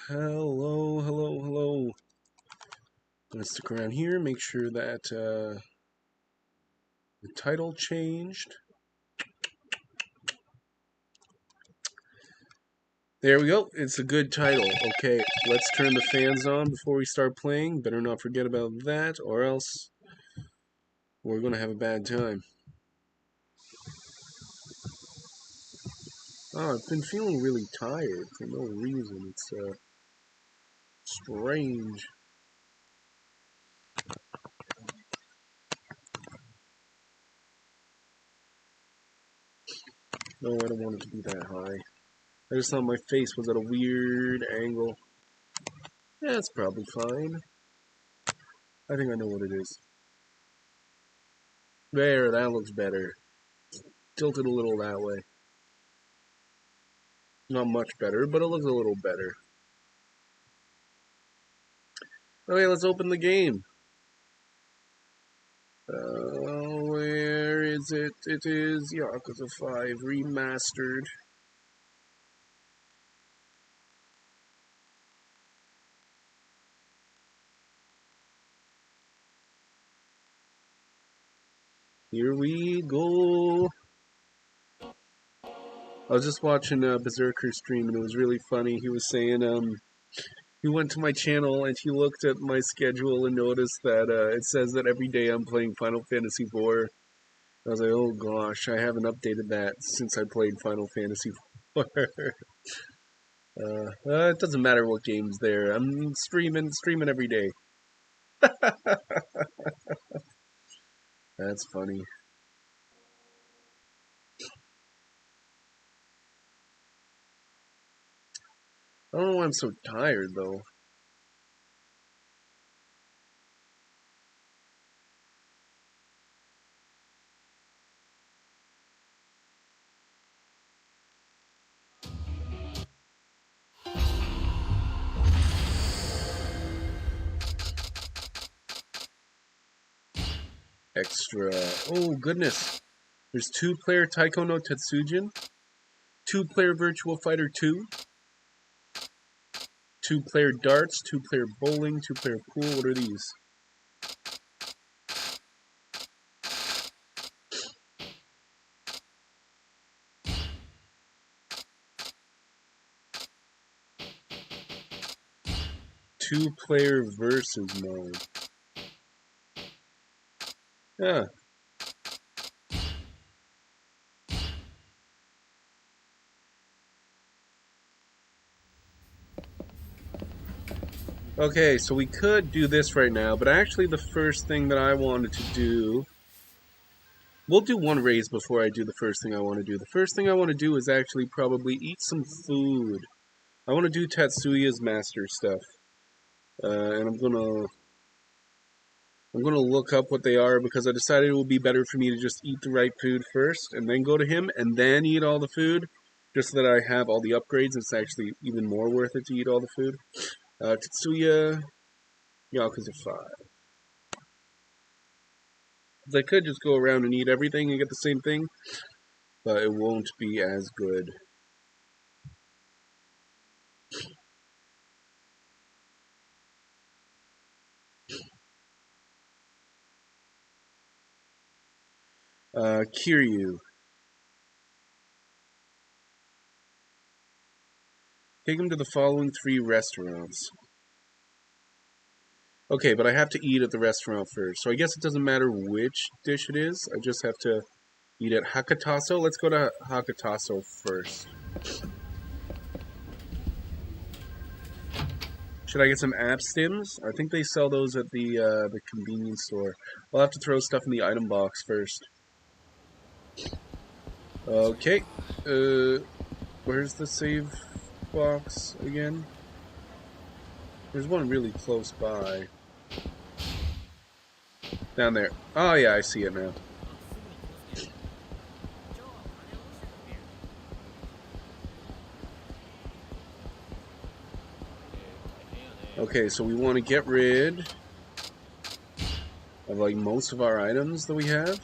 Hello, hello, hello. I'm gonna stick around here, make sure that the title changed. There we go. It's a good title. Okay, let's turn the fans on before we start playing. Better not forget about that, or else we're gonna have a bad time. Oh, I've been feeling really tired for no reason. It's strange. No, I don't want it to be that high. I just thought my face was at a weird angle. Yeah, it's probably fine. I think I know what it is. There, that looks better. Tilted a little that way. Not much better, but it looks a little better. Okay, let's open the game. Where is it? It is Yakuza 5 Remastered. Here we go. I was just watching Berserker stream and it was really funny. He was saying, he went to my channel and he looked at my schedule and noticed that it says that every day I'm playing Final Fantasy IV. I was like, oh gosh, I haven't updated that since I played Final Fantasy IV. It doesn't matter what game's there. I'm streaming every day. That's funny. I don't know why I'm so tired though. Extra. Oh goodness. There's 2-player Taiko no Tetsujin, 2-player Virtual Fighter 2, 2-player darts, 2-player bowling, 2-player pool. What are these? Two-player versus mode. Yeah. Okay, so we could do this right now, but actually the first thing that I wanted to do... We'll do one raise before I do the first thing I want to do. The first thing I want to do is actually probably eat some food. I want to do Tatsuya's master stuff. And I'm gonna look up what they are because I decided it would be better for me to just eat the right food first and then go to him and then eat all the food, just so that I have all the upgrades. It's actually even more worth it to eat all the food. Tatsuya, Yakuza 5. I could just go around and eat everything and get the same thing, but it won't be as good. Kiryu. Take him to the following 3 restaurants. Okay, but I have to eat at the restaurant first, so I guess it doesn't matter which dish it is. I just have to eat at Hakataso. Let's go to Hakataso first. Should I get some Abstims? I think they sell those at the convenience store. I'll have to throw stuff in the item box first. Okay. Where's the save box again? There's one really close by. Down there. Oh yeah, I see it now. Okay, so we want to get rid of like most of our items that we have.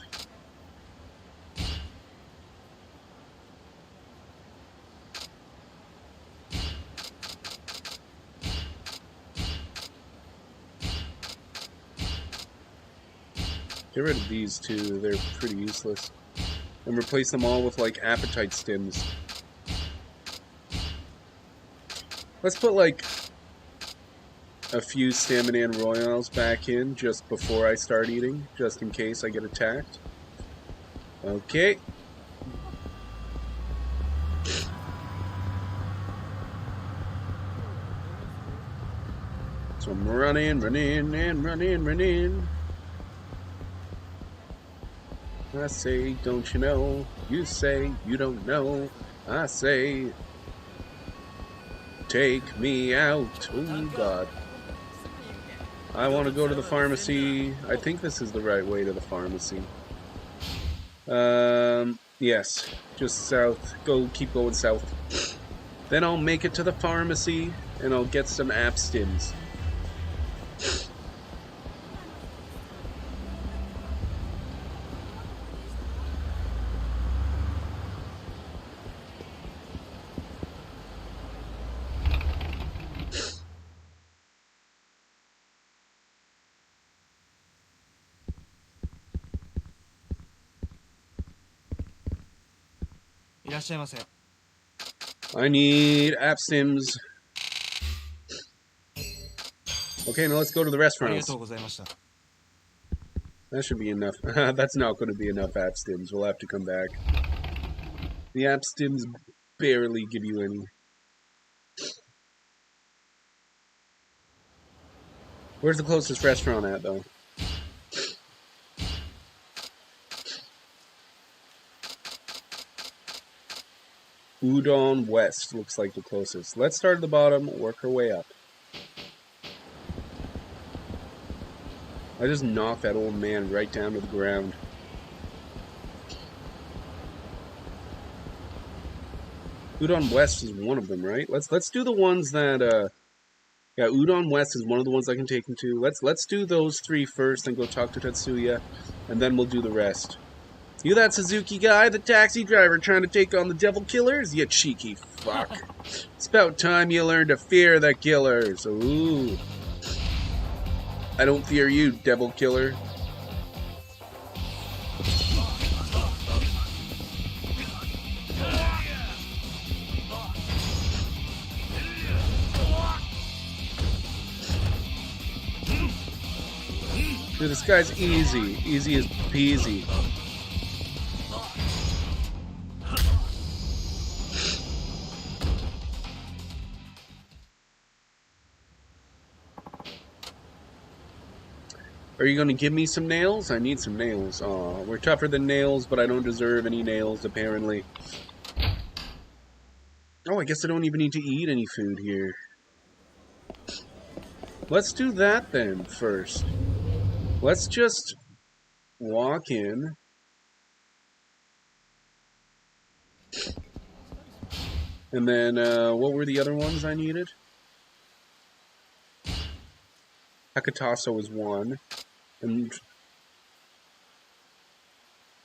Get rid of these two, they're pretty useless. And replace them all with, like, appetite stims. Let's put, like, a few stamina and royals back in just before I start eating, just in case I get attacked. Okay. So I'm running. I say, don't you know? You say, you don't know. I say, take me out. Oh, God. I want to go to the pharmacy. I think this is the right way to the pharmacy. Yes. Just south. Keep going south. Then I'll make it to the pharmacy, and I'll get some app stims. I need app stims. Okay, now let's go to the restaurants. That should be enough. That's not going to be enough app stims. We'll have to come back. The app stims barely give you any. Where's the closest restaurant at, though? Udon West looks like the closest. Let's start at the bottom, work our way up. I just knocked that old man right down to the ground. Udon West is one of them, right? Let's do the ones that yeah, Udon West is one of the ones I can take him to. Let's do those three first and go talk to Tetsuya, and then we'll do the rest. You that Suzuki guy, the taxi driver trying to take on the devil killers? You cheeky fuck. It's about time you learned to fear the killers. Ooh. I don't fear you, devil killer. Dude, this guy's easy. Easy as peasy. Are you going to give me some nails? I need some nails. Aw, we're tougher than nails, but I don't deserve any nails, apparently. Oh, I guess I don't even need to eat any food here. Let's do that then, first. Let's just walk in. And then, what were the other ones I needed? Hakataso was one. And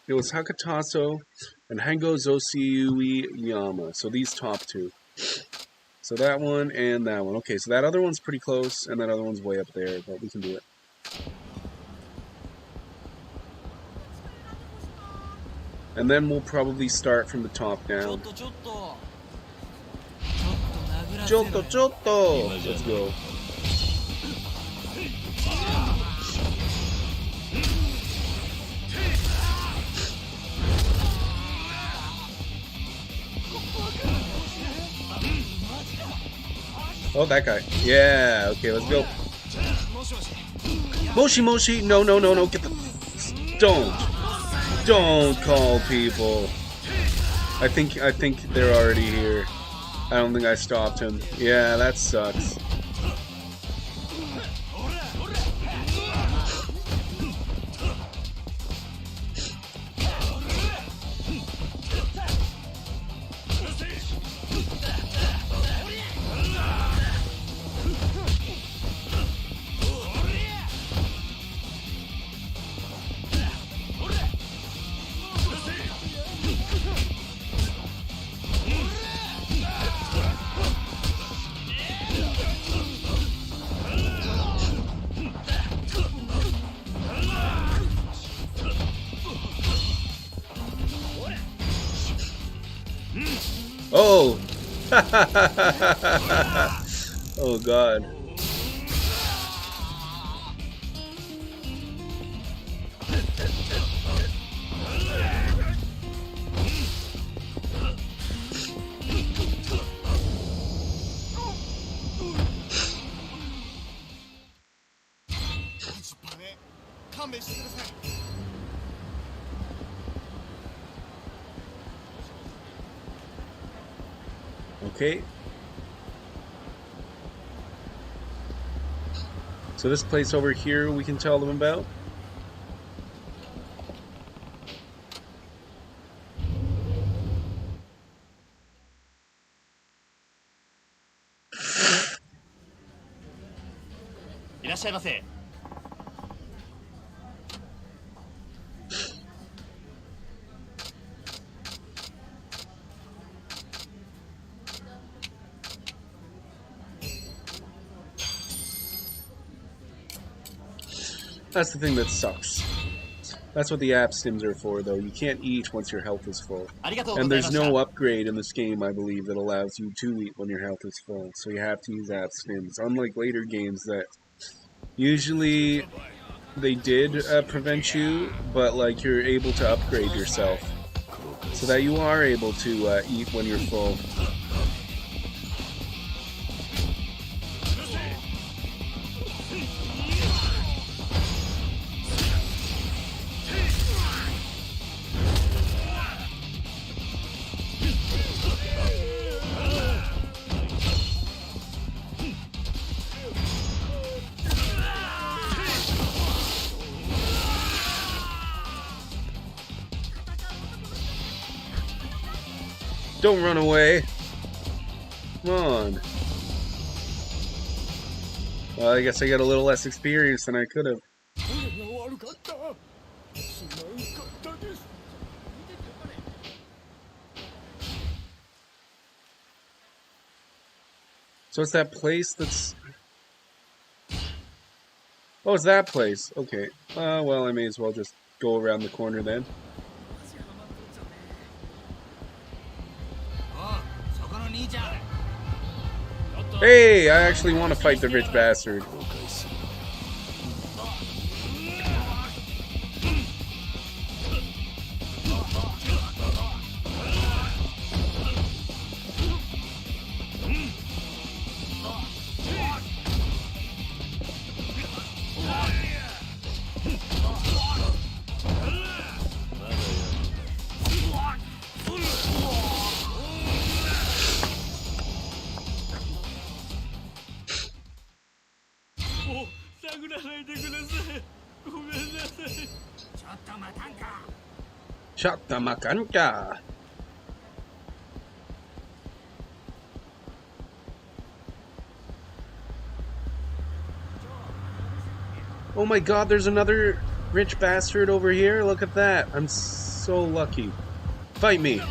it was Hakataso and Hango Zosui Yama. So these top two. So that one and that one. Okay, so that other one's pretty close, and that other one's way up there, but we can do it. And then we'll probably start from the top down. Chotto! Let's go. Oh, that guy. Yeah, okay, let's go. Moshi Moshi! No, get the... Don't call people. I think they're already here. I don't think I stopped him. Yeah, that sucks. Oh god. Okay. So this place over here we can tell them about. That's the thing that sucks. That's what the app stims are for, though. You can't eat once your health is full. And there's no upgrade in this game, I believe, that allows you to eat when your health is full. So you have to use app stims. Unlike later games that usually they did prevent you, but like you're able to upgrade yourself so that you are able to eat when you're full. Don't run away. Come on. Well, I guess I got a little less experience than I could have. So it's that place that's... Oh, it's that place. Okay. Well, I may as well just go around the corner then. Hey, I actually want to fight the rich bastard. Makanka. Oh my god, there's another rich bastard over here. Look at that. I'm so lucky. Fight me.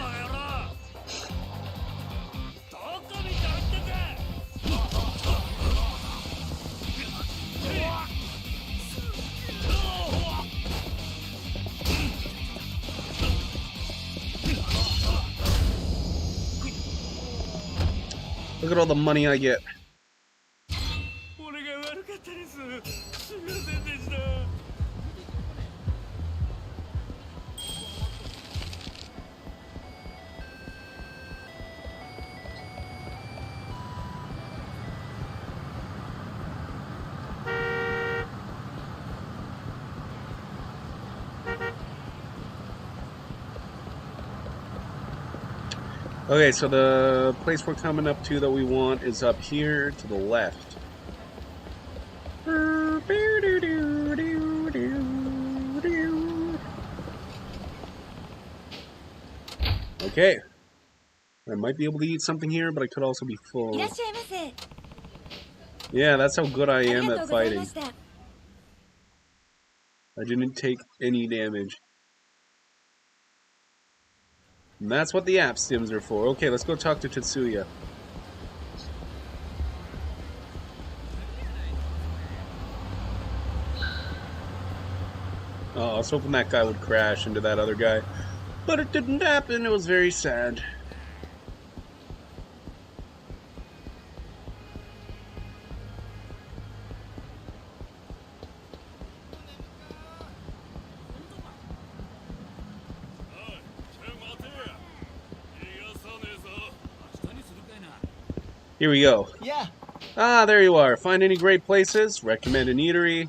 Look at all the money I get. Okay, so the place we're coming up to that we want is up here to the left. Okay. I might be able to eat something here, but I could also be full. Yeah, that's how good I am at fighting. I didn't take any damage. And that's what the app stims are for. Okay, let's go talk to Tetsuya. Oh, I was hoping that guy would crash into that other guy. But it didn't happen. It was very sad. Here we go. Yeah. Ah, there you are. Find any great places? Recommend an eatery.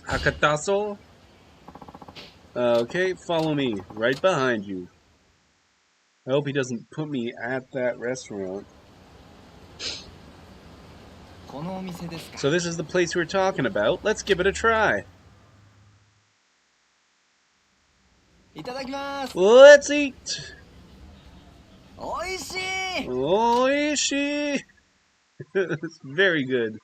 Hakataso. Okay, follow me. Right behind you. I hope he doesn't put me at that restaurant. So this is the place we were talking about. Let's give it a try. Let's eat. Oishi. It's very good.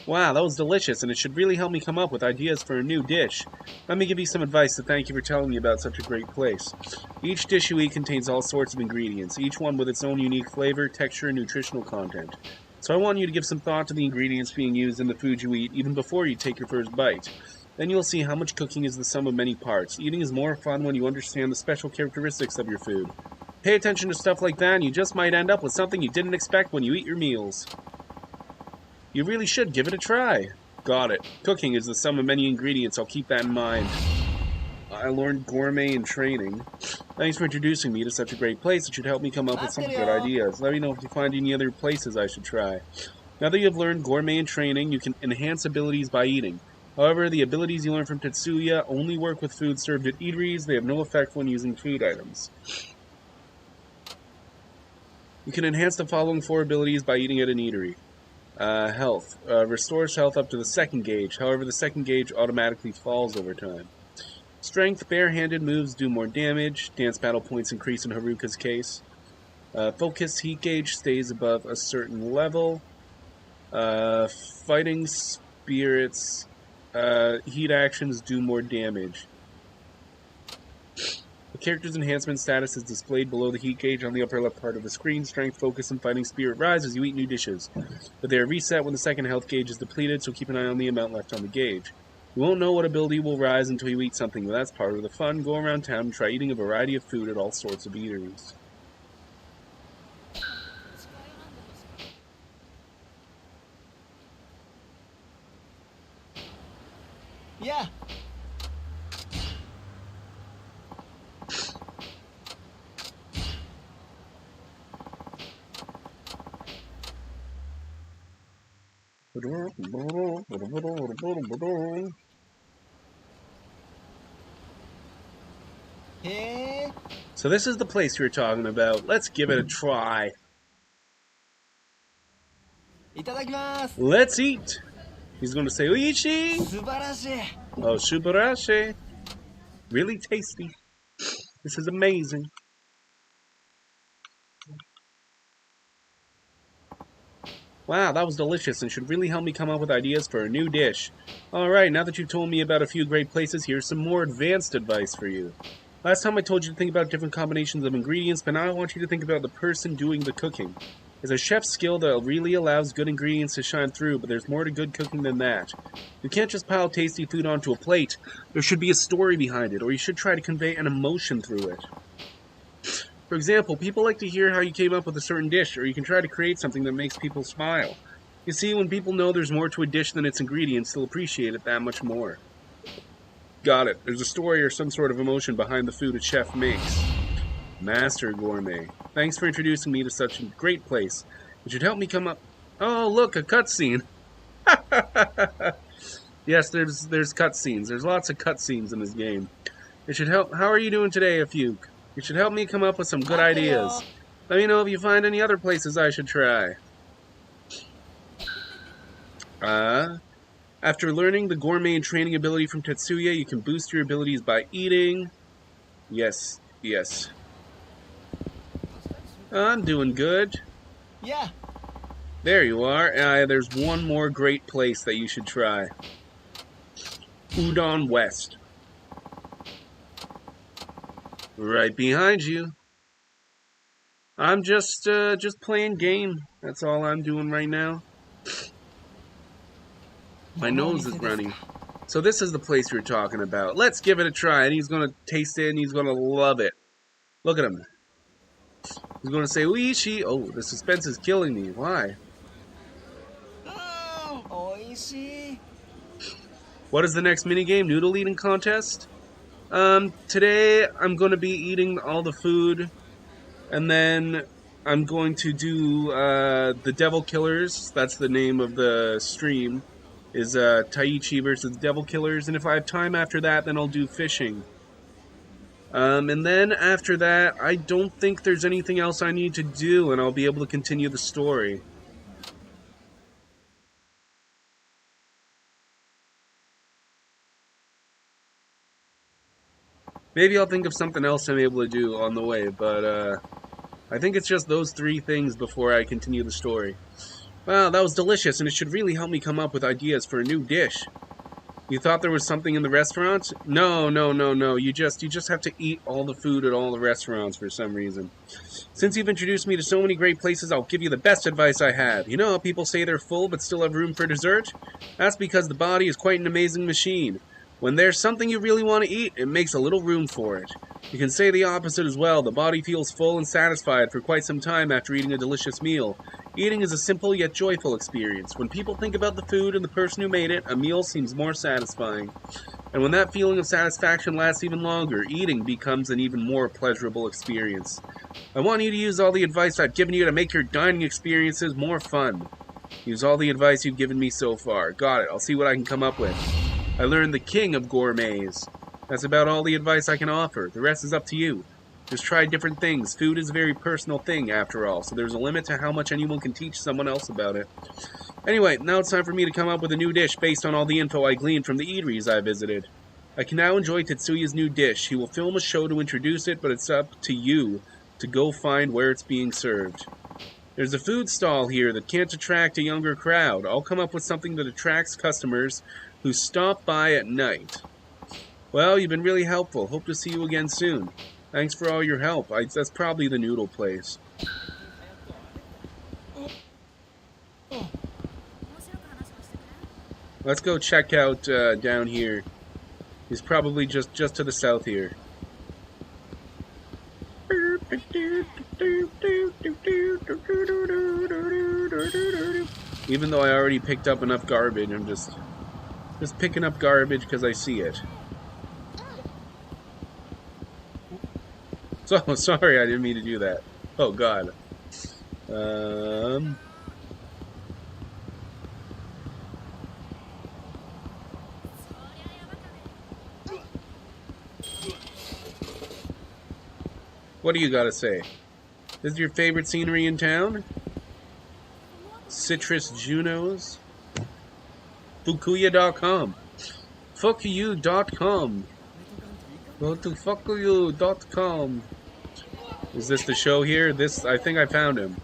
Wow, that was delicious, and it should really help me come up with ideas for a new dish. Let me give you some advice to thank you for telling me about such a great place. Each dish you eat contains all sorts of ingredients, each one with its own unique flavor, texture, and nutritional content. So I want you to give some thought to the ingredients being used in the food you eat even before you take your first bite. Then you'll see how much cooking is the sum of many parts. Eating is more fun when you understand the special characteristics of your food. Pay attention to stuff like that, and you just might end up with something you didn't expect when you eat your meals. You really should give it a try. Got it. Cooking is the sum of many ingredients. I'll keep that in mind. I learned gourmet in training. Thanks for introducing me to such a great place. It should help me come up with some good ideas. Let me know if you find any other places I should try. Now that you have learned gourmet in training, you can enhance abilities by eating. However, the abilities you learn from Tetsuya only work with food served at eateries. They have no effect when using food items. You can enhance the following 4 abilities by eating at an eatery. Health. Restores health up to the 2nd gauge. However, the 2nd gauge automatically falls over time. Strength. Bare-handed moves do more damage. Dance battle points increase in Haruka's case. Focus. Heat gauge stays above a certain level. Fighting spirits. Heat actions do more damage. The character's enhancement status is displayed below the heat gauge on the upper left part of the screen. Strength, focus, and fighting spirit rise as you eat new dishes. But they are reset when the 2nd health gauge is depleted, so keep an eye on the amount left on the gauge. You won't know what ability will rise until you eat something, but that's part of the fun. Go around town and try eating a variety of food at all sorts of eateries. Yeah. So this is the place we were talking about. Let's give it a try. Let's eat. He's going to say Oishi. Oh, Subarashi. Really tasty. This is amazing. Wow, that was delicious and should really help me come up with ideas for a new dish. Alright, now that you've told me about a few great places, here's some more advanced advice for you. Last time I told you to think about different combinations of ingredients, but now I want you to think about the person doing the cooking. It's a chef's skill that really allows good ingredients to shine through, but there's more to good cooking than that. You can't just pile tasty food onto a plate. There should be a story behind it, or you should try to convey an emotion through it. For example, people like to hear how you came up with a certain dish, or you can try to create something that makes people smile. You see, when people know there's more to a dish than its ingredients, they'll appreciate it that much more. Got it. There's a story or some sort of emotion behind the food a chef makes. Master Gourmet. Thanks for introducing me to such a great place. It should help me come up... Oh, look, a cutscene. Yes, there's cutscenes. There's lots of cutscenes in this game. It should help... How are you doing today, Afuke? It should help me come up with some good ideas. Let me know if you find any other places I should try. After learning the gourmet and training ability from Tetsuya, you can boost your abilities by eating. Yes, yes. I'm doing good. Yeah. There you are. There's one more great place that you should try. Udon West. Right behind you. I'm just playing game. That's all I'm doing right now. My nose is running. So this is the place you're talking about. Let's give it a try. And he's going to taste it and he's going to love it. Look at him. He's going to say, Oishi. Oh, the suspense is killing me. Why? Oishi. What is the next minigame? Noodle eating contest? Today I'm going to be eating all the food, and then I'm going to do the Devil Killers. That's the name of the stream. Is Taichi versus Devil Killers, and if I have time after that, then I'll do fishing. And then after that, I don't think there's anything else I need to do, and I'll be able to continue the story. Maybe I'll think of something else I'm able to do on the way, but I think it's just those three things before I continue the story. Wow, that was delicious, and it should really help me come up with ideas for a new dish. You thought there was something in the restaurant? No, no, no, no. You just have to eat all the food at all the restaurants for some reason. Since you've introduced me to so many great places, I'll give you the best advice I have. You know how people say they're full but still have room for dessert? That's because the body is quite an amazing machine. When there's something you really want to eat, it makes a little room for it. You can say the opposite as well. The body feels full and satisfied for quite some time after eating a delicious meal. Eating is a simple yet joyful experience. When people think about the food and the person who made it, a meal seems more satisfying. And when that feeling of satisfaction lasts even longer, eating becomes an even more pleasurable experience. I want you to use all the advice I've given you to make your dining experiences more fun. Use all the advice you've given me so far. Got it. I'll see what I can come up with. I learned the king of gourmets. That's about all the advice I can offer. The rest is up to you. Just try different things. Food is a very personal thing, after all, so there's a limit to how much anyone can teach someone else about it. Anyway, now it's time for me to come up with a new dish based on all the info I gleaned from the eateries I visited. I can now enjoy Tetsuya's new dish. He will film a show to introduce it, but it's up to you to go find where it's being served. There's a food stall here that can't attract a younger crowd. I'll come up with something that attracts customers who stop by at night. Well, you've been really helpful. Hope to see you again soon. Thanks for all your help. That's probably the noodle place. Let's go check out down here. He's probably just to the south here. Even though I already picked up enough garbage, I'm just picking up garbage because I see it. So sorry, I didn't mean to do that. Oh God. What do you gotta say? This is your favorite scenery in town? Citrus Junos? Fukuya.com. Fukuyu.com. Go to fukuyu.com. Is this the show here? I think I found him.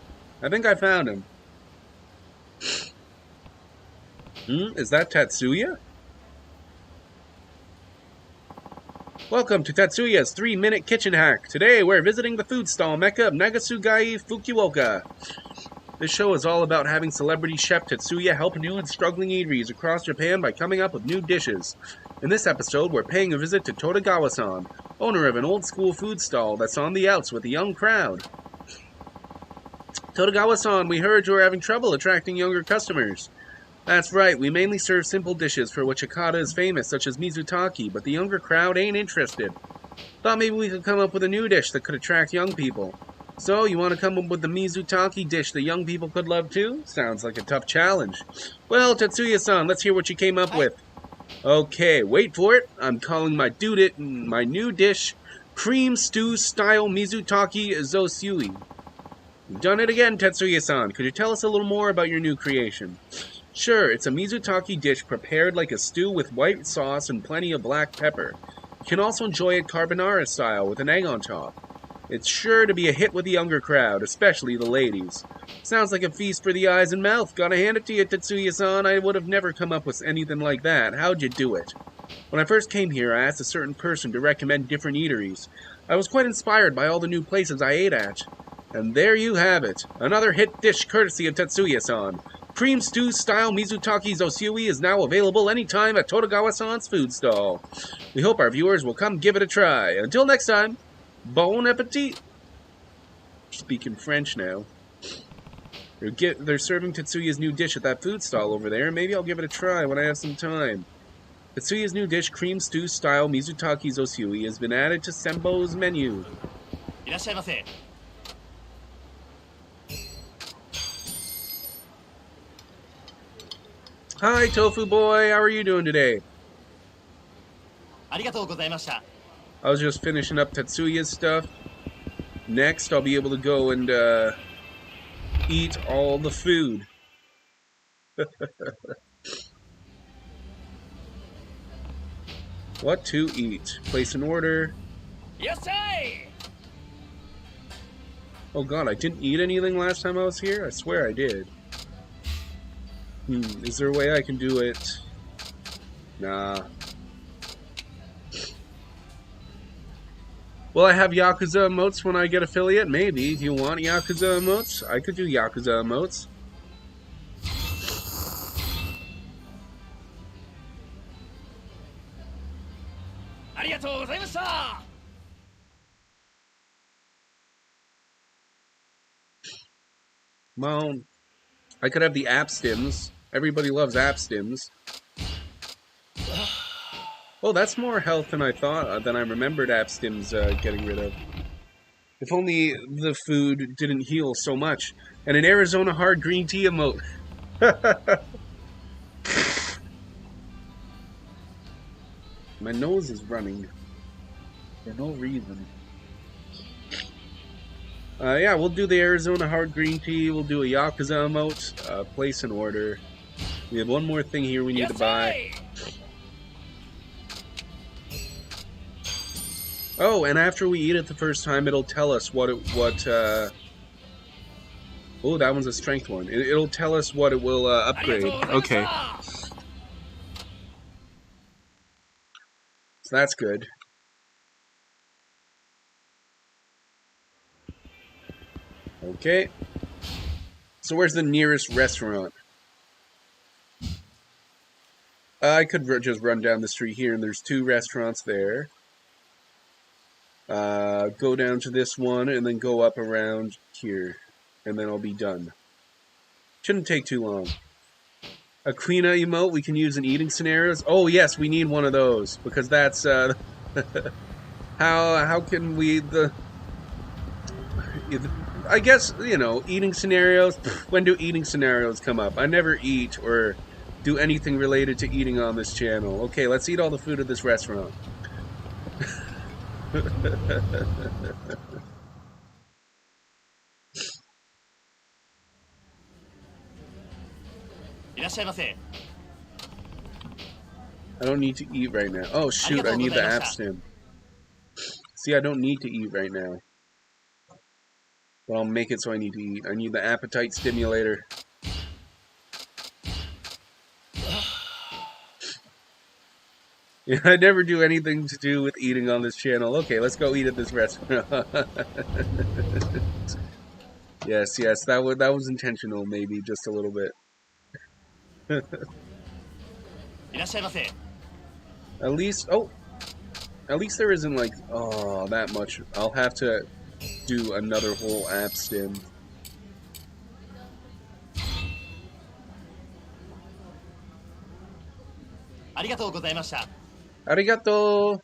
Is that Tatsuya? Welcome to Tatsuya's 3-minute kitchen hack. Today we're visiting the food stall mecca of Nagasugai, Fukuoka. This show is all about having celebrity chef Tetsuya help new and struggling eateries across Japan by coming up with new dishes. In this episode, we're paying a visit to Todogawa-san, owner of an old-school food stall that's on the outs with a young crowd. Todogawa-san, we heard you were having trouble attracting younger customers. That's right, we mainly serve simple dishes for which Hakata is famous, such as Mizutaki, but the younger crowd ain't interested. Thought maybe we could come up with a new dish that could attract young people. So, you want to come up with the Mizutaki dish that young people could love too? Sounds like a tough challenge. Well, Tetsuya-san, let's hear what you came up with. Okay, wait for it. I'm calling my new dish, Cream Stew Style Mizutaki Zosui. You've done it again, Tetsuya-san. Could you tell us a little more about your new creation? Sure, it's a Mizutaki dish prepared like a stew with white sauce and plenty of black pepper. You can also enjoy it carbonara style with an egg on top. It's sure to be a hit with the younger crowd, especially the ladies. Sounds like a feast for the eyes and mouth. Gotta hand it to you, Tetsuya-san. I would have never come up with anything like that. How'd you do it? When I first came here, I asked a certain person to recommend different eateries. I was quite inspired by all the new places I ate at. And there you have it. Another hit dish courtesy of Tetsuya-san. Cream Stew Style Mizutaki Zosui is now available anytime at Todogawa-san's food stall. We hope our viewers will come give it a try. Until next time, bon appetit! Speaking French now. They're serving Tetsuya's new dish at that food stall over there. Maybe I'll give it a try when I have some time. Tetsuya's new dish, cream stew style Mizutaki Zosui, has been added to Sembo's menu. いらっしゃいませ。 Hi, Tofu Boy. How are you doing today? ありがとうございました。 I was just finishing up Tetsuya's stuff. Next, I'll be able to go and eat all the food. What to eat? Place an order. いらっしゃい。 Oh god, I didn't eat anything last time I was here? I swear I did. Is there a way I can do it? Nah. Will I have Yakuza emotes when I get affiliate? Maybe. Do you want Yakuza emotes? I could do Yakuza emotes. ありがとうございました。 Well, I could have the app stims. Everybody loves app stims. Oh, that's more health than I thought, than I remembered app stims getting rid of. If only the food didn't heal so much. And an Arizona hard green tea emote. My nose is running. For no reason. Yeah, we'll do the Arizona hard green tea. We'll do a Yakuza emote. Place an order. We have one more thing here we need to buy. Oh, and after we eat it the first time, it'll tell us what oh, that one's a strength one. It'll tell us what it will upgrade. Okay. So that's good. Okay. So where's the nearest restaurant? I could just run down the street here, and there's 2 restaurants there. Go down to this one, and then go up around here. And then I'll be done. Shouldn't take too long. A Quina emote we can use in eating scenarios. Oh yes, we need one of those. Because that's, how can we, I guess, you know, eating scenarios. When do eating scenarios come up? I never eat or do anything related to eating on this channel. Okay, let's eat all the food at this restaurant. いらっしゃいませ。 I don't need to eat right now. Oh shoot, I need the app stim. See, I don't need to eat right now. But I'll make it so I need to eat. I need the appetite stimulator. Yeah, I never do anything to do with eating on this channel. Okay, let's go eat at this restaurant. Yes, that was intentional, maybe just a little bit. いらっしゃいませ。 At least there isn't like that much. I'll have to do another whole app stim. ありがとうございました。 Arigato.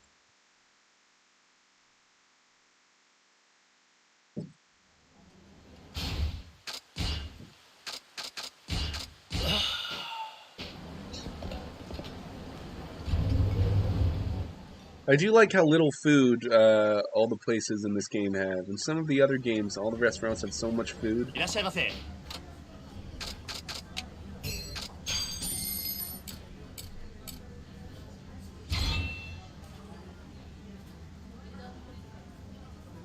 I do like how little food all the places in this game have. In some of the other games, all the restaurants have so much food. いらっしゃいませ。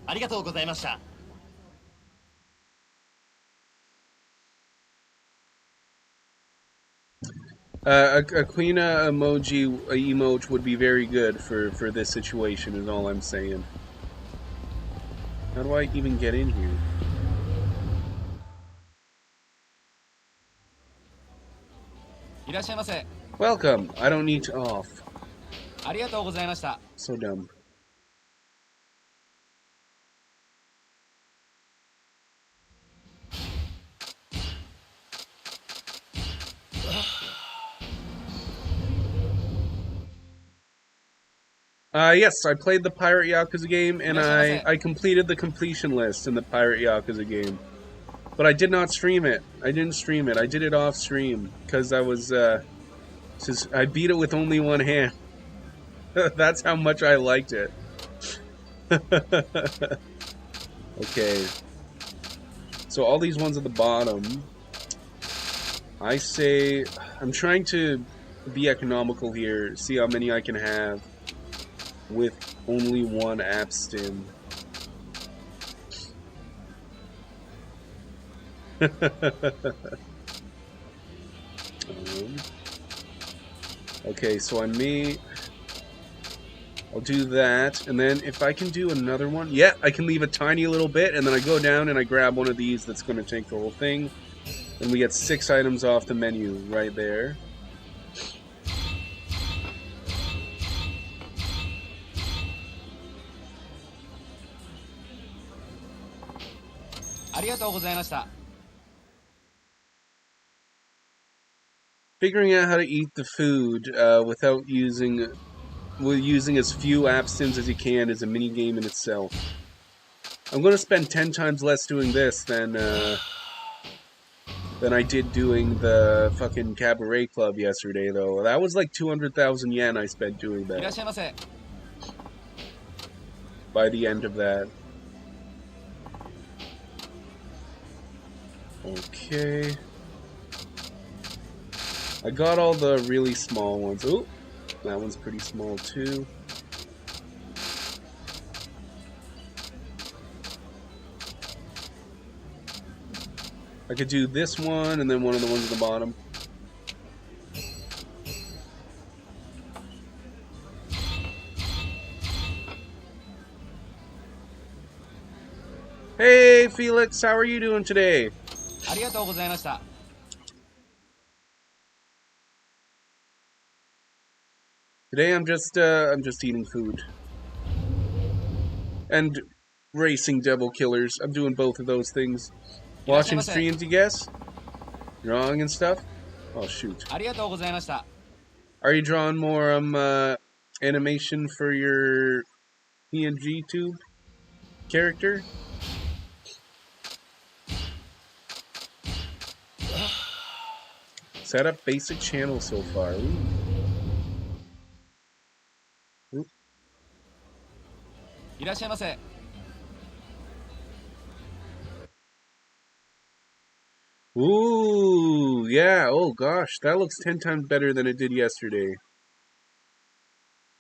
ありがとうございました。 A Quina emote would be very good for this situation is all I'm saying. How do I even get in here? いらっしゃいませ。 Welcome. I don't need to off. ありがとうございました。 So dumb. Yes, I played the Pirate Yakuza game, and Irashimasu. I completed the completion list in the Pirate Yakuza game. But I did not stream it. I didn't stream it. I did it off stream because I beat it with only one hand. That's how much I liked it. Okay. So all these ones at the bottom, I say, I'm trying to be economical here, see how many I can have with only one app stim. Okay, so I'll do that, and then if I can do another one, yeah, I can leave a tiny little bit, and then I go down and I grab one of these that's going to take the whole thing, and we get 6 items off the menu right there. Figuring out how to eat the food without using as few app stims as you can is a mini game in itself. I'm going to spend 10 times less doing this than I did doing the fucking Cabaret Club yesterday, though. That was like 200,000 yen I spent doing that. By the end of that. Okay. I got all the really small ones. Ooh, that one's pretty small too. I could do this one and then one of the ones at the bottom. Hey Felix, how are you doing today? Today I'm just eating food. And racing devil killers. I'm doing both of those things. Watching streams, you guess? Drawing and stuff? Oh shoot. Are you drawing more animation for your PNG tube character? Set up basic channel so far. Ooh. Ooh. Ooh, yeah. Oh gosh, that looks 10 times better than it did yesterday.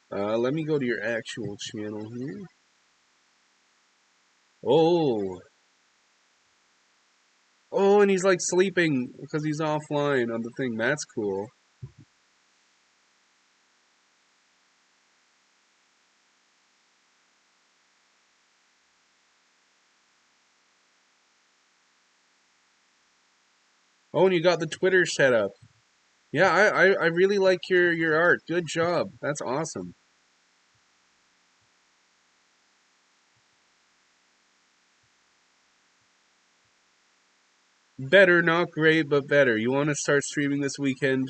Let me go to your actual channel here. Oh. Oh, and he's like sleeping because he's offline on the thing. That's cool. Oh, and you got the Twitter set up. Yeah, I really like your art. Good job. That's awesome. Better, not great, but better. You want to start streaming this weekend?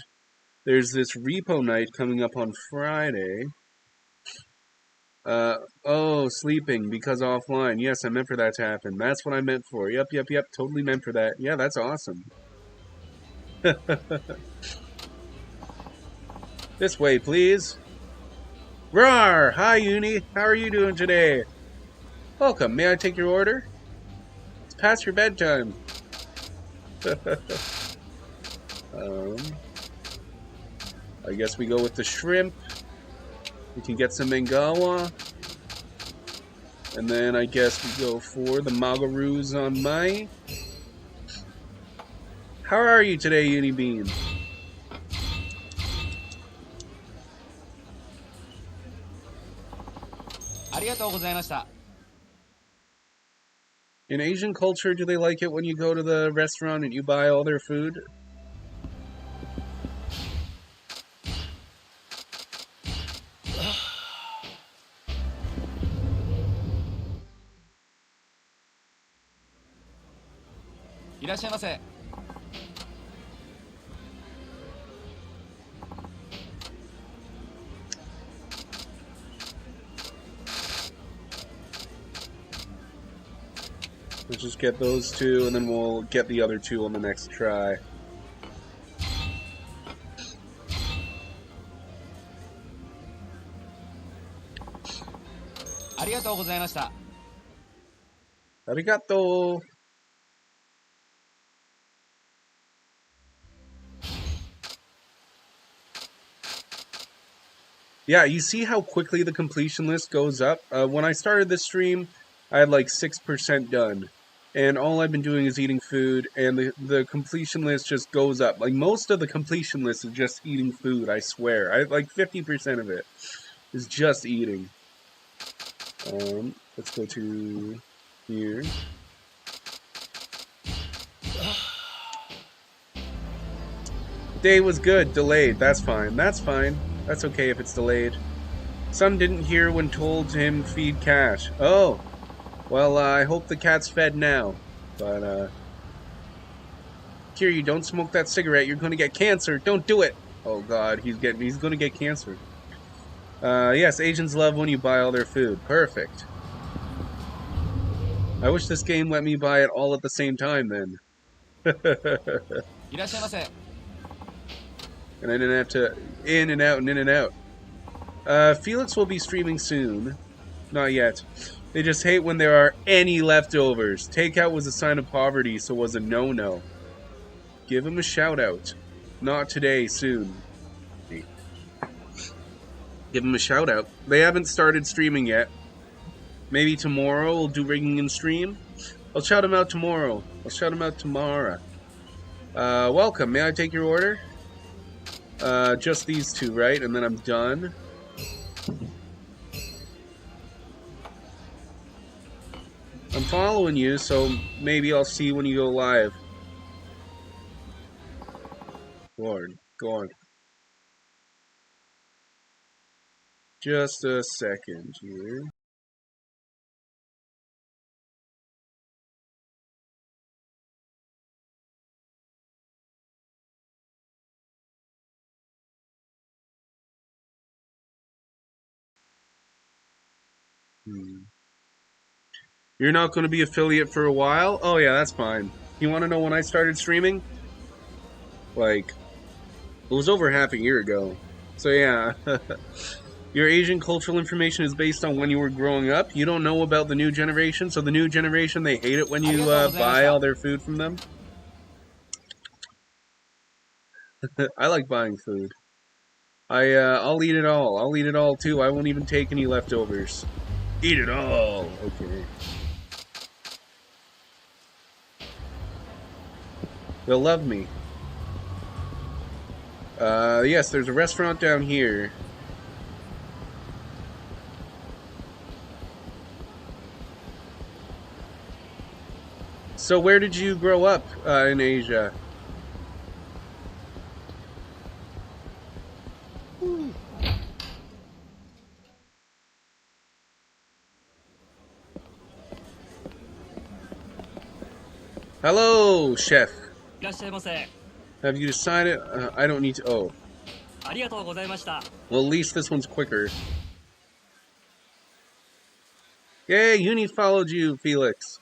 There's this repo night coming up on Friday. Oh, sleeping because offline. Yes, I meant for that to happen. That's what I meant for. Yep. Totally meant for that. Yeah, that's awesome. This way, please. Rawr! Hi, Uni. How are you doing today? Welcome. May I take your order? It's past your bedtime. I guess we go with the shrimp. We can get some Mangawa. And then I guess we go for the Magaroos on my. How are you today, Unibean? In Asian culture, do they like it when you go to the restaurant and you buy all their food? Let's just get those two, and then we'll get the other two on the next try. Arigato! Yeah, you see how quickly the completion list goes up? When I started this stream, I had like 6% done. And all I've been doing is eating food, and the completion list just goes up. Like, most of the completion list is just eating food, I swear. Like, 50% of it is just eating. Let's go to here. Day was good, delayed. That's fine. That's fine. That's okay if it's delayed. Son didn't hear when told him feed cash. Oh, well, I hope the cat's fed now. But, Kiryu, don't smoke that cigarette. You're gonna get cancer. Don't do it. Oh God, he's gonna get cancer. Yes, Asians love when you buy all their food. Perfect. I wish this game let me buy it all at the same time then. And I didn't have to in and out and in and out. Felix will be streaming soon. Not yet. They just hate when there are any leftovers. Takeout was a sign of poverty, so was a no-no. Give him a shout-out. Not today, soon. Give him a shout-out. They haven't started streaming yet. Maybe tomorrow we'll do rigging and stream. I'll shout him out tomorrow. Welcome. May I take your order? Just these two, right? And then I'm done. I'm following you, so maybe I'll see when you go live. Go on. Just a second here. You're not going to be affiliate for a while? Oh yeah, that's fine. You want to know when I started streaming? Like, it was over half a year ago. So yeah. Your Asian cultural information is based on when you were growing up. You don't know about the new generation. So the new generation, they hate it when you buy all their food from them. I like buying food. I'll eat it all. I'll eat it all too. I won't even take any leftovers. Eat it all. Okay. They'll love me. Yes, there's a restaurant down here. So where did you grow up in Asia? Hello, chef. Have you decided? I don't need to. Oh. Well, at least this one's quicker. Yay, Uni followed you, Felix.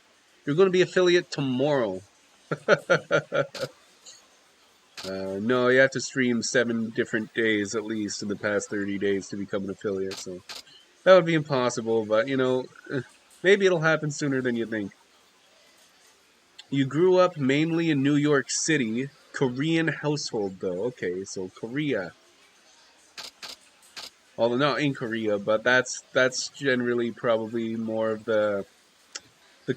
You're going to be affiliate tomorrow. No, you have to stream 7 different days at least in the past 30 days to become an affiliate, so that would be impossible, but, you know, maybe it'll happen sooner than you think. You grew up mainly in New York City, Korean household, though. Okay, so Korea. Although not in Korea, but that's generally probably more of the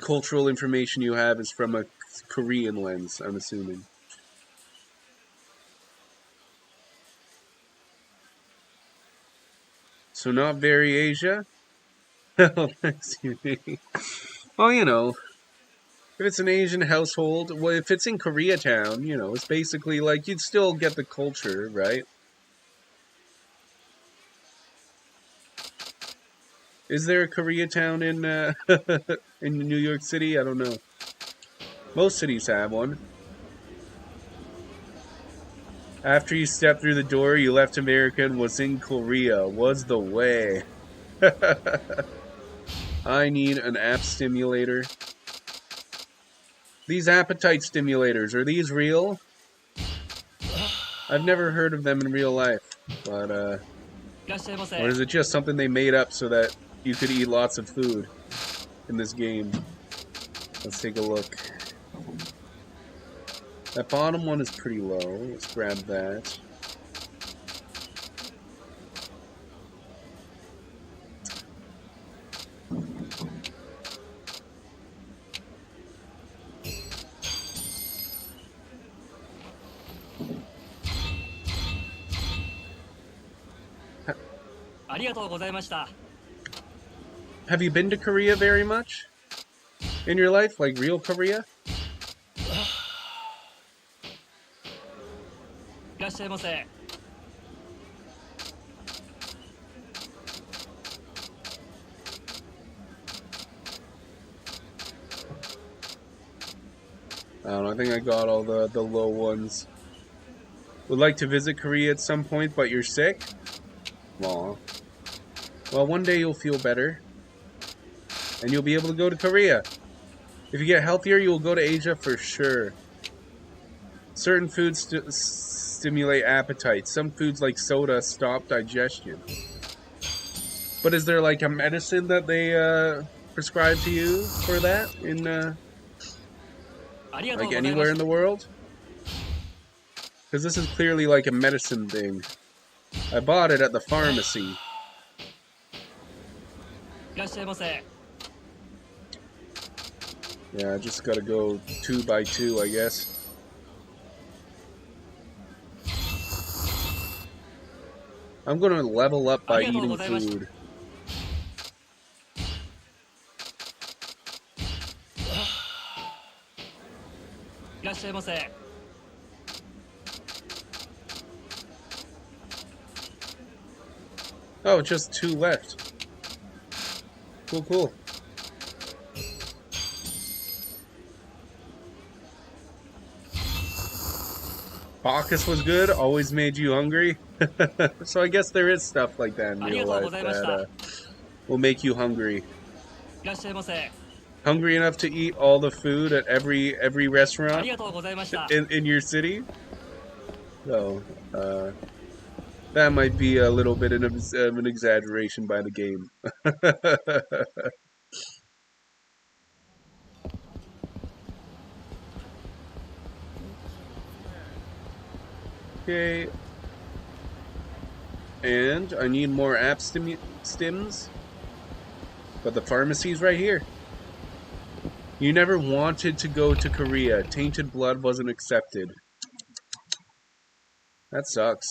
cultural information you have is from a Korean lens, I'm assuming. So not very Asia? Well, you know, if it's an Asian household, well, if it's in Koreatown, you know, it's basically like you'd still get the culture, right? Is there a Koreatown in in New York City? I don't know. Most cities have one. After you stepped through the door, you left America and was in Korea. Was the way. I need an app stimulator. These appetite stimulators, are these real? I've never heard of them in real life, but or is it just something they made up so that you could eat lots of food in this game? Let's take a look. That bottom one is pretty low. Let's grab that. Have you been to Korea very much in your life? Like real Korea? I don't know, I think I got all the low ones. Would like to visit Korea at some point, but you're sick? Aw. Well, one day you'll feel better. And you'll be able to go to Korea. If you get healthier, you'll go to Asia for sure. Certain foods stimulate appetite. Some foods like soda stop digestion. But is there like a medicine that they prescribe to you for that in like anywhere in the world? Because this is clearly like a medicine thing. I bought it at the pharmacy. Yeah, I just gotta go 2 by 2, I guess. I'm gonna level up by eating food. Oh, just 2 left. Cool, cool. Bacchus was good, always made you hungry. So I guess there is stuff like that in real life that will make you hungry. Hungry enough to eat all the food at every restaurant in your city? So, that might be a little bit of an exaggeration by the game. Okay. And I need more app stims. But the pharmacy's right here. You never wanted to go to Korea. Tainted blood wasn't accepted. That sucks.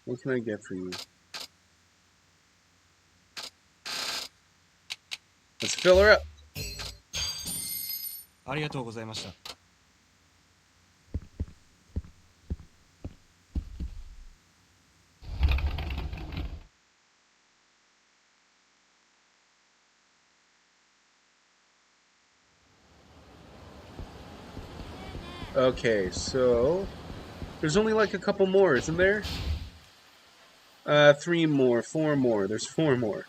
What can I get for you? Let's fill her up. Okay, so there's only like a couple more, isn't there? 3 more, 4 more. There's 4 more.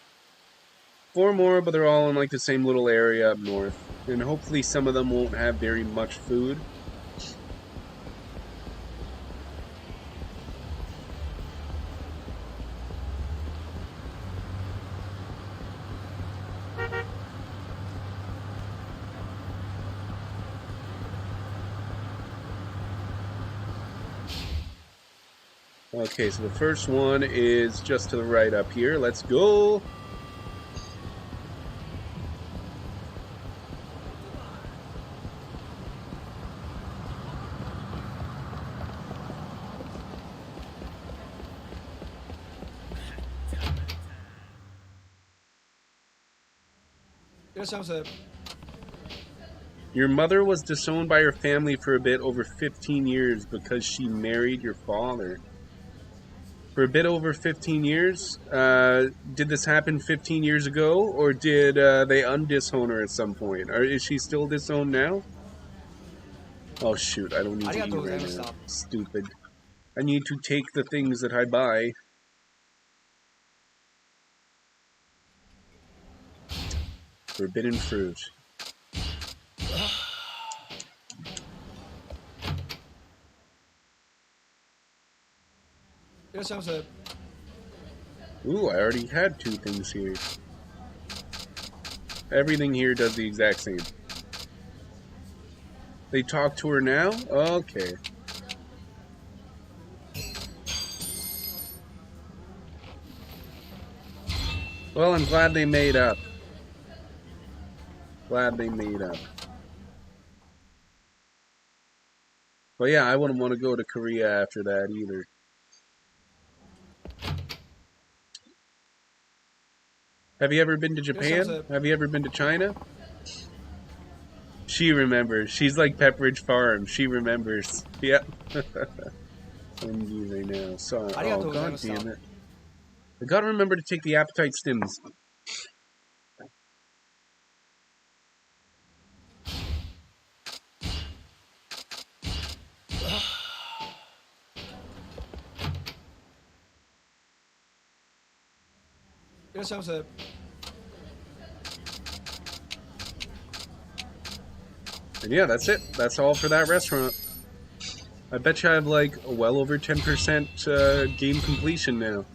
4 more, but they're all in like the same little area up north. And hopefully some of them won't have very much food. Okay, so the first one is just to the right up here. Let's go! Your mother was disowned by her family for a bit over 15 years because she married your father. For a bit over 15 years? Did this happen 15 years ago, or did they undisown her at some point? Or is she still disowned now? Oh shoot, I don't need to eat right now. Stupid. I need to take the things that I buy. forbidden fruit. Ooh, I already had 2 things here. Everything here does the exact same. They talk to her now? Okay. Well, I'm glad they made up. Glad they made up. But yeah, I wouldn't want to go to Korea after that either. Have you ever been to Japan? Have you ever been to China? She remembers. She's like Pepperidge Farm. She remembers. Yep. I'm you right now. So, oh, god damn it. I gotta remember to take the appetite stims. And yeah, that's it. That's all for that restaurant. I bet you I have like well over 10% game completion now.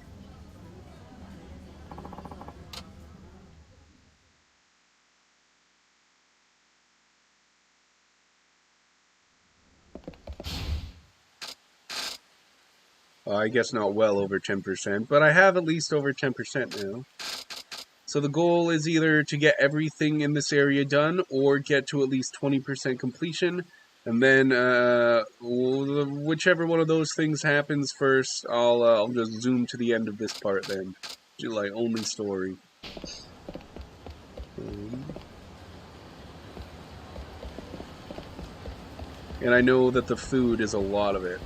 I guess not well over 10%, but I have at least over 10% now. So the goal is either to get everything in this area done or get to at least 20% completion. And then whichever one of those things happens first, I'll just zoom to the end of this part then. Like only story. And I know that the food is a lot of it.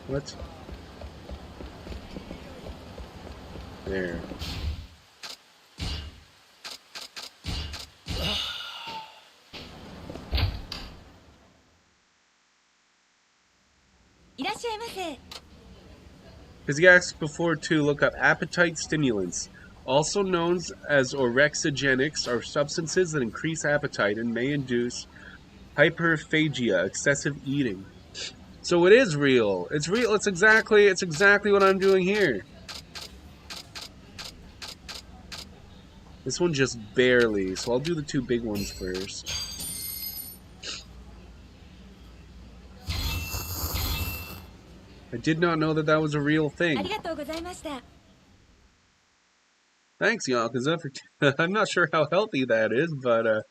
What? There. Because he asked before to look up appetite stimulants, also known as orexigenics, are substances that increase appetite and may induce hyperphagia, excessive eating. So it is real. It's real. It's exactly what I'm doing here. This one just barely, so I'll do the 2 big ones first. I did not know that was a real thing. Thanks, Yakuza. I'm not sure how healthy that is, but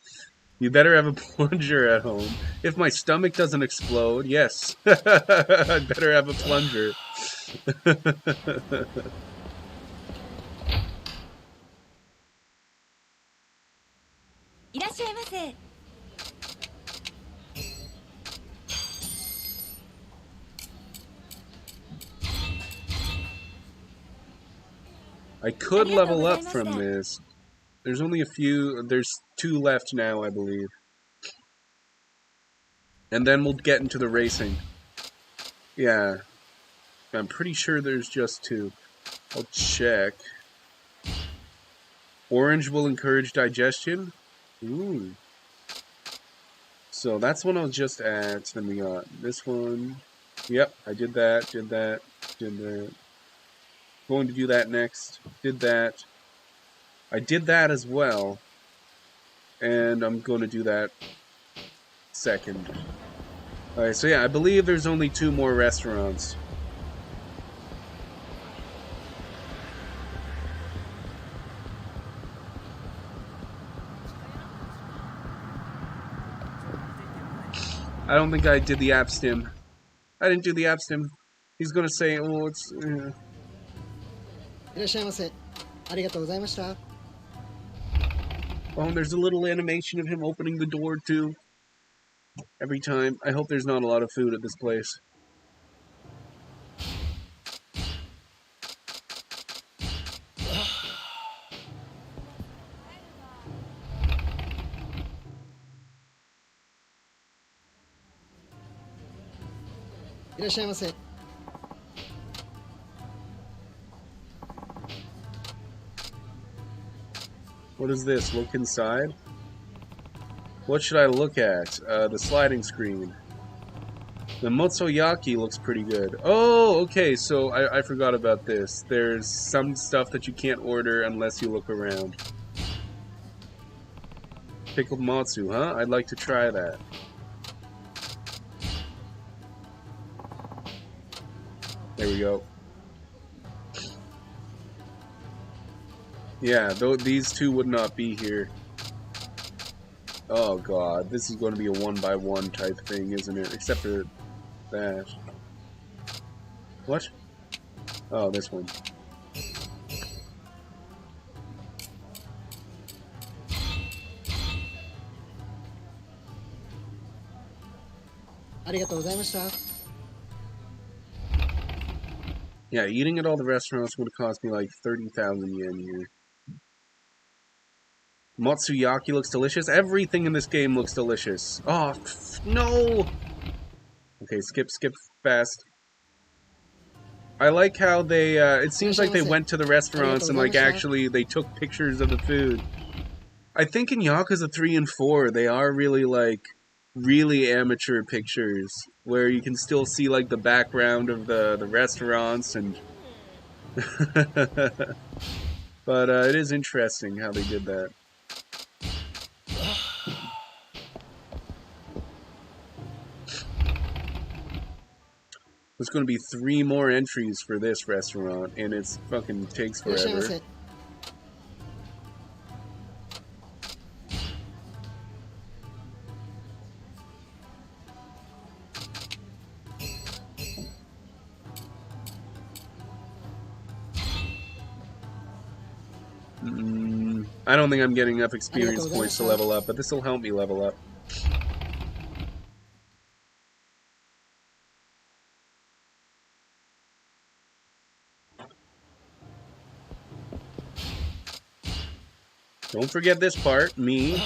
you better have a plunger at home. If my stomach doesn't explode, yes. I'd better have a plunger. I could level up from this. There's only a few. There's 2 left now, I believe. And then we'll get into the racing. Yeah. I'm pretty sure there's just 2. I'll check. Orange will encourage digestion. Ooh. So that's one I was just at. Then we got this one. Yep, I did that, did that. Going to do that next. Did that. I did that as well. And I'm going to do that second. Alright, so yeah, I believe there's only 2 more restaurants. I don't think I did the app stim. I didn't do the app stim. He's gonna say, oh, it's... Oh, and there's a little animation of him opening the door, too. Every time. I hope there's not a lot of food at this place. What is this? Look inside? What should I look at? The sliding screen. The Motoyaki looks pretty good. Oh, okay, so I forgot about this. There's some stuff that you can't order unless you look around. Pickled matsu, huh? I'd like to try that. There we go. Yeah, these two would not be here. Oh god, this is going to be a 1-by-1 type thing, isn't it? Except for that. What? Oh, this one. Yeah, eating at all the restaurants would cost me like 30,000 yen here. Motsuyaki looks delicious. Everything in this game looks delicious. Oh, no! Okay, skip fast. I like how they, it seems like they went to the restaurants and like actually they took pictures of the food. I think in Yakuza 3 and 4, they are really like, really amateur pictures. Where you can still see like the background of the restaurants and... But it is interesting how they did that. There's going to be 3 more entries for this restaurant, and it's fucking takes forever. I don't think I'm getting enough experience points to level up, but this will help me level up. Don't forget this part, me.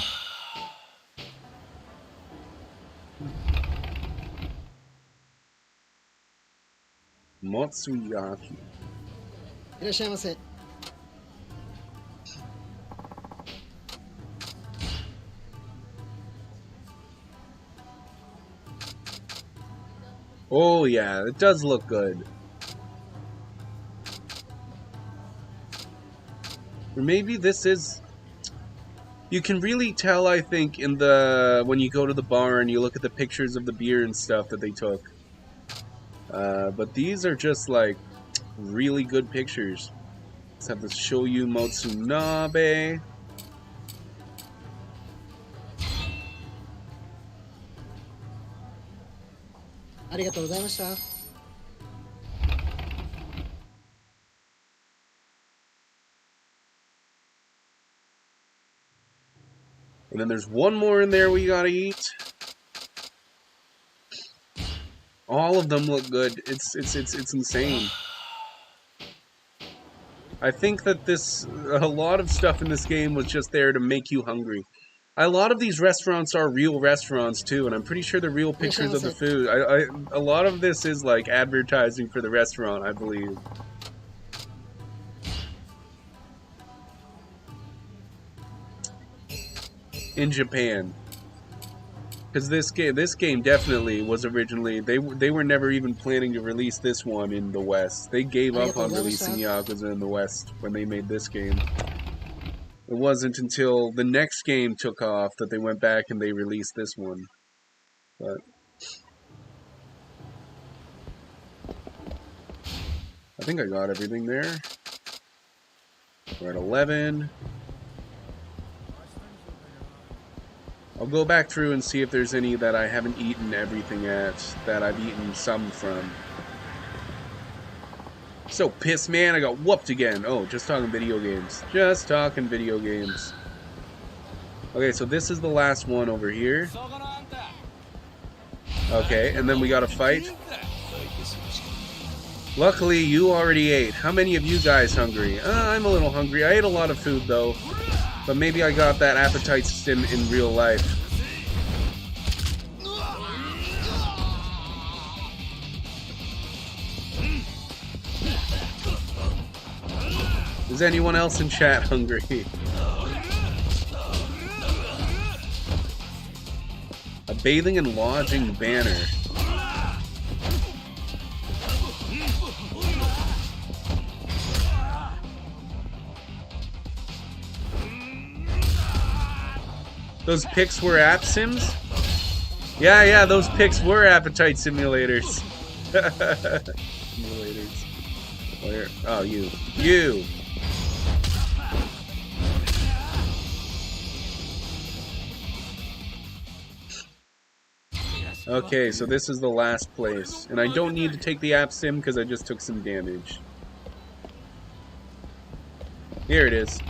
Motsuyaki. Oh yeah, it does look good. Or maybe this is... You can really tell, I think, in the... when you go to the bar and you look at the pictures of the beer and stuff that they took. But these are just, like, really good pictures. Let's have the Shoyu Motsunabe. And then there's one more in there we gotta eat. All of them look good. It's insane. I think that a lot of stuff in this game was just there to make you hungry. A lot of these restaurants are real restaurants too, and I'm pretty sure they're real pictures of the food. A lot of this is like advertising for the restaurant, I believe. In Japan, because this game definitely was originally they were never even planning to release this one in the West. They gave up on releasing Yakuza in the West when they made this game. It wasn't until the next game took off that they went back and they released this one. But I think I got everything there. We're at 11. I'll go back through and see if there's any that I haven't eaten everything at, that I've eaten some from. So pissed, man, I got whooped again. Oh, just talking video games. Just talking video games. Okay, so this is the last one over here. Okay, and then we got a fight. Luckily, you already ate. How many of you guys hungry? I'm a little hungry. I ate a lot of food, though. But maybe I got that appetite stim in real life. Is anyone else in chat hungry? Bathing and lodging banner. Those pics were app sims? Yeah, those pics were appetite simulators. Simulators. Where? Oh, you. You! Okay, so this is the last place. And I don't need to take the app sim because I just took some damage. Here it is.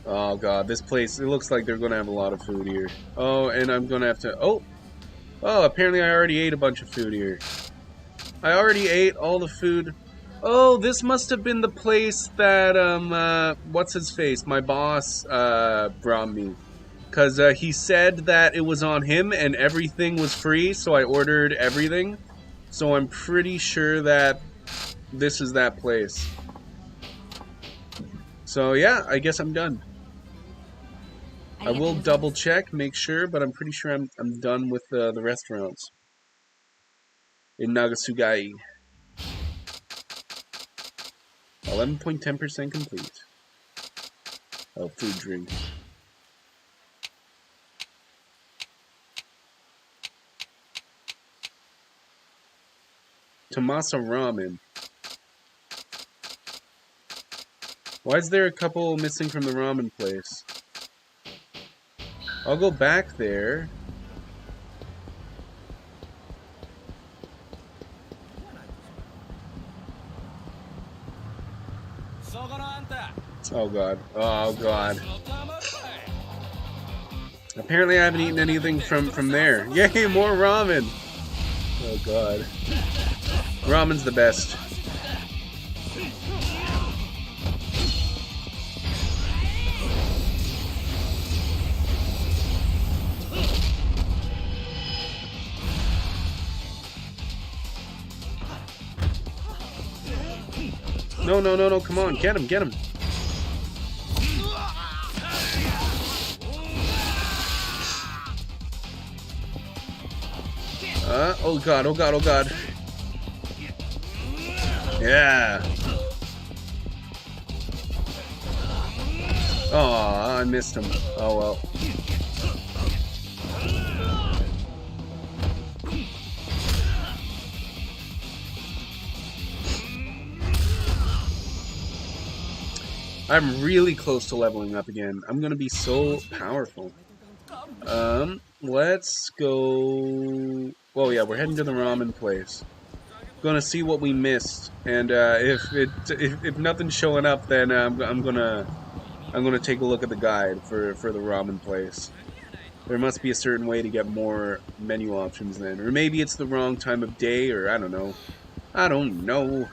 Oh god, this place, it looks like they're gonna have a lot of food here. Oh, and I'm gonna have to... Oh! Oh, apparently I already ate a bunch of food here. I already ate all the food. Oh, this must have been the place that, what's-his-face? My boss, brought me. Because, he said that it was on him and everything was free, so I ordered everything. So I'm pretty sure that this is that place. So, yeah, I guess I'm done. I will double check, make sure, but I'm pretty sure I'm done with the restaurants in Nagasugai. 11.10% complete. Oh, food, drink. Tomasa ramen. Why is there a couple missing from the ramen place? I'll go back there. Oh god. Oh god. Apparently I haven't eaten anything from there. Yay, more ramen! Oh god. Ramen's the best. No, come on, get him. Oh god. Yeah. Aw, I missed him. Oh well. I'm really close to leveling up again. I'm gonna be so powerful. Let's go... Oh yeah, we're heading to the ramen place. Gonna see what we missed, and if nothing's showing up, then I'm gonna take a look at the guide for the ramen place. There must be a certain way to get more menu options then, or maybe it's the wrong time of day, or I don't know. I don't know.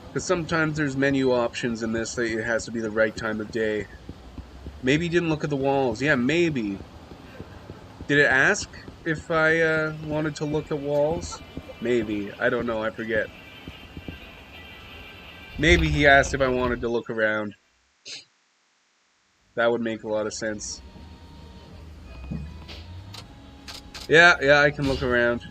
Because sometimes there's menu options in this that it has to be the right time of day. Maybe you didn't look at the walls. Yeah, maybe. Did it ask if I wanted to look at walls? Maybe. I don't know. I forget. Maybe he asked if I wanted to look around. That would make a lot of sense. Yeah, I can look around.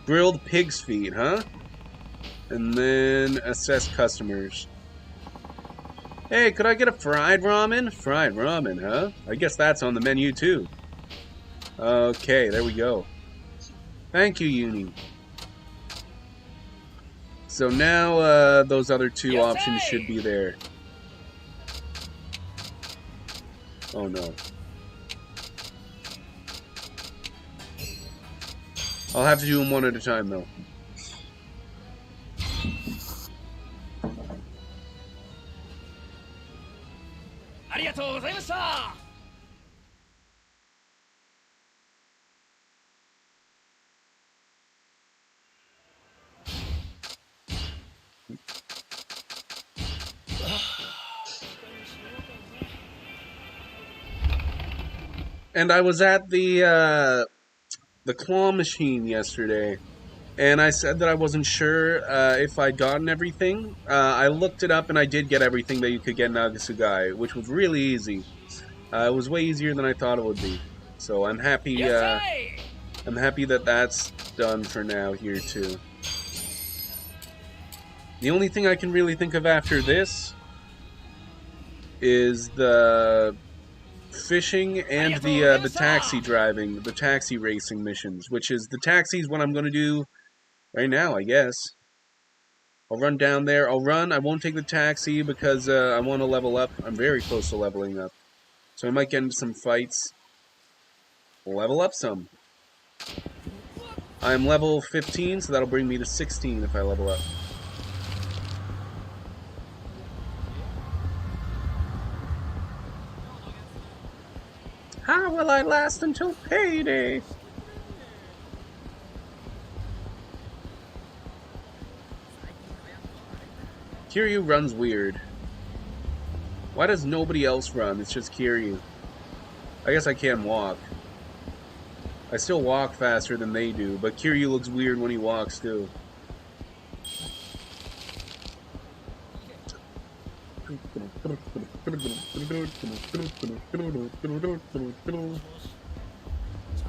Grilled pig's feet, huh? And then assess customers. Hey, could I get a fried ramen? Fried ramen, huh? I guess that's on the menu too. Okay, there we go. Thank you, Uni. So now those other two options should be there. Oh no. I'll have to do them one at a time though. And I was at the claw machine yesterday, and I said that I wasn't sure if I'd gotten everything. I looked it up, and I did get everything that you could get in Nagasugai, which was really easy. It was way easier than I thought it would be. So I'm happy. I'm happy that that's done for now here too. The only thing I can really think of after this is the fishing and the taxi driving, the taxi racing missions, which is the taxi's what I'm going to do right now, I guess. I'll run down there. I won't take the taxi because I want to level up. I'm very close to leveling up. So I might get into some fights. Level up some. I'm level 15, so that'll bring me to 16 if I level up. How will I last until payday? Kiryu runs weird. Why does nobody else run? It's just Kiryu. I guess I can walk. I still walk faster than they do, but Kiryu looks weird when he walks too.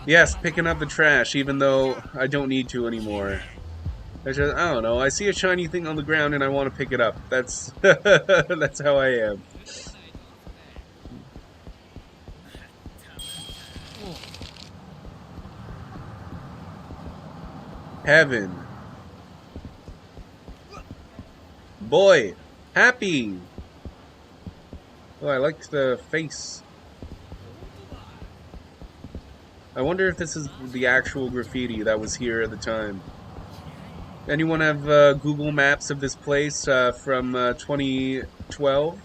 Yes, picking up the trash, even though I don't need to anymore. I don't know. I see a shiny thing on the ground and I want to pick it up. That's that's how I am. Heaven. Boy. Happy. Oh, I liked the face. I wonder if this is the actual graffiti that was here at the time. Anyone have Google Maps of this place from 2012?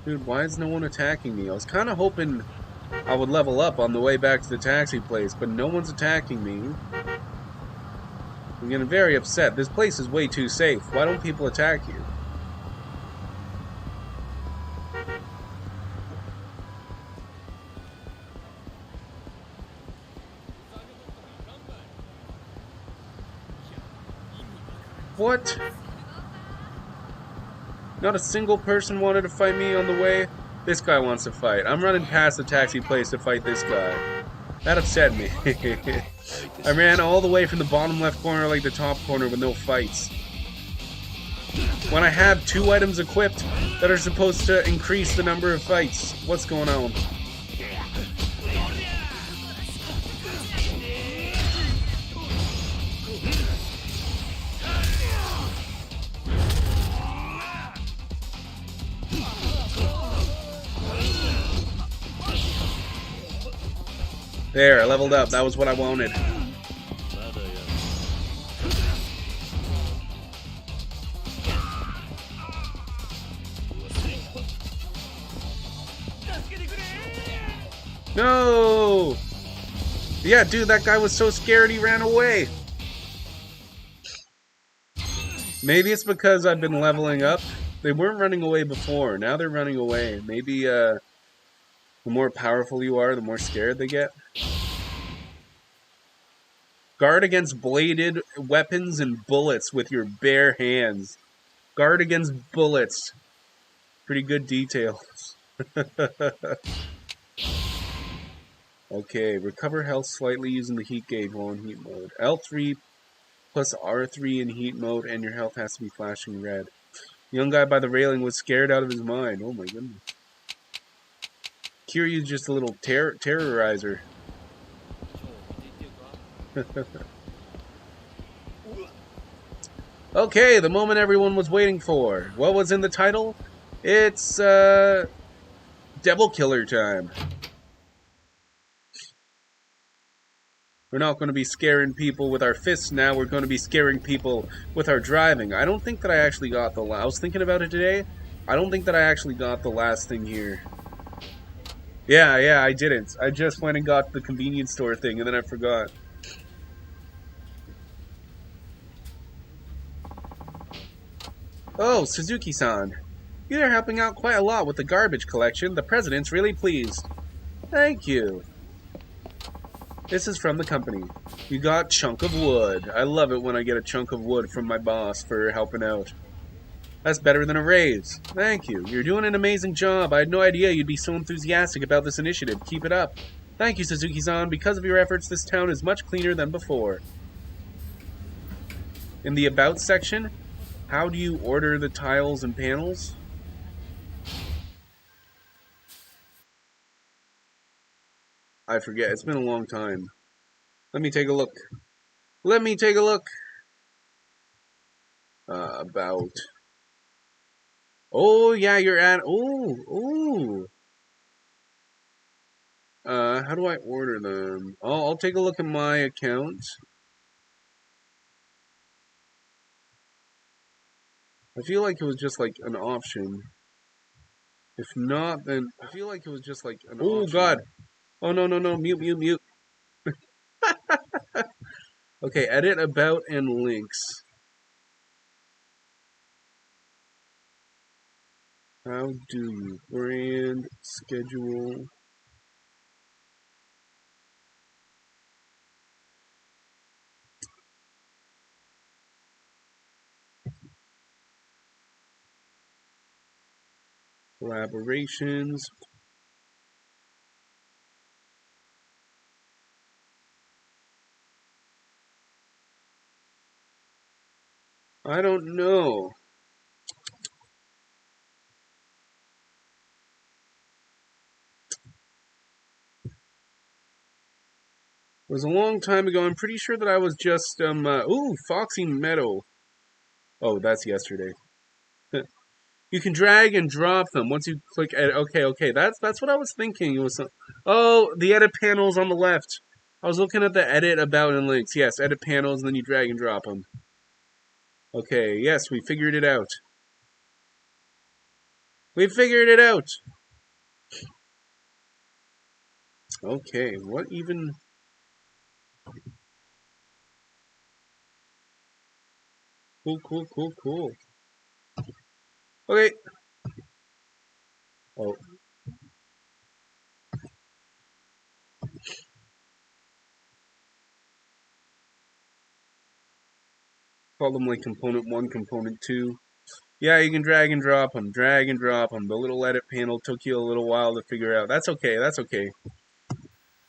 Dude, why is no one attacking me? I was kind of hoping I would level up on the way back to the taxi place, but no one's attacking me. I'm getting very upset. This place is way too safe. Why don't people attack you? What? Not a single person wanted to fight me on the way? This guy wants to fight. I'm running past the taxi place to fight this guy. That upset me. I ran all the way from the bottom left corner like the top corner with no fights. When I have 2 items equipped that are supposed to increase the number of fights. What's going on? There, I leveled up. That was what I wanted. No! Yeah, dude, that guy was so scared he ran away. Maybe it's because I've been leveling up. They weren't running away before. Now they're running away. Maybe, the more powerful you are, the more scared they get. Guard against bladed weapons and bullets with your bare hands. Guard against bullets. Pretty good details. Okay, recover health slightly using the heat gauge while in heat mode. L3 plus R3 in heat mode, and your health has to be flashing red. The young guy by the railing was scared out of his mind. Oh my goodness. Kiryu's just a little terrorizer. Okay, the moment everyone was waiting for. What was in the title? It's, Devil Killer time. We're not going to be scaring people with our fists now. We're going to be scaring people with our driving. I don't think that I actually got the last... I was thinking about it today. I don't think that I actually got the last thing here. Yeah, I didn't. I just went and got the convenience store thing, and then I forgot. Oh, Suzuki-san. You're helping out quite a lot with the garbage collection. The president's really pleased. Thank you. This is from the company. You got chunk of wood. I love it when I get a chunk of wood from my boss for helping out. That's better than a raise. Thank you. You're doing an amazing job. I had no idea you'd be so enthusiastic about this initiative. Keep it up. Thank you, Suzuki-san. Because of your efforts, this town is much cleaner than before. In the About section, how do you order the tiles and panels? I forget. It's been a long time. Let me take a look. Let me take a look. About. Oh, yeah, you're at... Oh, oh. How do I order them? I'll take a look at my account. I feel like it was just like an option. If not, then... I feel like it was just like an option. Oh, God. Oh, no, no, no. Mute, mute, mute. Okay, edit, about, and links. How do you brand, schedule... Collaborations. I don't know. It was a long time ago. I'm pretty sure that I was just, ooh, Foxy Meadow. Oh, that's yesterday. You can drag and drop them once you click edit. Okay, that's what I was thinking. It was oh, the edit panels on the left. I was looking at the edit, about, and links. Yes, edit panels, and then you drag and drop them. Okay, yes, we figured it out. We figured it out! Okay, what even... Cool. Okay. Oh. Call them like component 1, component 2. Yeah, you can drag and drop them. Drag and drop them. The little edit panel took you a little while to figure out. That's okay. That's okay.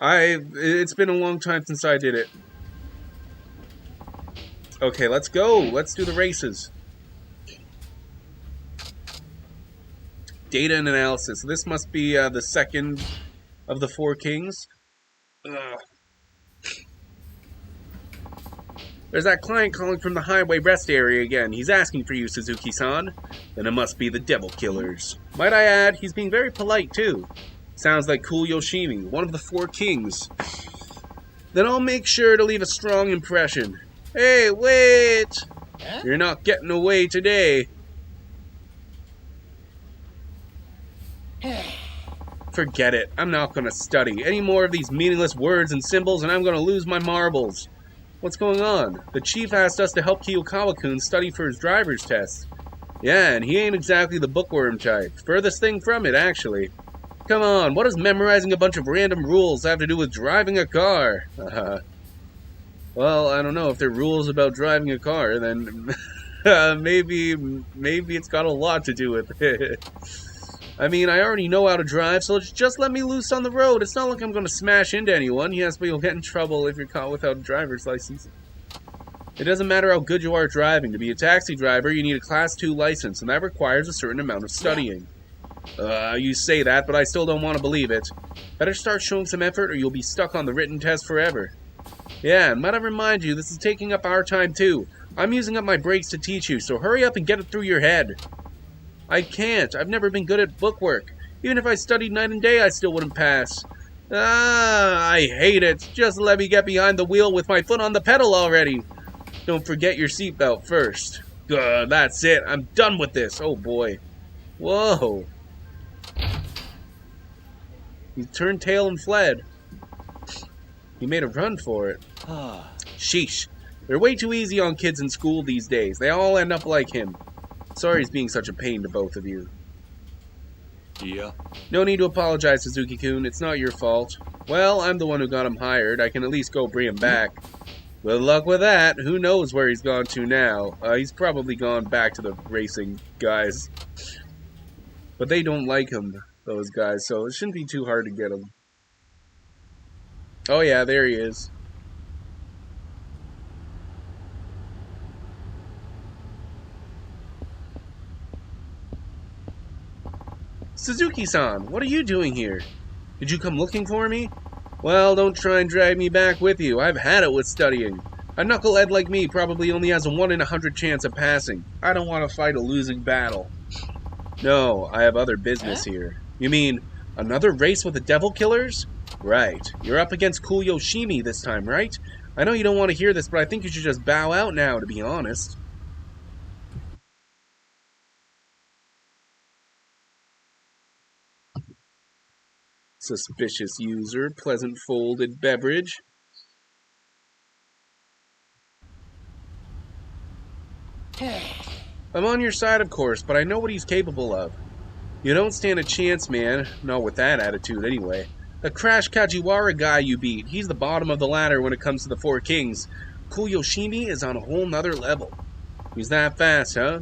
It's been a long time since I did it. Okay, let's go. Let's do the races. Data and analysis. This must be the second of the 4 kings. Ugh. There's that client calling from the highway rest area again. He's asking for you, Suzuki-san. Then it must be the Devil Killers. Might I add, he's being very polite, too. Sounds like Cool Yoshimi, one of the 4 kings. Then I'll make sure to leave a strong impression. Hey, wait! Huh? You're not getting away today. Forget it. I'm not going to study any more of these meaningless words and symbols, and I'm going to lose my marbles. What's going on? The chief asked us to help Kiyokawa-kun study for his driver's test. Yeah, and he ain't exactly the bookworm type. Furthest thing from it, actually. Come on, what does memorizing a bunch of random rules have to do with driving a car? Well, I don't know. If there are rules about driving a car, then maybe it's got a lot to do with it. I mean, I already know how to drive, so just let me loose on the road. It's not like I'm going to smash into anyone. Yes, but you'll get in trouble if you're caught without a driver's license. It doesn't matter how good you are at driving. To be a taxi driver, you need a Class 2 license, and that requires a certain amount of studying. You say that, but I still don't want to believe it. Better start showing some effort, or you'll be stuck on the written test forever. Yeah, and might I remind you, this is taking up our time, too. I'm using up my breaks to teach you, so hurry up and get it through your head. I can't. I've never been good at bookwork. Even if I studied night and day, I still wouldn't pass. I hate it. Just let me get behind the wheel with my foot on the pedal already. Don't forget your seatbelt first. That's it. I'm done with this. Oh, boy. Whoa. He turned tail and fled. He made a run for it. Sheesh. They're way too easy on kids in school these days. They all end up like him. Sorry he's being such a pain to both of you. Yeah. No need to apologize, Suzuki-kun. It's not your fault. Well, I'm the one who got him hired. I can at least go bring him back. Good luck with that. Who knows where he's gone to now? He's probably gone back to the racing guys. But they don't like him, those guys, so it shouldn't be too hard to get him. Oh yeah, there he is. Suzuki-san, what are you doing here? Did you come looking for me? Well, don't try and drag me back with you. I've had it with studying. A knucklehead like me probably only has a 1 in 100 chance of passing. I don't want to fight a losing battle. No, I have other business here. You mean, another race with the Devil Killers? Right. You're up against Cool Yoshimi this time, right? I know you don't want to hear this, but I think you should just bow out now, to be honest. Suspicious user, pleasant folded beverage. I'm on your side, of course, but I know what he's capable of. You don't stand a chance, man. Not with that attitude, anyway. The Crash Kajiwara guy you beat, he's the bottom of the ladder when it comes to the Four Kings. Cool Yoshimi is on a whole nother level. He's that fast, huh?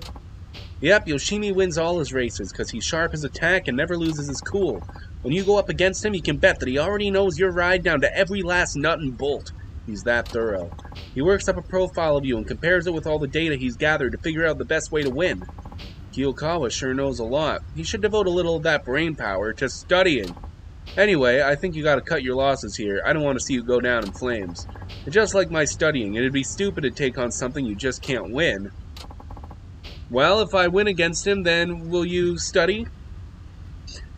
Yep, Yoshimi wins all his races, because he's sharp as attack and never loses his cool. When you go up against him, you can bet that he already knows your ride down to every last nut and bolt. He's that thorough. He works up a profile of you and compares it with all the data he's gathered to figure out the best way to win. Kiyokawa sure knows a lot. He should devote a little of that brain power to studying. Anyway, I think you gotta cut your losses here. I don't want to see you go down in flames. And just like my studying, it'd be stupid to take on something you just can't win. Well, if I win against him, then will you study?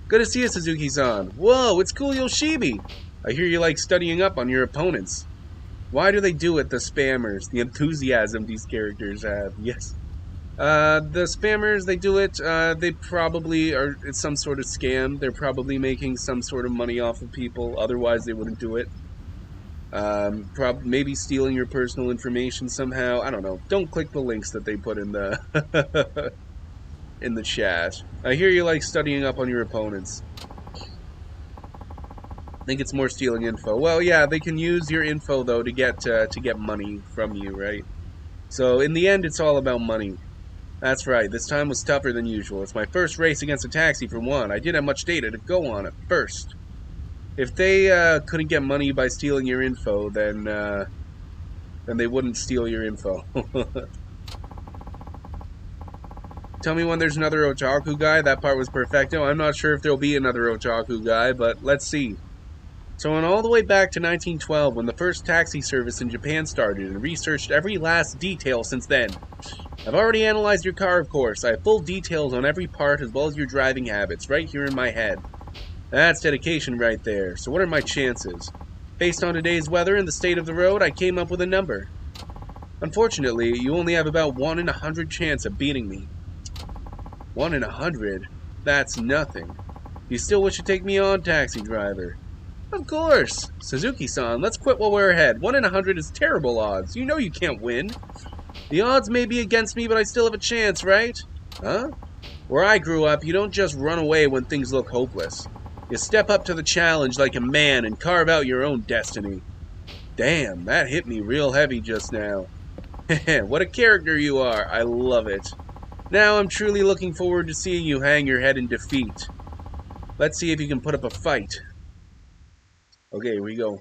Good to see you, Suzuki-san. Whoa, it's Cool Yoshimi! I hear you like studying up on your opponents. Why do they do it, the spammers? The enthusiasm these characters have. Yes. The spammers, they do it, they probably are, it's some sort of scam. They're probably making some sort of money off of people, otherwise they wouldn't do it. Maybe stealing your personal information somehow. I don't know. Don't click the links that they put in the in the chat. I hear you like studying up on your opponents. I think it's more stealing info. Well, yeah, they can use your info though to get money from you, right? So in the end, it's all about money. That's right. This time was tougher than usual. It's my first race against a taxi for one. I didn't have much data to go on at first. If they couldn't get money by stealing your info, then they wouldn't steal your info. Tell me when there's another otaku guy. That part was perfecto. I'm not sure if there'll be another otaku guy, but let's see. So went all the way back to 1912 when the first taxi service in Japan started and researched every last detail since then. I've already analyzed your car, of course. I have full details on every part as well as your driving habits right here in my head. That's dedication right there. So what are my chances? Based on today's weather and the state of the road, I came up with a number. Unfortunately, you only have about 1 in 100 chance of beating me. 1 in 100? That's nothing. You still wish to take me on, taxi driver? Of course. Suzuki-san, let's quit while we're ahead. 1 in 100 is terrible odds. You know you can't win. The odds may be against me, but I still have a chance, right? Huh? Where I grew up, you don't just run away when things look hopeless. You step up to the challenge like a man and carve out your own destiny. Damn, that hit me real heavy just now. What a character you are. I love it. Now I'm truly looking forward to seeing you hang your head in defeat. Let's see if you can put up a fight. Okay, here we go.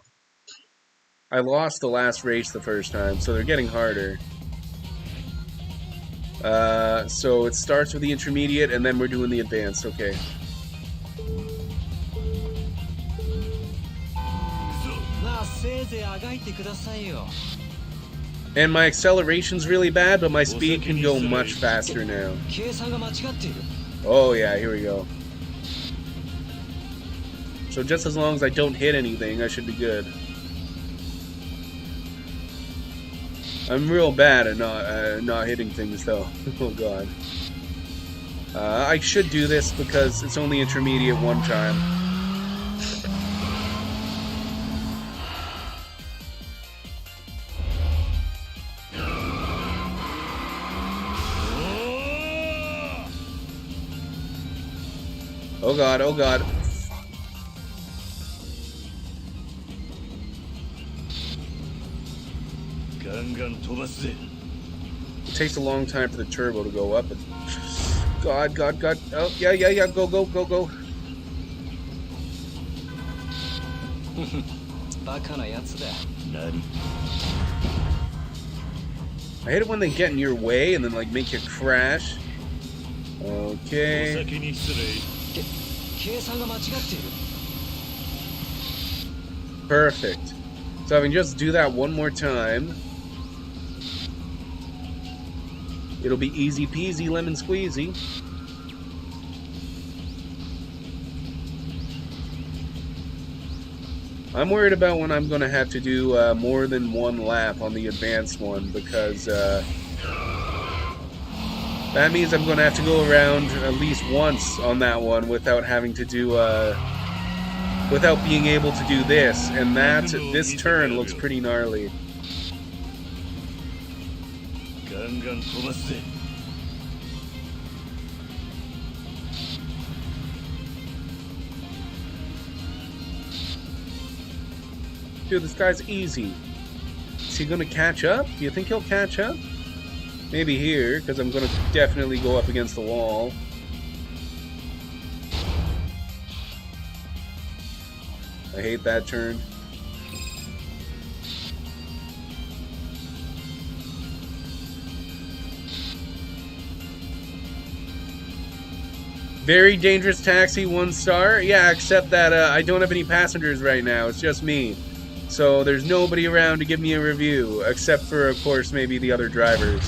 I lost the last race the first time, so they're getting harder. So it starts with the intermediate, and then we're doing the advanced. Okay. And my acceleration's really bad, but my speed can go much faster now. Oh yeah, here we go. So just as long as I don't hit anything, I should be good. I'm real bad at not hitting things though. Oh god. I should do this because it's only intermediate one time. Oh god, oh god. It takes a long time for the turbo to go up. God, god, god. Oh, yeah, yeah, yeah. Go, go, go, go. I hate it when they get in your way and then like make you crash. Okay. Perfect. So I can just do that one more time. It'll be easy peasy lemon squeezy. I'm worried about when I'm going to have to do more than one lap on the advanced one, because that means I'm going to have to go around at least once on that one without having to do, without being able to do this, and this turn looks pretty gnarly. Dude, this guy's easy. Is he gonna catch up? Do you think he'll catch up? Maybe here, because I'm gonna definitely go up against the wall. I hate that turn. Very dangerous taxi, 1 star. Yeah, except that I don't have any passengers right now. It's just me. So there's nobody around to give me a review, except for, of course, maybe the other drivers.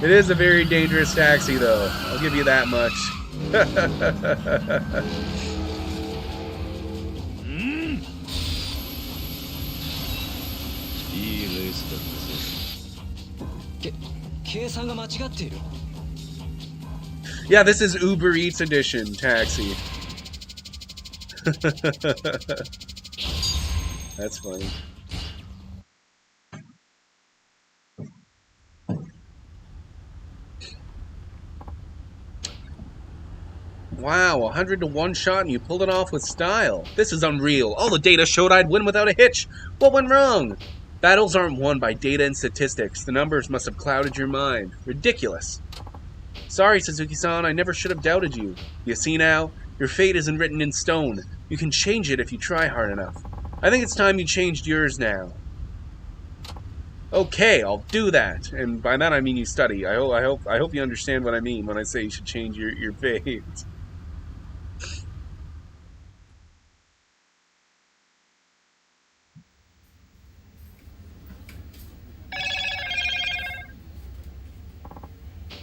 It is a very dangerous taxi, though. I'll give you that much. Yeah, this is Uber Eats edition taxi. That's funny. Wow, 100 to 1 shot and you pulled it off with style. This is unreal. All the data showed I'd win without a hitch. What went wrong? Battles aren't won by data and statistics. The numbers must have clouded your mind. Ridiculous. Sorry, Suzuki-san, I never should have doubted you. You see now? Your fate isn't written in stone. You can change it if you try hard enough. I think it's time you changed yours now. Okay, I'll do that. And by that I mean you study. I hope you understand what I mean when I say you should change your fate.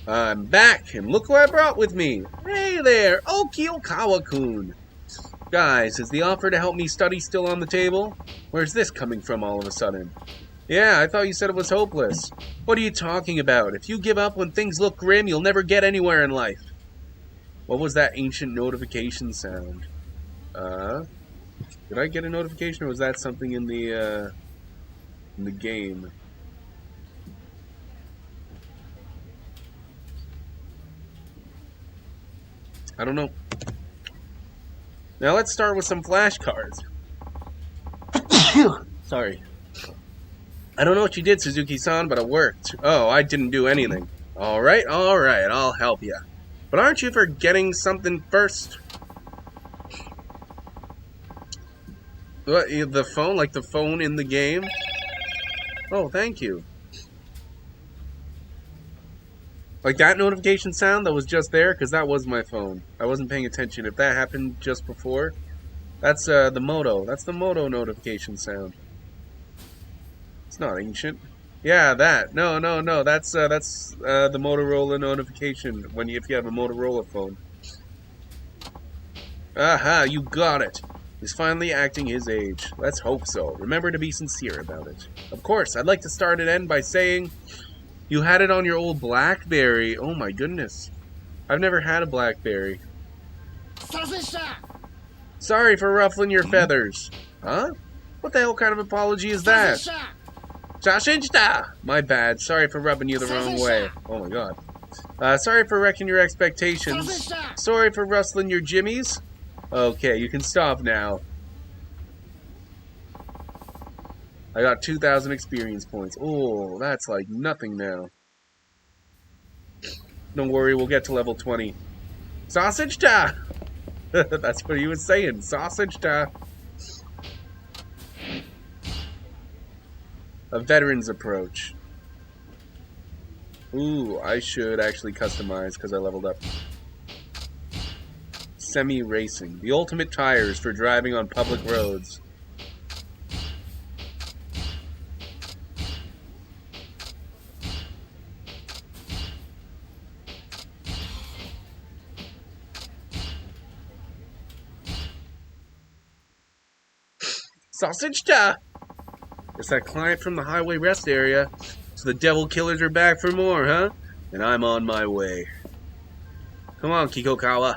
I'm back, and look who I brought with me. Hey there, Okiokawa-kun. Guys, is the offer to help me study still on the table? Where's this coming from all of a sudden? Yeah, I thought you said it was hopeless. What are you talking about? If you give up when things look grim, you'll never get anywhere in life. What was that ancient notification sound? Did I get a notification, or was that something in the game? I don't know. Now let's start with some flashcards. Sorry. I don't know what you did, Suzuki-san, but it worked. Oh, I didn't do anything. Alright, I'll help you. But aren't you forgetting something first? What, the phone? Like the phone in the game? Oh, thank you. Like that notification sound that was just there, because that was my phone. I wasn't paying attention. If that happened just before, that's the Moto. That's the Moto notification sound. It's not ancient. Yeah, that. No. That's the Motorola notification if you have a Motorola phone. Aha, you got it. He's finally acting his age. Let's hope so. Remember to be sincere about it. Of course, I'd like to start and end by saying, you had it on your old BlackBerry. Oh my goodness. I've never had a BlackBerry. Sorry for ruffling your feathers. Huh? What the hell kind of apology is that? Sashinjita! My bad. Sorry for rubbing you the wrong way. Oh my god. Sorry for wrecking your expectations. Sorry for rustling your jimmies. Okay, you can stop now. I got 2,000 experience points. Oh, that's like nothing now. Don't worry, we'll get to level 20. Sausage ta! That's what he was saying. Sausage ta! A veteran's approach. Ooh, I should actually customize because I leveled up. Semi-racing. The ultimate tires for driving on public roads. Sausage ta! It's that client from the highway rest area. So the devil killers are back for more, huh? And I'm on my way. Come on, Kikokawa.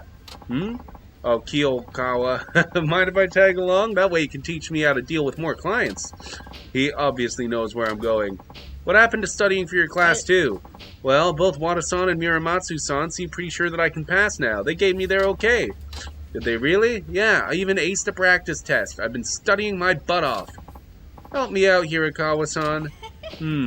Oh, Kiyokawa. Mind if I tag along? That way you can teach me how to deal with more clients. He obviously knows where I'm going. What happened to studying for your class, too? Well, both Wada-san and Muramatsu-san seem pretty sure that I can pass now. They gave me their okay. Did they really? Yeah, I even aced a practice test. I've been studying my butt off. Help me out, Hirakawa-san.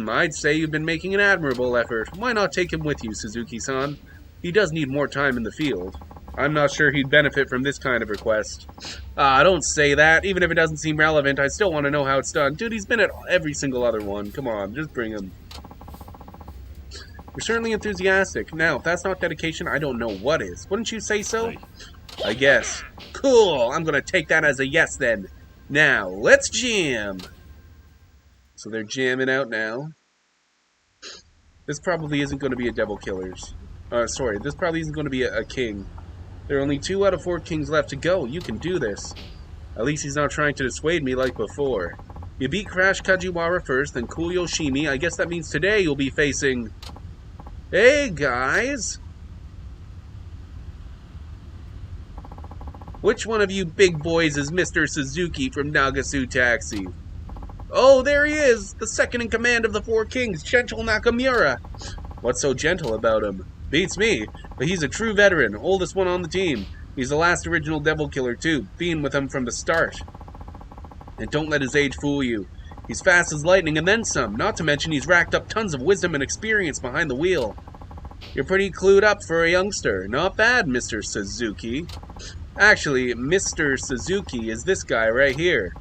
I'd say you've been making an admirable effort. Why not take him with you, Suzuki-san? He does need more time in the field. I'm not sure he'd benefit from this kind of request. Don't say that. Even if it doesn't seem relevant, I still want to know how it's done. Dude, he's been at every single other one. Come on, just bring him. You're certainly enthusiastic. Now, if that's not dedication, I don't know what is. Wouldn't you say so? I guess. Cool, I'm gonna take that as a yes then. Now, let's jam! So they're jamming out now. This probably isn't going to be a Devil Killers. Sorry, this probably isn't going to be a king. There are only 2 out of 4 kings left to go. You can do this. At least he's not trying to dissuade me like before. You beat Crash Kajiwara first, then Cool Yoshimi. I guess that means today you'll be facing... Hey, guys! Which one of you big boys is Mr. Suzuki from Nagasu Taxi? Oh, there he is! The second in command of the 4 kings, Gentle Nakamura! What's so gentle about him? Beats me, but he's a true veteran, oldest one on the team. He's the last original Devil Killer, too, being with him from the start. And don't let his age fool you. He's fast as lightning and then some, not to mention he's racked up tons of wisdom and experience behind the wheel. You're pretty clued up for a youngster. Not bad, Mr. Suzuki. Actually, Mr. Suzuki is this guy right here.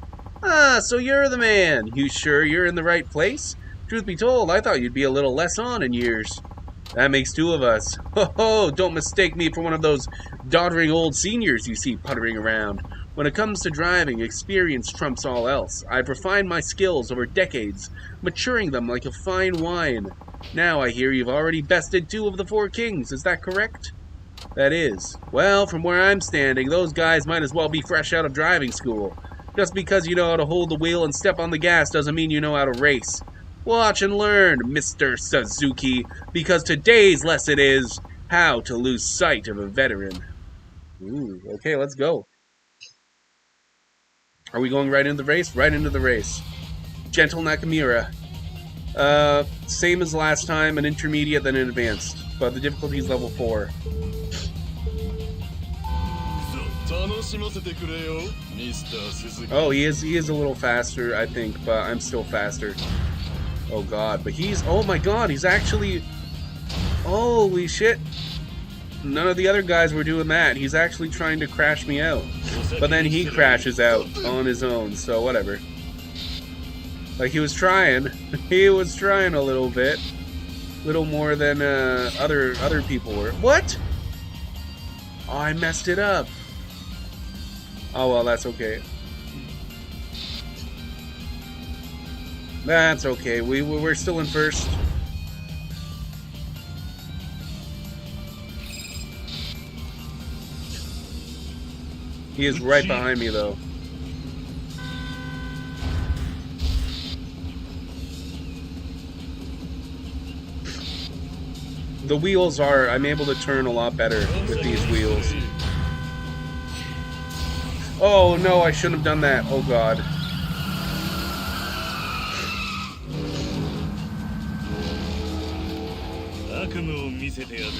Ah, so you're the man. You sure you're in the right place? Truth be told, I thought you'd be a little less on in years. That makes 2 of us. Ho ho, don't mistake me for one of those doddering old seniors you see puttering around. When it comes to driving, experience trumps all else. I've refined my skills over decades, maturing them like a fine wine. Now I hear you've already bested 2 of the 4 kings, is that correct? That is. Well, from where I'm standing, those guys might as well be fresh out of driving school. Just because you know how to hold the wheel and step on the gas doesn't mean you know how to race. Watch and learn, Mr. Suzuki, because today's lesson is how to lose sight of a veteran. Ooh, okay, let's go. Are we going right into the race? Right into the race. Gentle Nakamura. Same as last time, an intermediate then an advanced, but the difficulty is level 4. Oh, he is a little faster, I think, but I'm still faster. Oh god, but oh my god, he's actually... Holy shit. None of the other guys were doing that. He's actually trying to crash me out. But then he crashes out on his own, so whatever. Like, he was trying. He was trying a little bit. Little more than other people were. What? Oh, I messed it up. Oh well, that's okay. That's okay. We're still in first. He is right behind me, though. The wheels I'm able to turn a lot better with these wheels. Oh no, I shouldn't have done that. Oh god. 悪夢を見せてやるよ。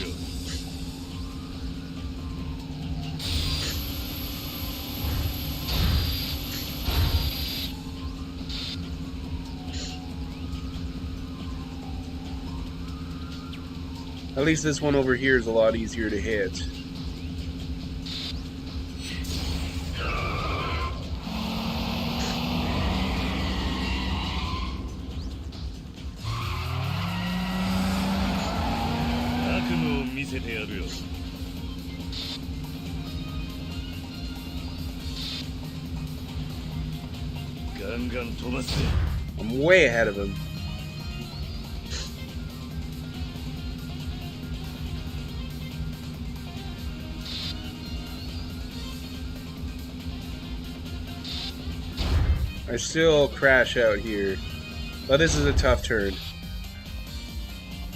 At least this one over here is a lot easier to hit. I'm way ahead of him. I still crash out here. But this is a tough turn.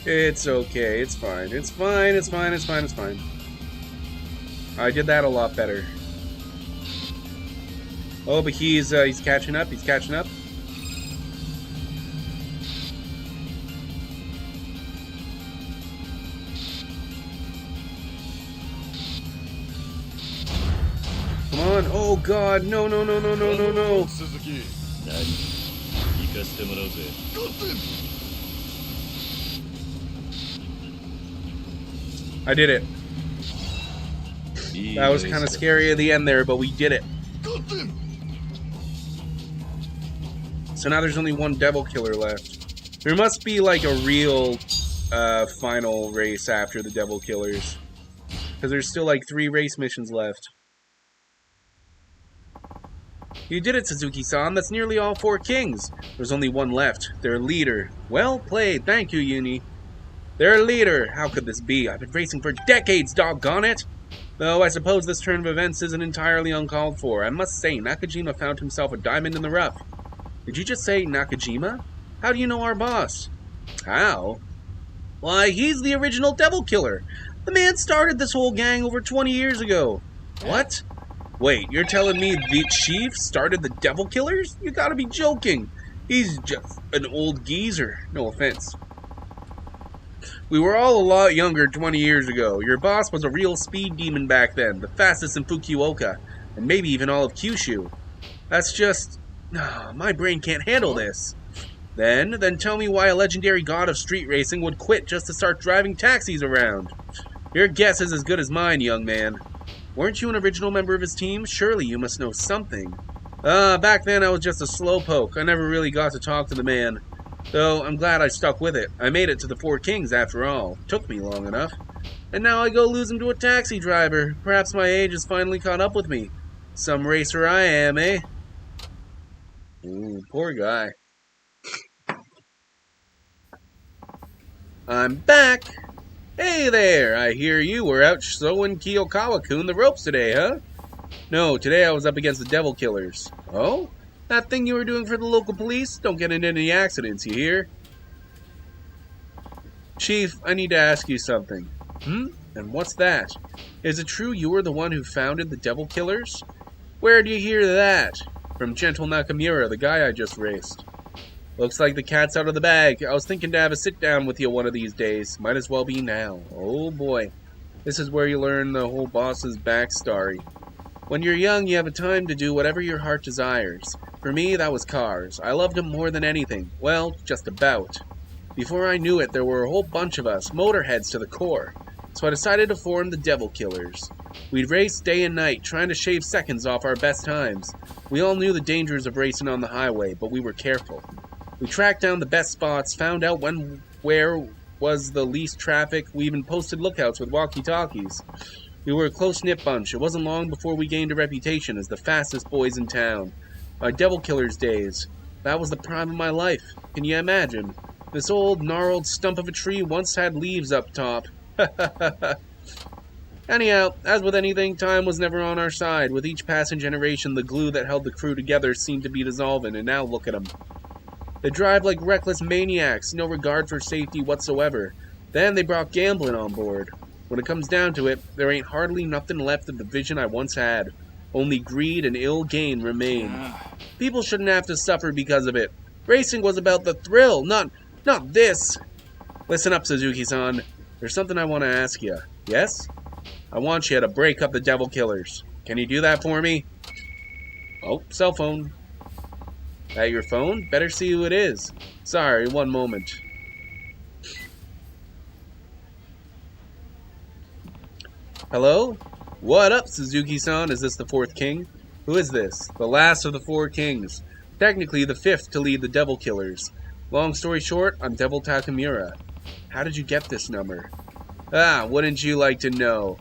It's okay, it's fine. It's fine, it's fine, it's fine, it's fine. I did that a lot better. Oh, but he's catching up, he's catching up. Come on, oh god, no, no, no, no, no, no, no. Suzuki. I did it. That was kind of scary at the end there, but we did it. So now there's only one devil killer left. There must be like a real final race after the devil killers. Because there's still like 3 race missions left. You did it, Suzuki-san. That's nearly all 4 kings. There's only one left. Their leader. Well played. Thank you, Uni. Their leader. How could this be? I've been racing for decades, doggone it. Though I suppose this turn of events isn't entirely uncalled for. I must say, Nakajima found himself a diamond in the rough. Did you just say Nakajima? How do you know our boss? How? Why, he's the original devil killer. The man started this whole gang over 20 years ago. What? Wait, you're telling me the chief started the devil killers? You gotta be joking. He's just an old geezer. No offense. We were all a lot younger 20 years ago. Your boss was a real speed demon back then, the fastest in Fukuoka, and maybe even all of Kyushu. That's just... my brain can't handle this. Then tell me why a legendary god of street racing would quit just to start driving taxis around. Your guess is as good as mine, young man. Weren't you an original member of his team? Surely you must know something. Back then I was just a slowpoke. I never really got to talk to the man. Though I'm glad I stuck with it. I made it to the 4 Kings after all. Took me long enough. And now I go lose him to a taxi driver. Perhaps my age has finally caught up with me. Some racer I am, eh? Ooh, poor guy. I'm back! Hey there! I hear you were out showing Kiyokawa-kun the ropes today, huh? No, today I was up against the devil killers. Oh? That thing you were doing for the local police? Don't get into any accidents, you hear? Chief, I need to ask you something. And what's that? Is it true you were the one who founded the devil killers? Where'd you hear that? From Gentle Nakamura, the guy I just raced. Looks like the cat's out of the bag. I was thinking to have a sit-down with you one of these days. Might as well be now. Oh boy. This is where you learn the whole boss's backstory. When you're young, you have a time to do whatever your heart desires. For me, that was cars. I loved them more than anything. Well, just about. Before I knew it, there were a whole bunch of us, motorheads to the core. So I decided to form the Devil Killers. We'd race day and night, trying to shave seconds off our best times. We all knew the dangers of racing on the highway, but we were careful. We tracked down the best spots, found out where was the least traffic. We even posted lookouts with walkie-talkies. We were a close-knit bunch. It wasn't long before we gained a reputation as the fastest boys in town. My Devil Killers days. That was the prime of my life. Can you imagine? This old, gnarled stump of a tree once had leaves up top. Anyhow, as with anything, time was never on our side. With each passing generation, the glue that held the crew together seemed to be dissolving, and now look at them. They drive like reckless maniacs, no regard for safety whatsoever. Then they brought gambling on board. When it comes down to it, there ain't hardly nothing left of the vision I once had. Only greed and ill gain remain. People shouldn't have to suffer because of it. Racing was about the thrill, not this. Listen up, Suzuki-san. there's something I want to ask you. Yes? I want you to break up the Devil Killers. Can you do that for me? Oh, cell phone. That your phone? Better see who it is. Sorry, one moment. Hello? What up, Suzuki-san? Is this the fourth king? Who is this? The last of the four kings. Technically the fifth to lead the Devil Killers. Long story short, I'm Devil Takamura. How did you get this number? Ah, wouldn't you like to know?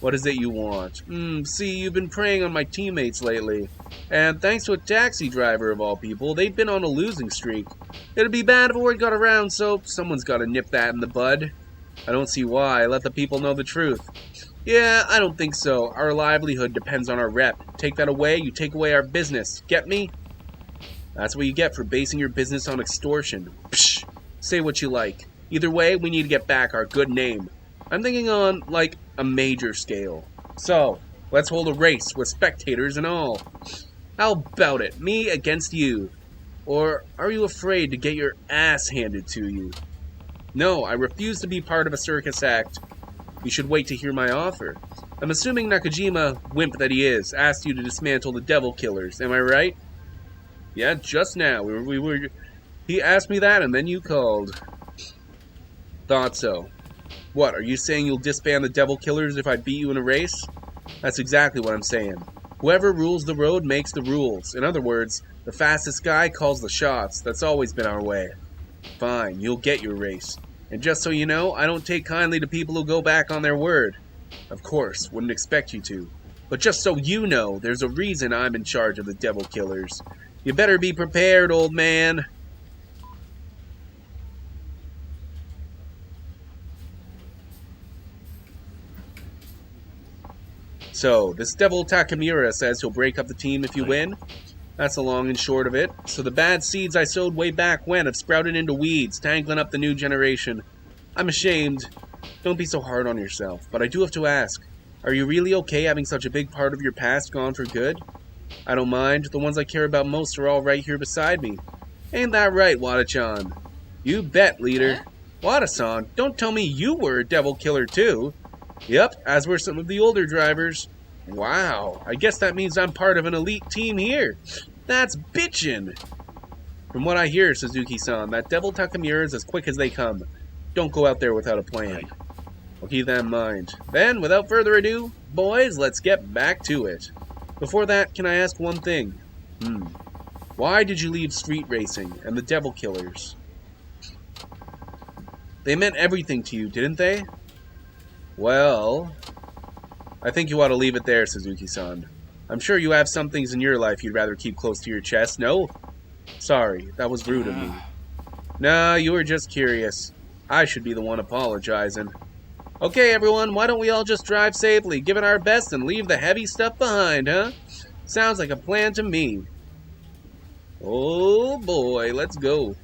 What is it you want? See, you've been preying on my teammates lately. And thanks to a taxi driver of all people, they've been on a losing streak. It'd be bad if word got around, so someone's gotta nip that in the bud. I don't see why. Let the people know the truth. Yeah, I don't think so. Our livelihood depends on our rep. Take that away, you take away our business. Get me? That's what you get for basing your business on extortion. Psh! Say what you like. Either way, we need to get back our good name. I'm thinking on, like, a major scale. So, let's hold a race with spectators and all. How about it? Me against you. Or are you afraid to get your ass handed to you? No, I refuse to be part of a circus act. You should wait to hear my offer. I'm assuming Nakajima, wimp that he is, asked you to dismantle the Devil Killers. Am I right? Yeah, just now. He asked me that and then you called. Thought so. What, are you saying you'll disband the Devil Killers if I beat you in a race? That's exactly what I'm saying. Whoever rules the road makes the rules. In other words, the fastest guy calls the shots. That's always been our way. Fine, you'll get your race. And just so you know, I don't take kindly to people who go back on their word. Of course, wouldn't expect you to. But just so you know, there's a reason I'm in charge of the Devil Killers. You better be prepared, old man. So, this Devil Takamura says he'll break up the team if you win. That's the long and short of it. So the bad seeds I sowed way back when have sprouted into weeds, tangling up the new generation. I'm ashamed. Don't be so hard on yourself, but I do have to ask. Are you really okay having such a big part of your past gone for good? I don't mind. The ones I care about most are all right here beside me. Ain't that right, Wada-chan? You bet, leader. Wada-san, don't tell me you were a Devil Killer too. Yep, as were some of the older drivers. Wow, I guess that means I'm part of an elite team here. That's bitchin'! From what I hear, Suzuki-san, that Devil Takamura is as quick as they come. Don't go out there without a plan. I'll keep that in mind. Then, without further ado, boys, let's get back to it. Before that, can I ask one thing? Why did you leave street racing and the Devil Killers? They meant everything to you, didn't they? Well, I think you ought to leave it there, Suzuki-san. I'm sure you have some things in your life you'd rather keep close to your chest, no? Sorry, that was rude of me. No, you were just curious. I should be the one apologizing. Okay, everyone, why don't we all just drive safely, give it our best, and leave the heavy stuff behind, huh? Sounds like a plan to me. Oh boy, let's go.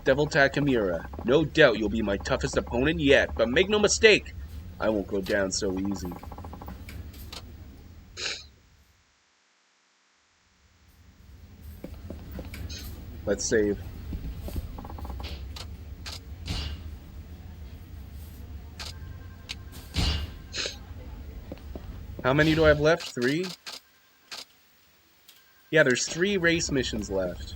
Devil Takamura, no doubt you'll be my toughest opponent yet, but make no mistake, I won't go down so easy. Let's save. How many do I have left? 3? Yeah, there's 3 race missions left.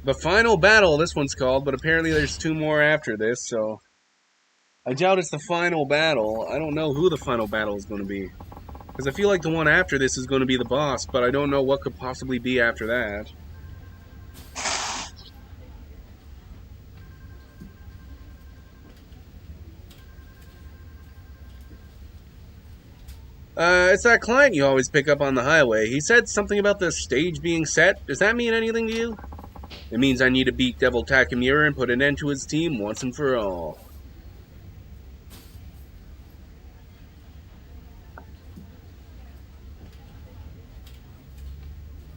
The Final Battle, this one's called, but apparently there's 2 more after this, so... I doubt it's the final battle. I don't know who the final battle is going to be. Because I feel like the one after this is going to be the boss, but I don't know what could possibly be after that. It's that client you always pick up on the highway. He said something about the stage being set. Does that mean anything to you? It means I need to beat Devil Takamura and put an end to his team once and for all.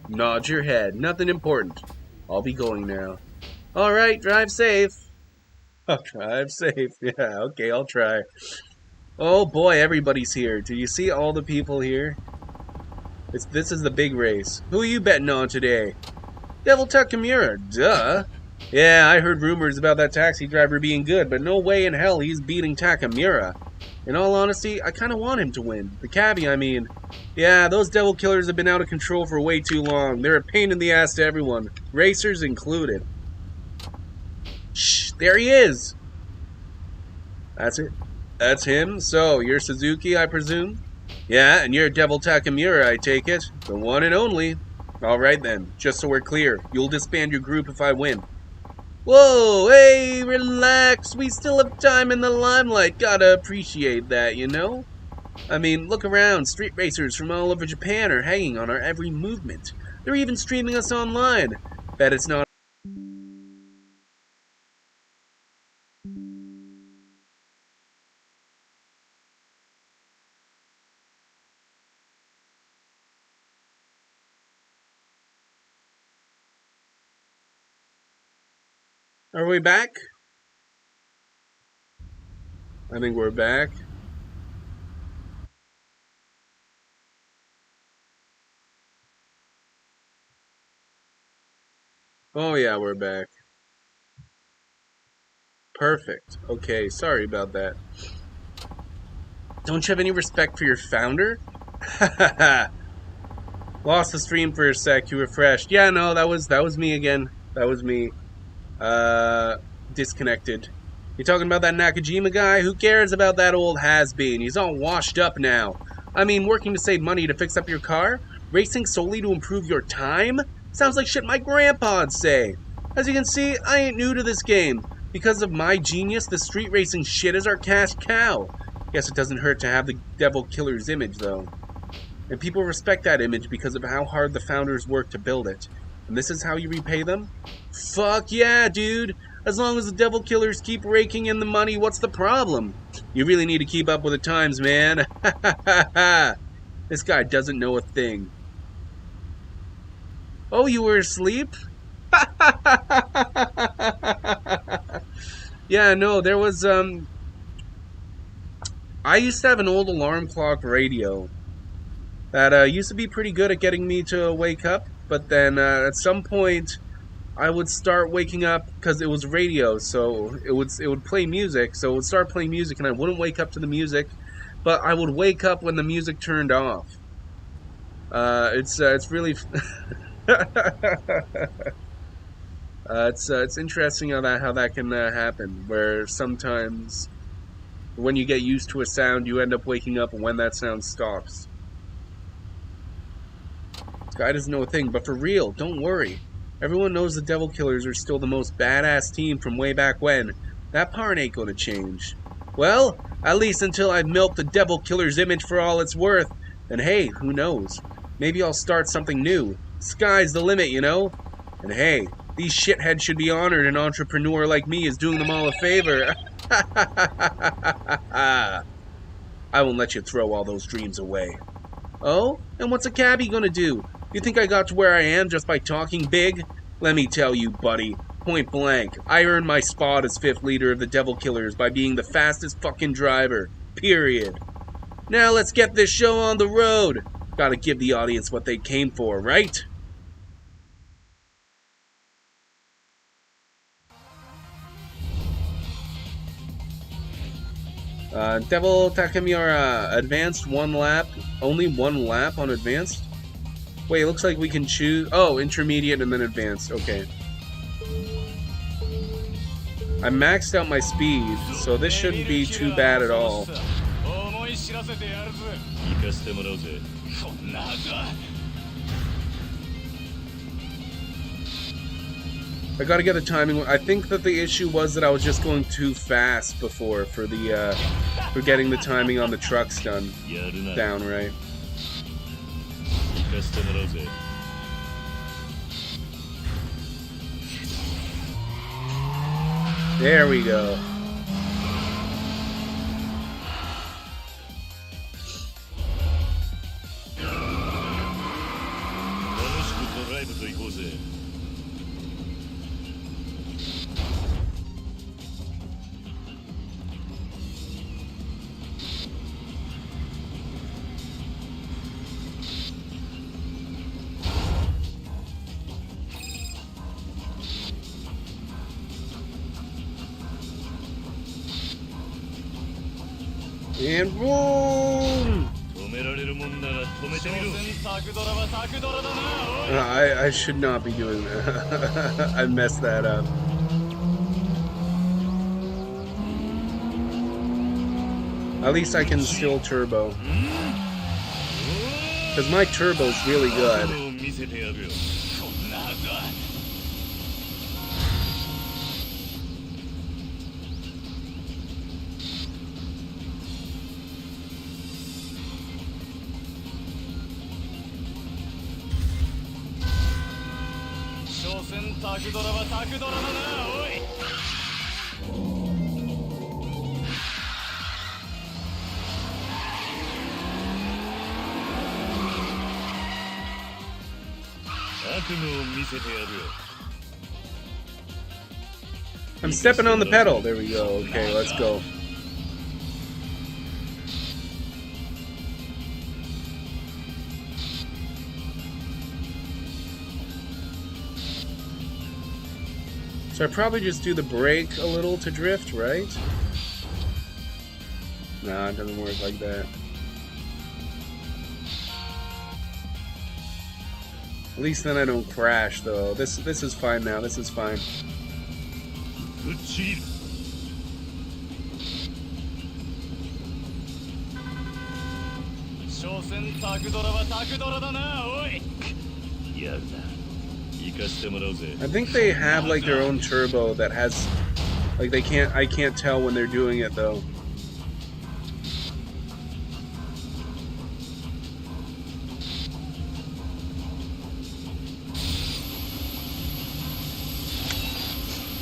Nod your head. Nothing important. I'll be going now. Alright, drive safe. I'll drive safe. Yeah, okay, I'll try. Oh boy, everybody's here. Do you see all the people here? This is the big race. Who are you betting on today? Devil Takamura, duh. Yeah, I heard rumors about that taxi driver being good, but no way in hell he's beating Takamura. In all honesty, I kind of want him to win. The cabbie, I mean. Yeah, those devil killers have been out of control for way too long. They're a pain in the ass to everyone, racers included. Shh, there he is. That's it. That's him. So, you're Suzuki, I presume? Yeah, and you're Devil Takamura, I take it. The one and only. Alright then, just so we're clear, you'll disband your group if I win. Whoa, hey, relax. We still have time in the limelight. Gotta appreciate that, you know? I mean, look around. Street racers from all over Japan are hanging on our every movement. They're even streaming us online. Bet it's not... Are we back? I think we're back. Oh yeah, we're back. Perfect. Okay, sorry about that. Don't you have any respect for your founder? Lost the stream for a sec, you refreshed. Yeah, no, that was me again. That was me. Disconnected. You talking about that Nakajima guy? Who cares about that old has-been? He's all washed up now. I mean, working to save money to fix up your car? Racing solely to improve your time? Sounds like shit my grandpa'd say. As you can see, I ain't new to this game. Because of my genius, the street racing shit is our cash cow. Guess it doesn't hurt to have the devil killer's image, though. And people respect that image because of how hard the founders worked to build it. And this is how you repay them? Fuck yeah, dude! As long as the devil killers keep raking in the money, what's the problem? You really need to keep up with the times, man. This guy doesn't know a thing. Oh, you were asleep? Yeah, no, there was, I used to have an old alarm clock radio that used to be pretty good at getting me to wake up, but then at some point I would start waking up because it was radio, so it would play music, so it would start playing music and I wouldn't wake up to the music, but I would wake up when the music turned off. It's really it's interesting how that can happen, where sometimes when you get used to a sound, you end up waking up when that sound stops. This guy doesn't know a thing, but for real, don't worry. Everyone knows the Devil Killers are still the most badass team from way back when. That part ain't gonna change. Well, at least until I've milked the Devil Killer's image for all it's worth. And hey, who knows? Maybe I'll start something new. Sky's the limit, you know? And hey, these shitheads should be honored an entrepreneur like me is doing them all a favor. I won't let you throw all those dreams away. Oh? And what's a cabbie gonna do? You think I got to where I am just by talking big? Let me tell you, buddy. Point blank, I earned my spot as 5th leader of the Devil Killers by being the fastest fucking driver. Period. Now let's get this show on the road. Gotta give the audience what they came for, right? Devil Takamura, advanced 1 lap. Only 1 lap on advanced? Wait, it looks like we can choose... Oh, intermediate and then advanced. Okay. I maxed out my speed, so this shouldn't be too bad at all. I gotta get the timing. I think that the issue was that I was just going too fast before for the for getting the timing on the trucks down right. There we go. And boom! I should not be doing that. I messed that up. At least I can still turbo. Because my turbo's really good. I'm stepping on the pedal. There we go. Okay, let's go. So I probably just do the brake a little to drift, right? Nah, it doesn't work like that. At least then I don't crash, though. This is fine now. This is fine. I think they have like their own turbo that has, like I can't tell when they're doing it though.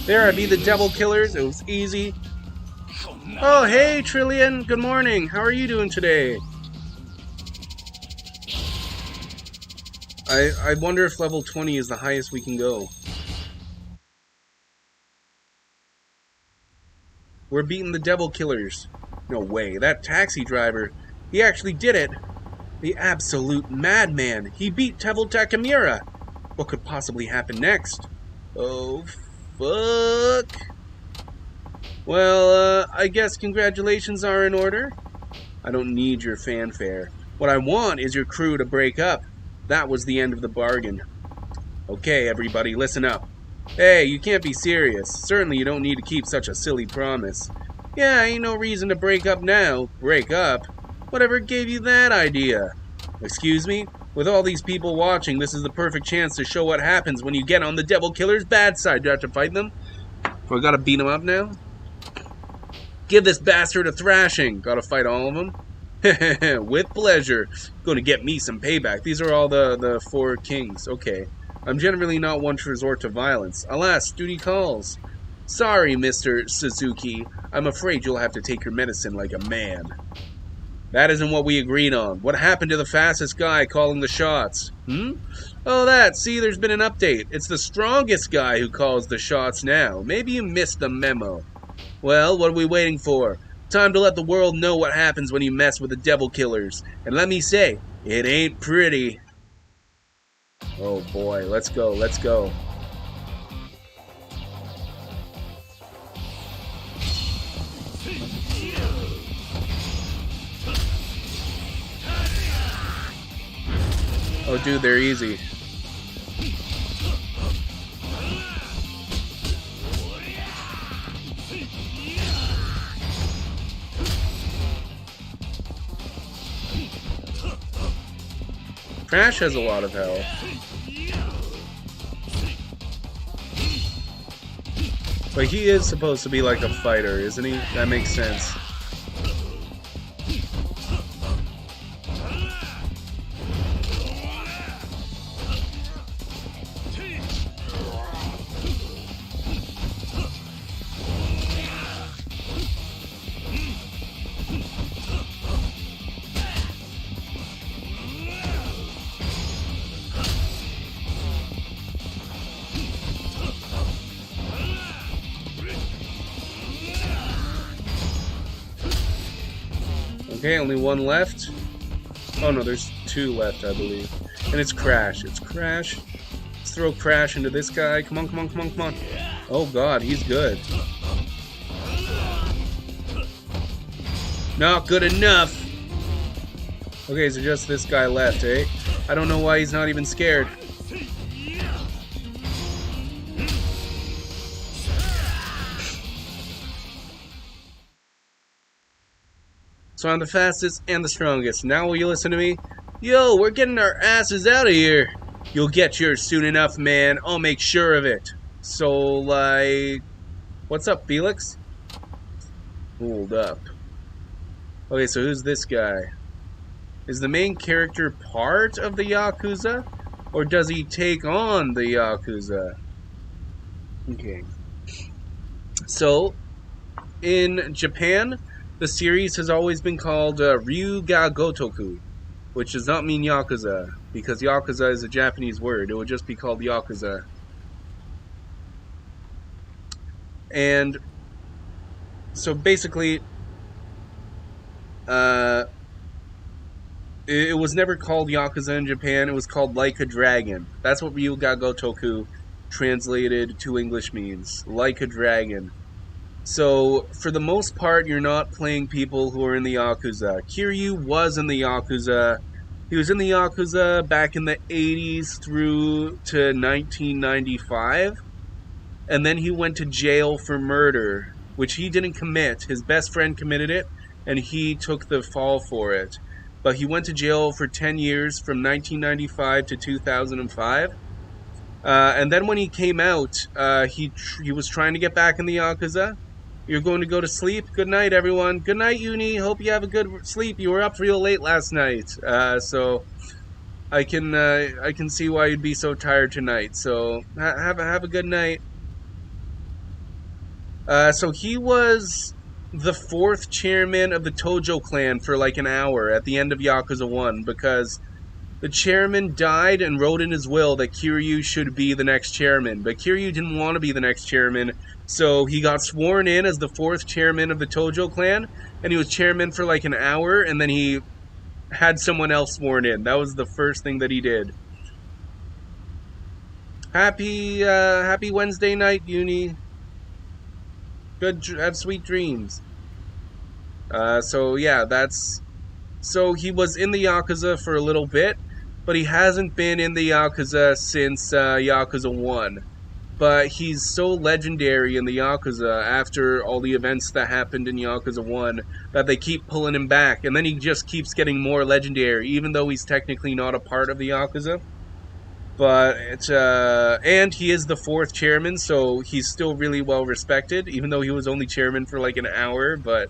There, I beat the Devil Killers. It was easy. Oh, hey, Trillian. Good morning. How are you doing today? I wonder if level 20 is the highest we can go. We're beating the Devil Killers. No way. That taxi driver, he actually did it. The absolute madman. He beat Devil Takamura. What could possibly happen next? Oh, fuck. Well, I guess congratulations are in order. I don't need your fanfare. What I want is your crew to break up. That was the end of the bargain. Okay, everybody, listen up. Hey, you can't be serious. Certainly you don't need to keep such a silly promise. Yeah, ain't no reason to break up now. Break up? Whatever gave you that idea? Excuse me? With all these people watching, this is the perfect chance to show what happens when you get on the Devil Killer's bad side. Do I have to fight them? I gotta beat them up now? Give this bastard a thrashing. Gotta fight all of them? With pleasure. Gonna get me some payback. These are all the four kings. Okay. I'm generally not one to resort to violence. Alas, duty calls. Sorry, Mr. Suzuki. I'm afraid you'll have to take your medicine like a man. That isn't what we agreed on. What happened to the fastest guy calling the shots? Oh, that. See, there's been an update. It's the strongest guy who calls the shots now. Maybe you missed the memo. Well, what are we waiting for? Time to let the world know what happens when you mess with the Devil Killers. And let me say, it ain't pretty. Oh boy, let's go, let's go. Oh dude, they're easy. Crash has a lot of health. But he is supposed to be like a fighter, isn't he? That makes sense. Okay, only one left. Oh no, there's two left, I believe. And it's Crash. It's Crash. Let's throw Crash into this guy. Come on, come on, come on, come on. Oh god, he's good. Not good enough. Okay, so just this guy left, eh? I don't know why he's not even scared. So I'm the fastest and the strongest. Now will you listen to me? Yo, we're getting our asses out of here. You'll get yours soon enough, man. I'll make sure of it. So, like... What's up, Felix? Hold up. Okay, so who's this guy? Is the main character part of the Yakuza? Or does he take on the Yakuza? Okay. So, in Japan, the series has always been called Ryuga Gotoku, which does not mean Yakuza, because Yakuza is a Japanese word. It would just be called Yakuza. And so basically, it was never called Yakuza in Japan. It was called Like a Dragon. That's what Ryuga Gotoku translated to English means. Like a dragon. So, for the most part, you're not playing people who are in the Yakuza. Kiryu was in the Yakuza. He was in the Yakuza back in the 80s through to 1995. And then he went to jail for murder, which he didn't commit. His best friend committed it, and he took the fall for it. But he went to jail for 10 years from 1995 to 2005. And then when he came out, he was trying to get back in the Yakuza. You're going to go to sleep? Good night, everyone. Good night, Uni. Hope you have a good sleep. You were up real late last night. So I can see why you'd be so tired tonight. So have a good night. So he was the 4th chairman of the Tojo clan for like an hour at the end of Yakuza 1 because the chairman died and wrote in his will that Kiryu should be the next chairman. But Kiryu didn't want to be the next chairman, so he got sworn in as the 4th chairman of the Tojo clan, and he was chairman for like an hour, and then he had someone else sworn in. That was the first thing that he did. Happy Wednesday night, Uni. Have sweet dreams. So yeah, so he was in the Yakuza for a little bit, but he hasn't been in the Yakuza since Yakuza 1. But he's so legendary in the Yakuza after all the events that happened in Yakuza 1 that they keep pulling him back, and then he just keeps getting more legendary, even though he's technically not a part of the Yakuza. But it's and he is the 4th chairman, so he's still really well respected, even though he was only chairman for like an hour. But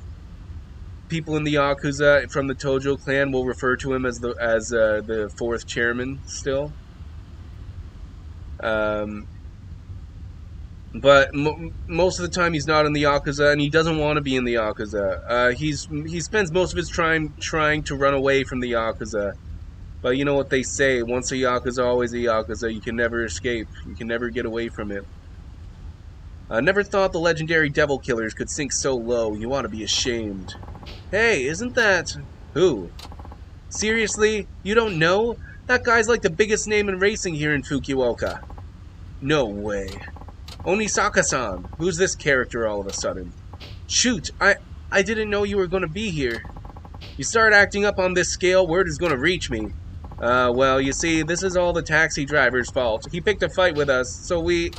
people in the Yakuza from the Tojo clan will refer to him as the 4th chairman still. But most of the time he's not in the Yakuza, and he doesn't want to be in the Yakuza. He spends most of his time trying to run away from the Yakuza. But you know what they say, once a Yakuza, always a Yakuza. You can never escape. You can never get away from it. I never thought the legendary devil killers could sink so low. You ought to be ashamed. Hey, isn't that... Who? Seriously? You don't know? That guy's like the biggest name in racing here in Fukuoka. No way. Onisaka-san. Who's this character all of a sudden? Shoot, I didn't know you were going to be here. You start acting up on this scale, word is going to reach me. Well, you see, this is all the taxi driver's fault. He picked a fight with us, so we,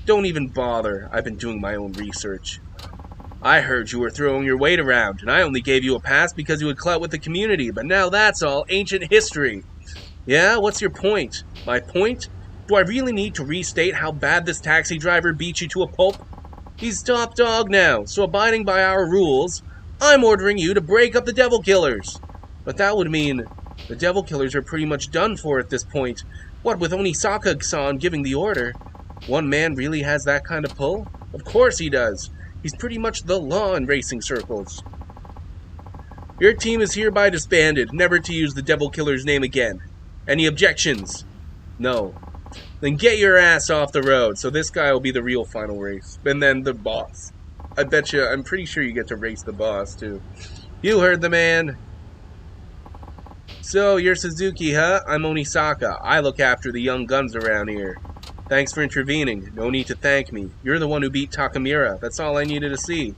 don't even bother. I've been doing my own research. I heard you were throwing your weight around, and I only gave you a pass because you had clout with the community, but now that's all ancient history. Yeah, what's your point? My point? Do I really need to restate how bad this taxi driver beat you to a pulp? He's top dog now, so abiding by our rules, I'm ordering you to break up the Devil Killers. But that would mean the Devil Killers are pretty much done for at this point. What with Onisaka-san giving the order? One man really has that kind of pull? Of course he does. He's pretty much the law in racing circles. Your team is hereby disbanded, never to use the Devil Killer's name again. Any objections? No. Then get your ass off the road, so this guy will be the real final race. And then the boss. I bet you, I'm pretty sure you get to race the boss, too. You heard the man. So, you're Suzuki, huh? I'm Onisaka. I look after the young guns around here. Thanks for intervening. No need to thank me. You're the one who beat Takamura. That's all I needed to see.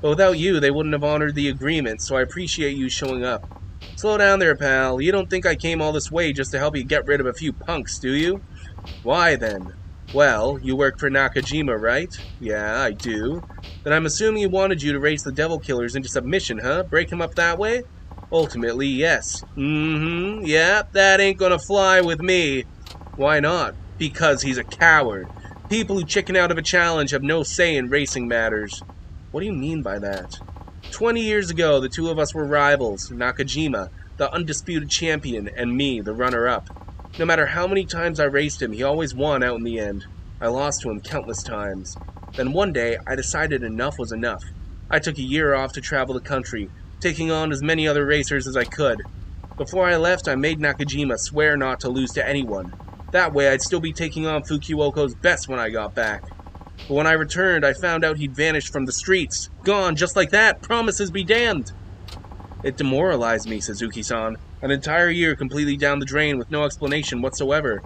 But without you, they wouldn't have honored the agreement, so I appreciate you showing up. Slow down there, pal. You don't think I came all this way just to help you get rid of a few punks, do you? Why, then? Well, you work for Nakajima, right? Yeah, I do. Then I'm assuming he wanted you to race the Devil Killers into submission, huh? Break him up that way? Ultimately, yes. Yeah, that ain't gonna fly with me. Why not? Because he's a coward. People who chicken out of a challenge have no say in racing matters. What do you mean by that? 20 years ago, the two of us were rivals. Nakajima, the undisputed champion, and me, the runner-up. No matter how many times I raced him, he always won out in the end. I lost to him countless times. Then one day, I decided enough was enough. I took a year off to travel the country, taking on as many other racers as I could. Before I left, I made Nakajima swear not to lose to anyone. That way, I'd still be taking on Fukuoka's best when I got back. But when I returned, I found out he'd vanished from the streets. Gone, just like that. Promises be damned. It demoralized me, Suzuki-san. An entire year completely down the drain with no explanation whatsoever.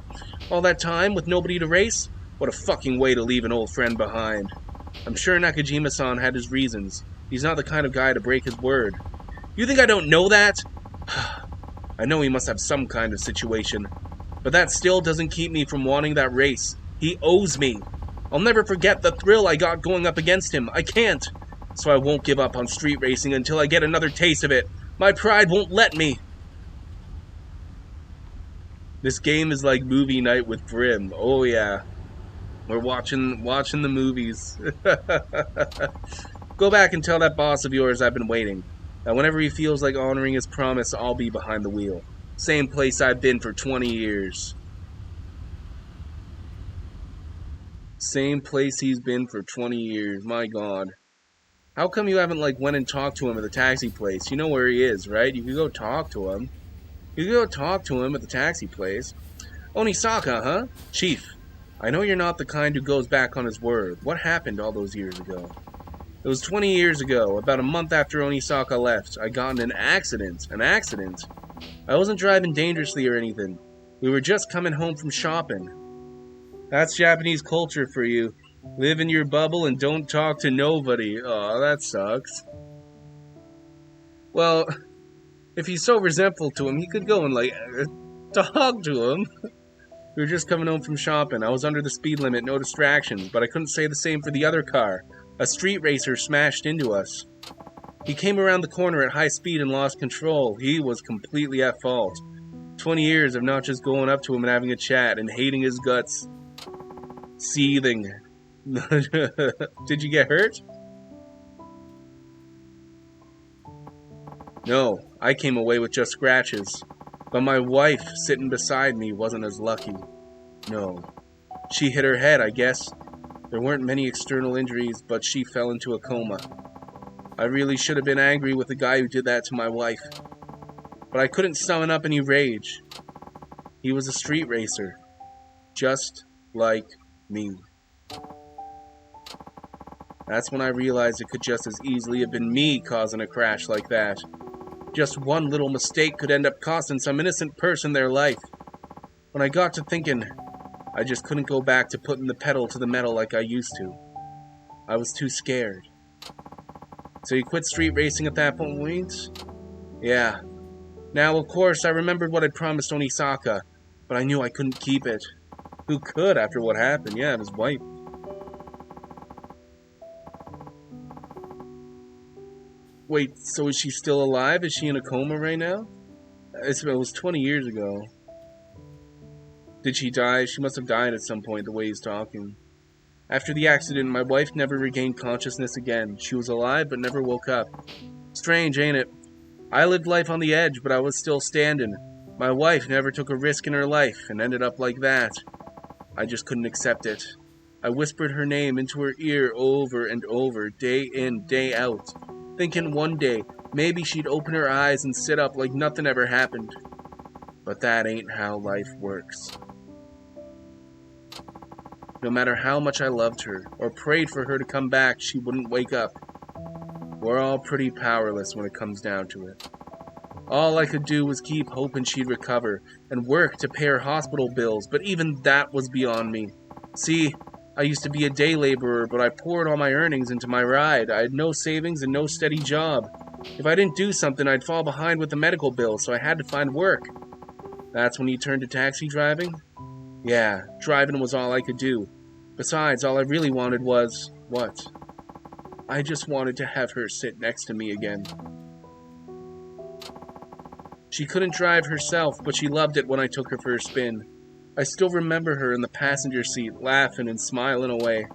All that time with nobody to race? What a fucking way to leave an old friend behind. I'm sure Nakajima-san had his reasons. He's not the kind of guy to break his word. You think I don't know that? I know he must have some kind of situation. But that still doesn't keep me from wanting that race. He owes me. I'll never forget the thrill I got going up against him. I can't. So I won't give up on street racing until I get another taste of it. My pride won't let me. This game is like movie night with Grim. Oh yeah. We're watching the movies. Go back and tell that boss of yours I've been waiting. That whenever he feels like honoring his promise, I'll be behind the wheel. Same place I've been for 20 years. Same place he's been for 20 years. My God. How come you haven't, went and talked to him at the taxi place? You know where he is, right? You could go talk to him. You could go talk to him at the taxi place. Onisaka, huh? Chief, I know you're not the kind who goes back on his word. What happened all those years ago? It was 20 years ago, about a month after Onisaka left. I got in an accident. An accident? I wasn't driving dangerously or anything. We were just coming home from shopping. That's Japanese culture for you. Live in your bubble and don't talk to nobody. Aw, that sucks. Well, if he's so resentful to him, he could go and, talk to him. We were just coming home from shopping. I was under the speed limit, no distractions, but I couldn't say the same for the other car. A street racer smashed into us. He came around the corner at high speed and lost control. He was completely at fault. 20 years of not just going up to him and having a chat and hating his guts. Seething. Did you get hurt? No, I came away with just scratches. But my wife, sitting beside me, wasn't as lucky. No. She hit her head, I guess. There weren't many external injuries, but she fell into a coma. I really should have been angry with the guy who did that to my wife. But I couldn't summon up any rage. He was a street racer. Just like me. That's when I realized it could just as easily have been me causing a crash like that. Just one little mistake could end up costing some innocent person their life. When I got to thinking, I just couldn't go back to putting the pedal to the metal like I used to. I was too scared. So you quit street racing at that point? Yeah. Now, of course, I remembered what I'd promised Onisaka, but I knew I couldn't keep it. Who could after what happened? Yeah, his wife. Wait, so is she still alive? Is she in a coma right now? It was 20 years ago. Did she die? She must have died at some point, the way he's talking. After the accident, my wife never regained consciousness again. She was alive, but never woke up. Strange, ain't it? I lived life on the edge, but I was still standing. My wife never took a risk in her life, and ended up like that. I just couldn't accept it. I whispered her name into her ear over and over, day in, day out, thinking one day, maybe she'd open her eyes and sit up like nothing ever happened. But that ain't how life works. No matter how much I loved her, or prayed for her to come back, she wouldn't wake up. We're all pretty powerless when it comes down to it. All I could do was keep hoping she'd recover, and work to pay her hospital bills, but even that was beyond me. See, I used to be a day laborer, but I poured all my earnings into my ride. I had no savings and no steady job. If I didn't do something, I'd fall behind with the medical bill, so I had to find work. That's when you turned to taxi driving? Yeah, driving was all I could do. Besides, all I really wanted was... what? I just wanted to have her sit next to me again. She couldn't drive herself, but she loved it when I took her for a spin. I still remember her in the passenger seat, laughing and smiling away.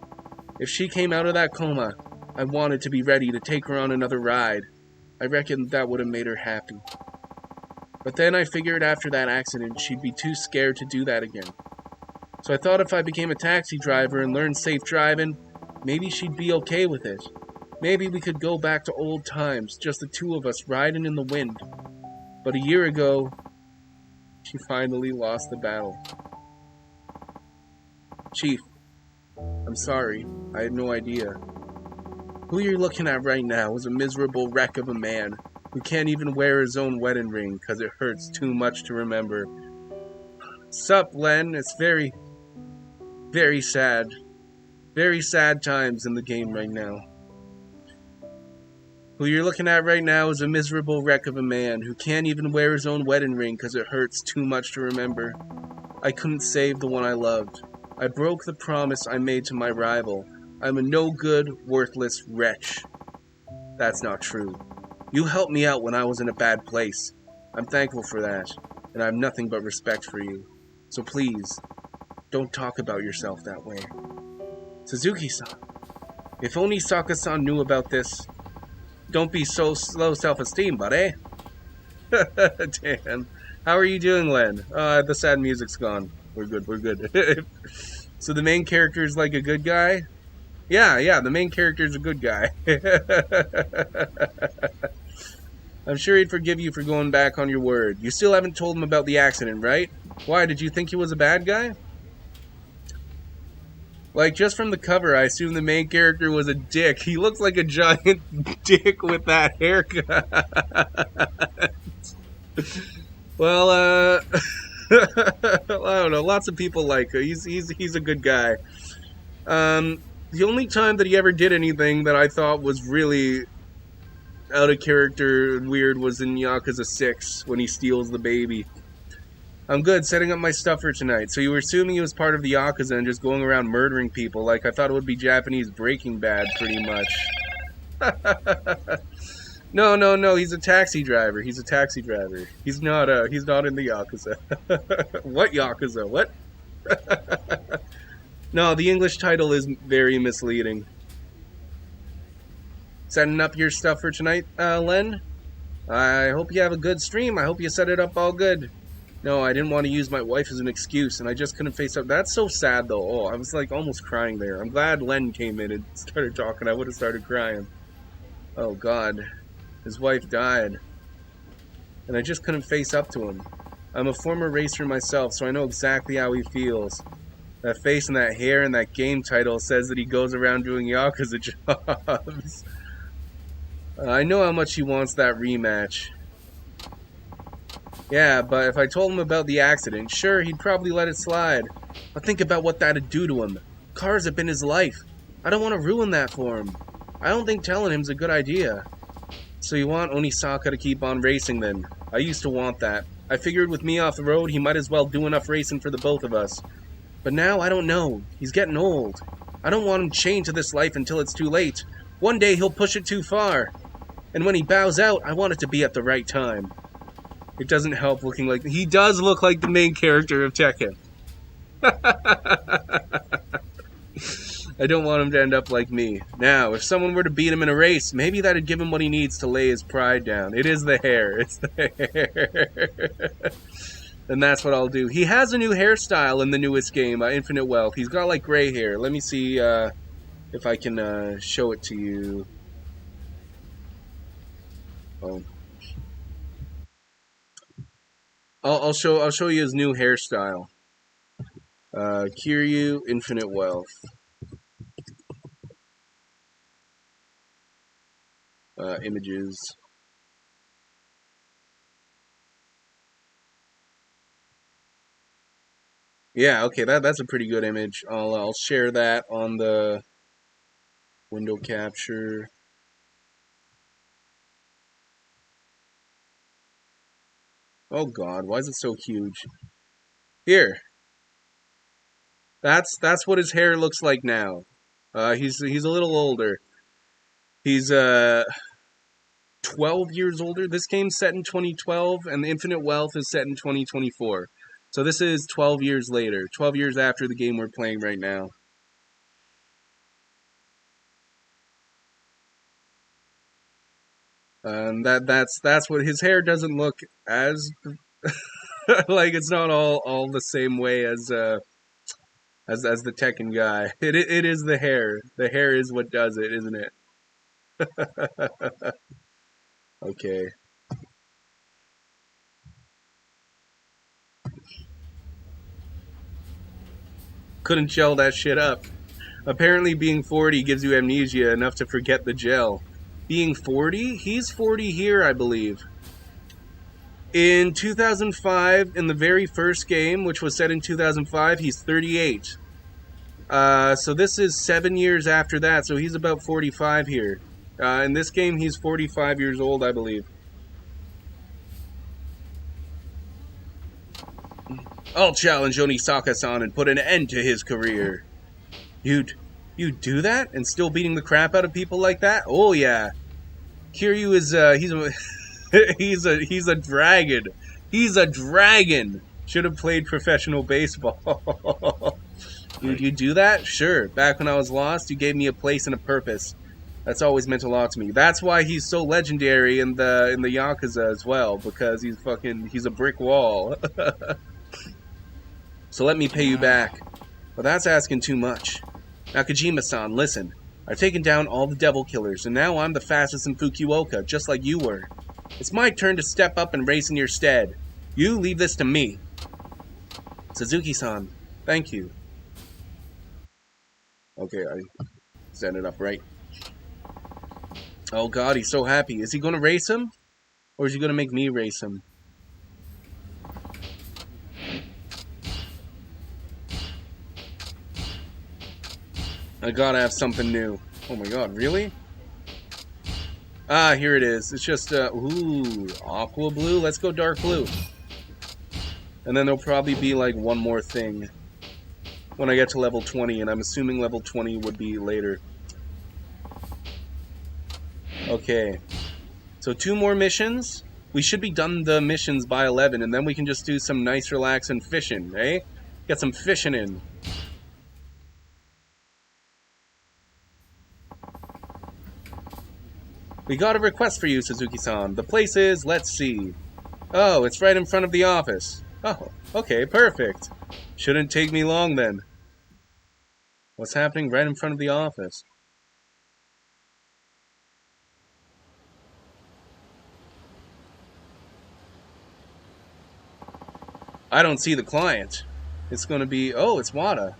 If she came out of that coma, I wanted to be ready to take her on another ride. I reckon that would have made her happy. But then I figured after that accident, she'd be too scared to do that again. So I thought if I became a taxi driver and learned safe driving, maybe she'd be okay with it. Maybe we could go back to old times, just the two of us riding in the wind. But a year ago, she finally lost the battle. Chief, I'm sorry. I had no idea. Who you're looking at right now is a miserable wreck of a man who can't even wear his own wedding ring because it hurts too much to remember. Sup, Len? It's very, very sad. Very sad times in the game right now. Who you're looking at right now is a miserable wreck of a man who can't even wear his own wedding ring because it hurts too much to remember. I couldn't save the one I loved. I broke the promise I made to my rival. I'm a no-good, worthless wretch. That's not true. You helped me out when I was in a bad place. I'm thankful for that, and I have nothing but respect for you. So please, don't talk about yourself that way. Suzuki-san, if only Saka-san knew about this. Don't be so low self-esteem, buddy. Damn. How are you doing, Len? The sad music's gone. We're good. So the main character is like a good guy? Yeah, the main character is a good guy. I'm sure he'd forgive you for going back on your word. You still haven't told him about the accident, right? Why, did you think he was a bad guy? Like, just from the cover, I assume the main character was a dick. He looks like a giant dick with that haircut. Well, I don't know. Lots of people like him. He's a good guy. The only time that he ever did anything that I thought was really out of character and weird was in Yakuza 6 when he steals the baby. I'm good, setting up my stuff for tonight. So you were assuming he was part of the Yakuza and just going around murdering people. Like, I thought it would be Japanese Breaking Bad, pretty much. No, he's a taxi driver. He's not in the Yakuza. What Yakuza? What? No, the English title is very misleading. Setting up your stuff for tonight, Len? I hope you have a good stream. I hope you set it up all good. No, I didn't want to use my wife as an excuse, and I just couldn't face up. That's so sad, though. Oh, I was, like, almost crying there. I'm glad Len came in and started talking. I would have started crying. Oh, God. His wife died. And I just couldn't face up to him. I'm a former racer myself, so I know exactly how he feels. That face and that hair and that game title says that he goes around doing Yakuza jobs. I know how much he wants that rematch. Yeah, but if I told him about the accident, sure, he'd probably let it slide. But think about what that'd do to him. Cars have been his life. I don't want to ruin that for him. I don't think telling him's a good idea. So you want Onisaka to keep on racing then? I used to want that. I figured with me off the road, he might as well do enough racing for the both of us. But now, I don't know. He's getting old. I don't want him chained to this life until it's too late. One day he'll push it too far. And when he bows out, I want it to be at the right time. It doesn't help looking like... He does look like the main character of Tekken. I don't want him to end up like me. Now, if someone were to beat him in a race, maybe that'd give him what he needs to lay his pride down. It is the hair. It's the hair. And that's what I'll do. He has a new hairstyle in the newest game, Infinite Wealth. He's got, like, gray hair. Let me see if I can show it to you. Oh. I'll show you his new hairstyle. Kiryu Infinite Wealth. Images. Yeah, okay, that's a pretty good image. I'll share that on the window capture. Oh God, why is it so huge? Here, that's what his hair looks like now. He's a little older. He's 12 years older. This game's set in 2012, and the Infinite Wealth is set in 2024. So this is 12 years later, 12 years after the game we're playing right now. That's what his hair doesn't look as like it's not all the same way as the Tekken guy. It is the hair. The hair is what does it, isn't it? Okay. Couldn't gel that shit up. Apparently being 40 gives you amnesia enough to forget the gel. Being 40? He's 40 here, I believe. In 2005, in the very first game, which was set in 2005, he's 38. So this is 7 years after that, so he's about 45 here. In this game, he's 45 years old, I believe. I'll challenge Onisaka-san and put an end to his career. You'd do that? And still beating the crap out of people like that? Oh yeah. Kiryu is, he's a dragon. He's a dragon. Should have played professional baseball. You do that? Sure. Back when I was lost, you gave me a place and a purpose. That's always meant a lot to me. That's why he's so legendary in the Yakuza as well, because he's a brick wall. So let me pay you back. But that's asking too much. Nakajima-san, listen. I've taken down all the devil killers, and now I'm the fastest in Fukuoka, just like you were. It's my turn to step up and race in your stead. You leave this to me. Suzuki-san, thank you. Okay, I set it up right. Oh God, he's so happy. Is he going to race him? Or is he going to make me race him? I gotta have something new. Oh my God, really? Ah, here it is. It's just, ooh, aqua blue? Let's go dark blue. And then there'll probably be like one more thing when I get to level 20, and I'm assuming level 20 would be later. Okay. So 2 more missions. We should be done the missions by 11, and then we can just do some nice relaxing fishing, eh? Get some fishing in. We got a request for you, Suzuki-san. The place is, let's see. Oh, it's right in front of the office. Oh, okay, perfect. Shouldn't take me long then. What's happening right in front of the office? I don't see the client. It's gonna be... Oh, it's Wada.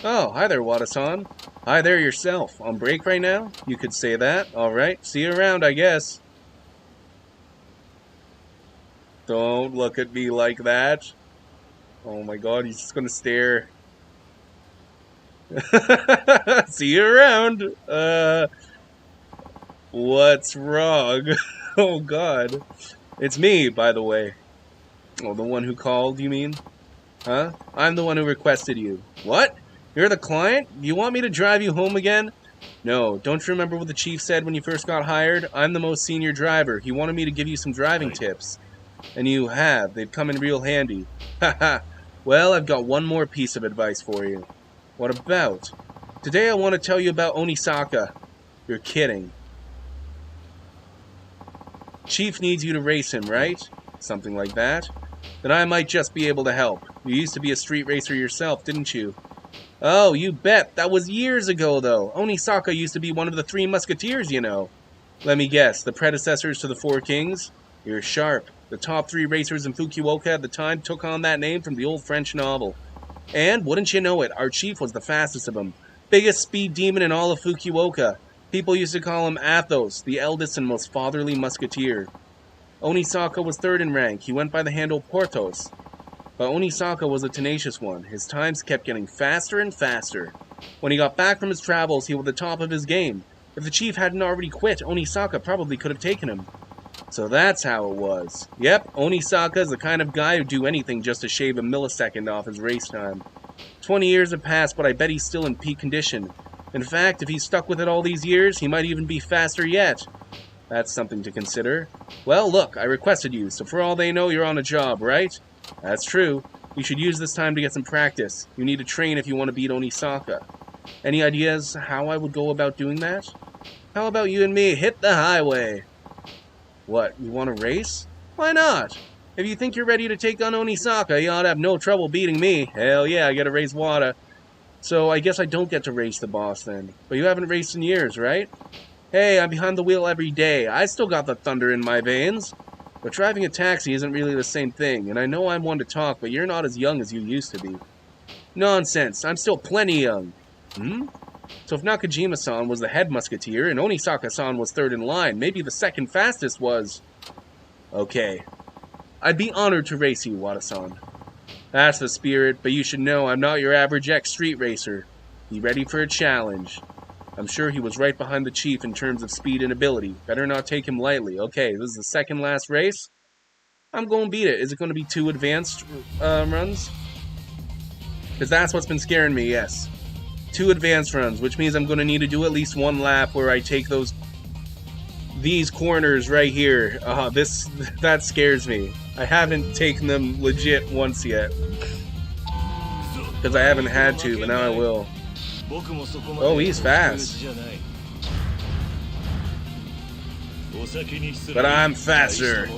Oh, hi there, Wada-san. Hi there yourself. On break right now? You could say that. Alright, see you around, I guess. Don't look at me like that. Oh my God, he's just gonna stare. See you around. What's wrong? Oh God. It's me, by the way. Oh, the one who called, you mean? Huh? I'm the one who requested you. What? You're the client? You want me to drive you home again? No, don't you remember what the chief said when you first got hired? I'm the most senior driver. He wanted me to give you some driving tips. And you have. They've come in real handy. Haha. Well, I've got one more piece of advice for you. What about? Today I want to tell you about Onisaka. You're kidding. Chief needs you to race him, right? Something like that. Then I might just be able to help. You used to be a street racer yourself, didn't you? Oh, you bet. That was years ago, though. Onisaka used to be one of the 3 musketeers, you know. Let me guess, the predecessors to the 4 kings? You're sharp. The top 3 racers in Fukuoka at the time took on that name from the old French novel. And, wouldn't you know it, our chief was the fastest of them. Biggest speed demon in all of Fukuoka. People used to call him Athos, the eldest and most fatherly musketeer. Onisaka was 3rd in rank. He went by the handle Porthos. But Onisaka was a tenacious one. His times kept getting faster and faster. When he got back from his travels, he was at the top of his game. If the chief hadn't already quit, Onisaka probably could have taken him. So that's how it was. Yep, Onisaka is the kind of guy who'd do anything just to shave a millisecond off his race time. 20 years have passed, but I bet he's still in peak condition. In fact, if he's stuck with it all these years, he might even be faster yet. That's something to consider. Well, look, I requested you, so for all they know, you're on a job, right? That's true. You should use this time to get some practice. You need to train if you want to beat Onisaka. Any ideas how I would go about doing that? How about you and me hit the highway? What, you want to race? Why not? If you think you're ready to take on Onisaka, you ought to have no trouble beating me. Hell yeah, I gotta race Wada. So I guess I don't get to race the boss then. But you haven't raced in years, right? Hey, I'm behind the wheel every day. I still got the thunder in my veins. But driving a taxi isn't really the same thing, and I know I'm one to talk, but you're not as young as you used to be. Nonsense, I'm still plenty young. So if Nakajima-san was the head musketeer, and Onisaka-san was third in line, maybe the second fastest was... Okay. I'd be honored to race you, Wada-san. That's the spirit, but you should know I'm not your average ex-street racer. Be ready for a challenge. I'm sure he was right behind the chief in terms of speed and ability. Better not take him lightly. Okay, this is the second last race. I'm going to beat it. Is it going to be 2 advanced runs? Because that's what's been scaring me, yes. 2 advanced runs, which means I'm going to need to do at least 1 lap where I take these corners right here. That scares me. I haven't taken them legit once yet. Because I haven't had to, but now I will. Oh, he's fast. But I'm faster.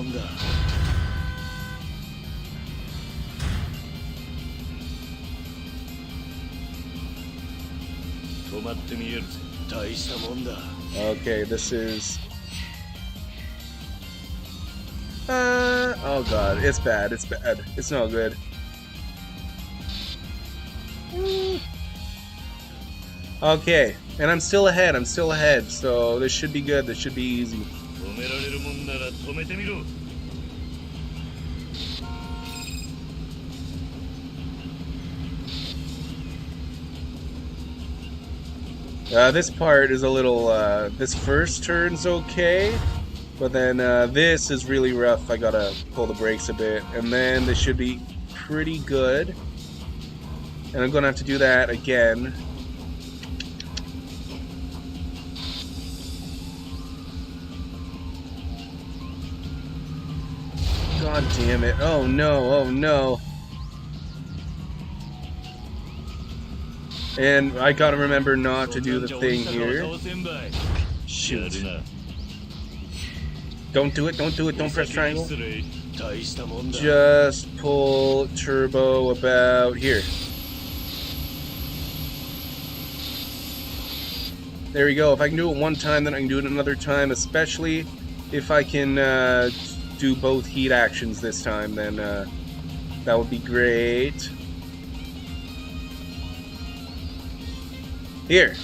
Okay, this is... oh god, it's bad, it's bad. It's not good. Okay, and I'm still ahead, so this should be good, this should be easy. This part is a little, this first turn's okay, but then this is really rough. I gotta pull the brakes a bit, and then this should be pretty good. And I'm gonna have to do that again. God damn it. Oh no, oh no. And I gotta remember not to do the thing here. Shoot. Don't do it, don't press triangle. Just pull turbo about here. There we go. If I can do it one time, then I can do it another time, especially if I can do both heat actions this time, then that would be great. Here.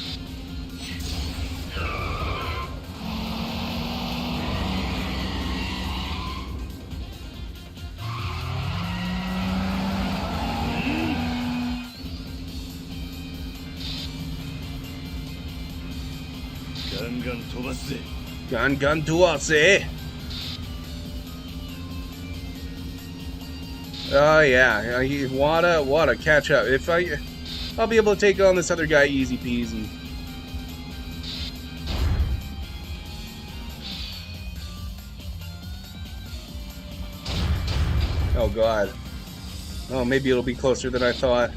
Gun gun tuase. Oh yeah, Wada, catch up. If I'll be able to take on this other guy easy peasy. Oh god. Oh, maybe it'll be closer than I thought.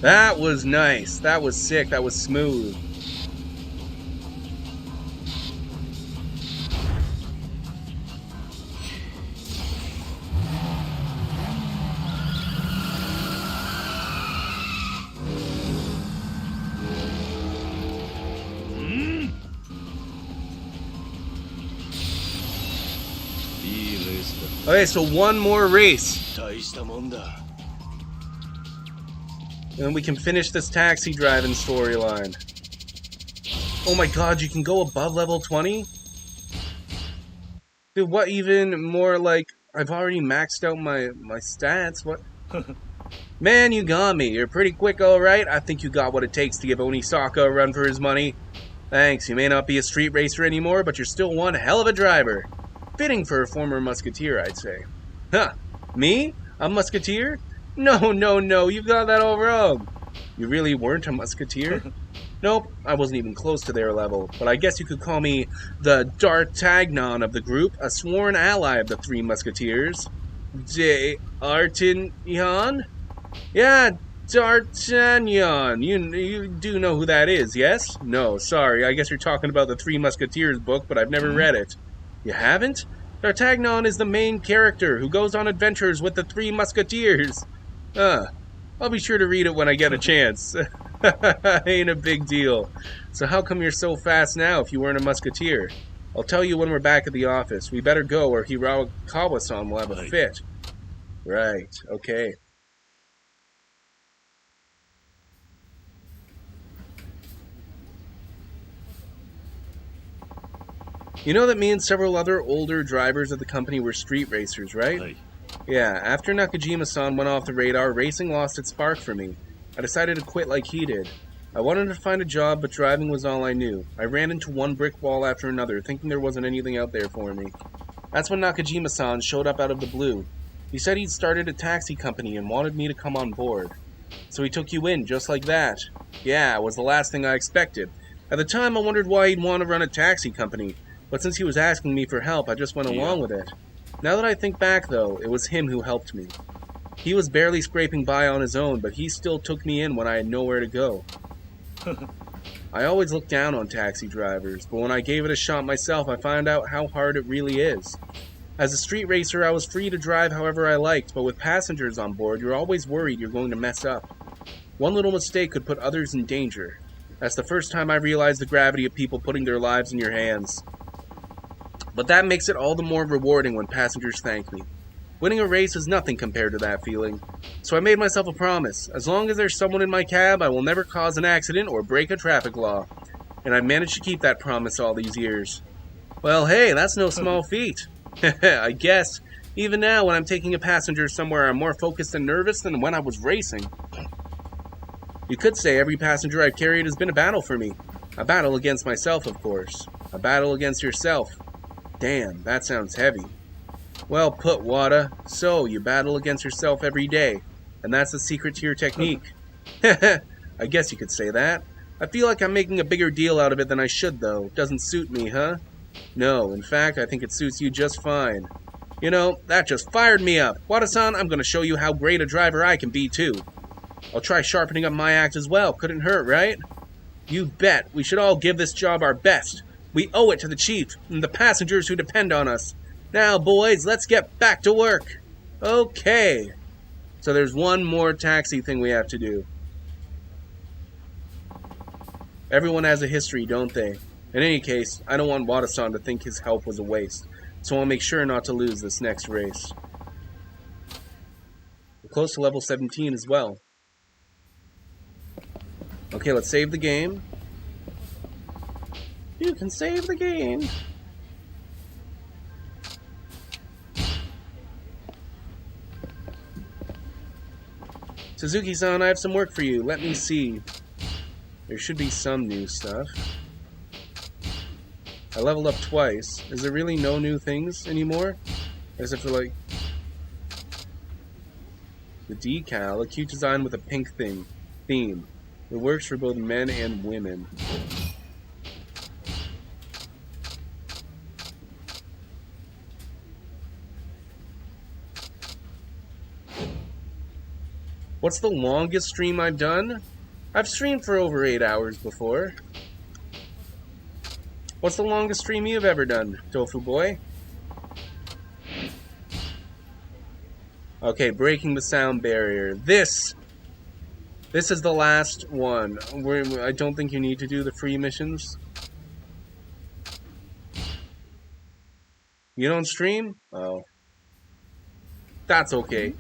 That was nice. That was sick. That was smooth. Okay, so one more race. And we can finish this taxi driving storyline. Oh my god, you can go above level 20? Dude, what even more like... I've already maxed out my stats, what... Man, you got me. You're pretty quick, alright. I think you got what it takes to give Onisaka a run for his money. Thanks, you may not be a street racer anymore, but you're still one hell of a driver. Fitting for a former musketeer, I'd say. Huh, me? A musketeer? No, you've got that all wrong. You really weren't a musketeer? Nope, I wasn't even close to their level, but I guess you could call me the D'Artagnan of the group, a sworn ally of the Three Musketeers. D'Artagnan? Yeah, D'Artagnan. You do know who that is, yes? No, sorry, I guess you're talking about the Three Musketeers book, but I've never read it. You haven't? D'Artagnan is the main character who goes on adventures with the Three Musketeers. I'll be sure to read it when I get a chance. Ain't a big deal. So how come you're so fast now if you weren't a musketeer? I'll tell you when we're back at the office. We better go or Hirakawa-san will have a fit. Right, okay. You know that me and several other older drivers of the company were street racers, right? Yeah, after Nakajima-san went off the radar, racing lost its spark for me. I decided to quit like he did. I wanted to find a job, but driving was all I knew. I ran into one brick wall after another, thinking there wasn't anything out there for me. That's when Nakajima-san showed up out of the blue. He said he'd started a taxi company and wanted me to come on board. So he took you in, just like that. Yeah, it was the last thing I expected. At the time, I wondered why he'd want to run a taxi company, but since he was asking me for help, I just went along with it. Now that I think back, though, it was him who helped me. He was barely scraping by on his own, but he still took me in when I had nowhere to go. I always looked down on taxi drivers, but when I gave it a shot myself, I found out how hard it really is. As a street racer, I was free to drive however I liked, but with passengers on board, you're always worried you're going to mess up. One little mistake could put others in danger. That's the first time I realized the gravity of people putting their lives in your hands. But that makes it all the more rewarding when passengers thank me. Winning a race is nothing compared to that feeling. So I made myself a promise. As long as there's someone in my cab, I will never cause an accident or break a traffic law. And I've managed to keep that promise all these years. Well, hey, that's no small feat. I guess. Even now, when I'm taking a passenger somewhere, I'm more focused and nervous than when I was racing. You could say every passenger I've carried has been a battle for me. A battle against myself, of course. A battle against yourself. Damn, that sounds heavy. Well put, Wada. So, you battle against yourself every day, and that's the secret to your technique. I guess you could say that. I feel like I'm making a bigger deal out of it than I should, though. Doesn't suit me, huh? No, in fact, I think it suits you just fine. You know, that just fired me up. Wada-san, I'm gonna show you how great a driver I can be, too. I'll try sharpening up my act as well. Couldn't hurt, right? You bet. We should all give this job our best. We owe it to the chief and the passengers who depend on us. Now, boys, let's get back to work. Okay. So there's one more taxi thing we have to do. Everyone has a history, don't they? In any case, I don't want Wada-san to think his help was a waste, so I'll make sure not to lose this next race. We're close to level 17 as well. Okay, let's save the game. You can save the game. Suzuki-san, I have some work for you. Let me see. There should be some new stuff. I leveled up twice. Is there really no new things anymore? Except for, like, the decal, a cute design with a pink theme. It works for both men and women. What's the longest stream I've done? I've streamed for over 8 hours before. What's the longest stream you've ever done, Tofu Boy? Okay, breaking the sound barrier. This is the last one. I don't think you need to do the free missions. You don't stream? Oh. That's okay.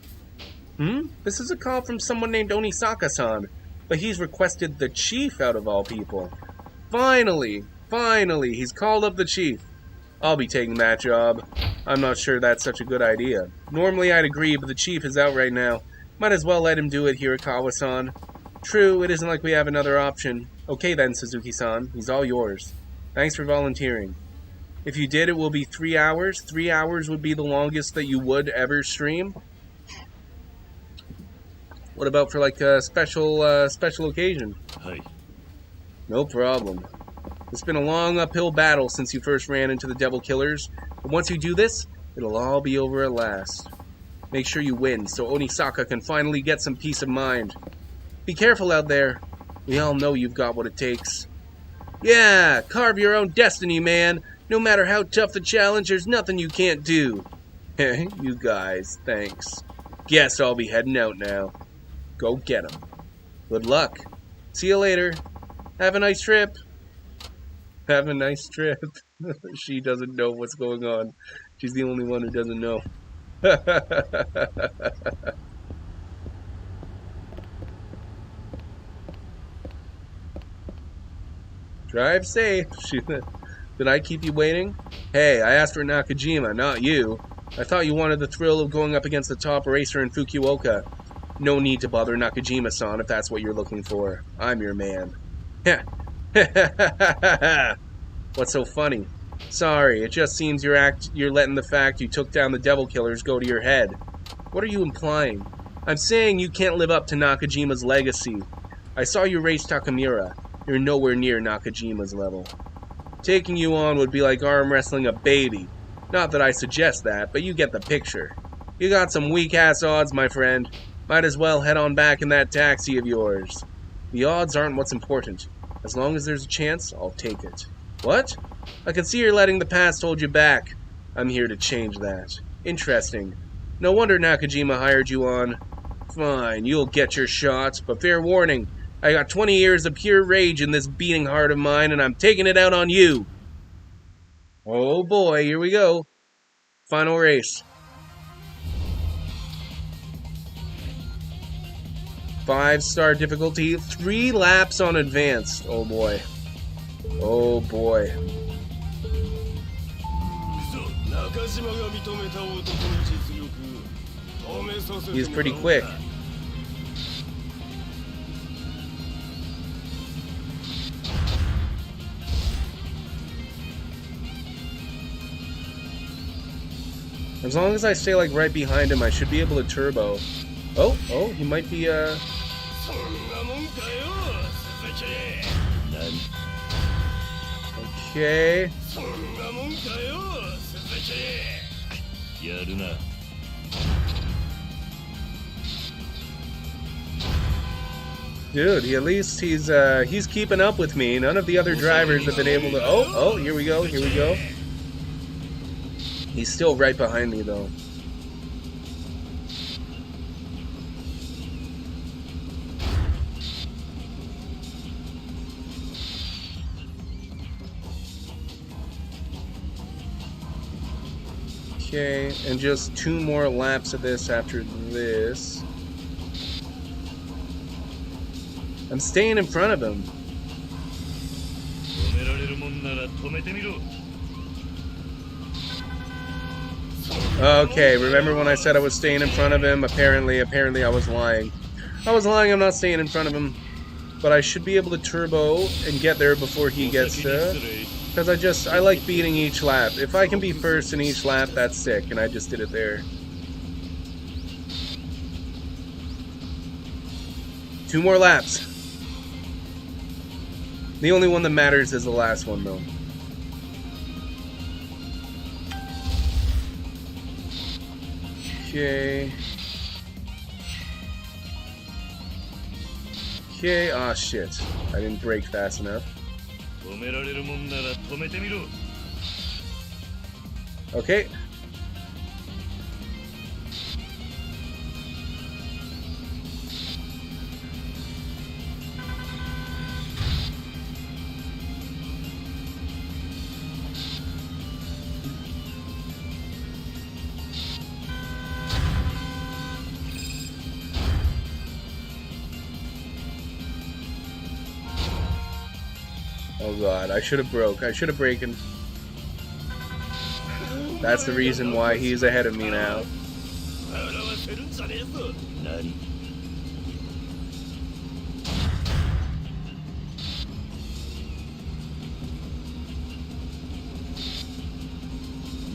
This is a call from someone named Onisaka-san, but he's requested the chief out of all people. Finally! Finally! He's called up the chief. I'll be taking that job. I'm not sure that's such a good idea. Normally I'd agree, but the chief is out right now. Might as well let him do it, Hirakawa-san. True, it isn't like we have another option. Okay then, Suzuki-san. He's all yours. Thanks for volunteering. If you did, it will be 3 hours. 3 hours would be the longest that you would ever stream. What about for like a special occasion? Hi. No problem. It's been a long uphill battle since you first ran into the Devil Killers, but once you do this, it'll all be over at last. Make sure you win, so Onisaka can finally get some peace of mind. Be careful out there. We all know you've got what it takes. Yeah, carve your own destiny, man. No matter how tough the challenge, there's nothing you can't do. Heh, you guys, thanks. Guess I'll be heading out now. Go get 'em. Good luck. See you later. Have a nice trip. Have a nice trip. She doesn't know what's going on. She's the only one who doesn't know. Drive safe. Did I keep you waiting? Hey, I asked for Nakajima, not you. I thought you wanted the thrill of going up against the top racer in Fukuoka. No need to bother Nakajima-san if that's what you're looking for. I'm your man. Heh. What's so funny? Sorry, it just seems you're letting the fact you took down the Devil Killers go to your head. What are you implying? I'm saying you can't live up to Nakajima's legacy. I saw you race Takamura. You're nowhere near Nakajima's level. Taking you on would be like arm wrestling a baby. Not that I suggest that, but you get the picture. You got some weak-ass odds, my friend. Might as well head on back in that taxi of yours. The odds aren't what's important. As long as there's a chance, I'll take it. What? I can see you're letting the past hold you back. I'm here to change that. Interesting. No wonder Nakajima hired you on. Fine, you'll get your shot, but fair warning. I got 20 years of pure rage in this beating heart of mine, and I'm taking it out on you. Oh boy, here we go. Final race. 5-star difficulty, 3 laps on advanced. Oh boy. Oh boy. He's pretty quick. As long as I stay like right behind him, I should be able to turbo. Oh, he might be Okay. Dude, at least he's keeping up with me. None of the other drivers have been able to. Oh, here we go. He's still right behind me though. Okay, and just 2 more laps of this after this. I'm staying in front of him. Okay, remember when I said I was staying in front of him? Apparently I was lying. I'm not staying in front of him. But I should be able to turbo and get there before he gets there. Because I like beating each lap. If I can be first in each lap, that's sick, and I just did it there. 2 more laps. The only one that matters is the last one, though. Okay. Okay, ah shit. I didn't brake fast enough. Okay. Oh god, I should have broke. I should have broken. That's the reason why he's ahead of me now.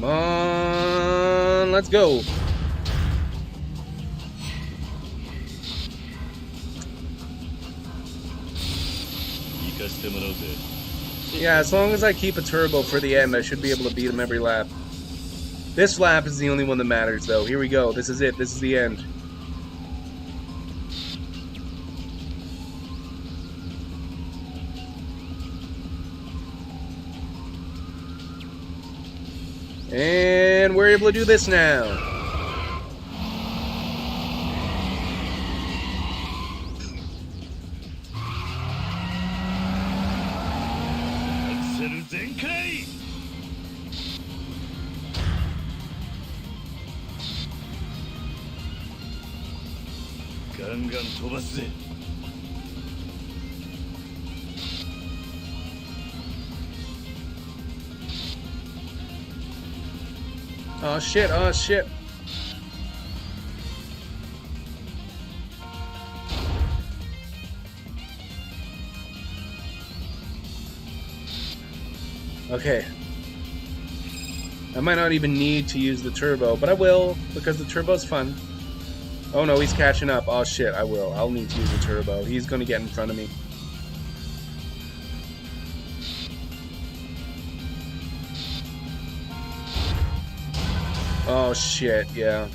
Come on, let's go. Yeah, as long as I keep a turbo for the end, I should be able to beat him every lap. This lap is the only one that matters, though. Here we go. This is it. This is the end. And we're able to do this now. Oh shit, oh shit. Okay. I might not even need to use the turbo, but I will, because the turbo's fun. Oh no, he's catching up. Oh shit, I will. I'll need to use the turbo. He's gonna get in front of me. Oh shit, yeah.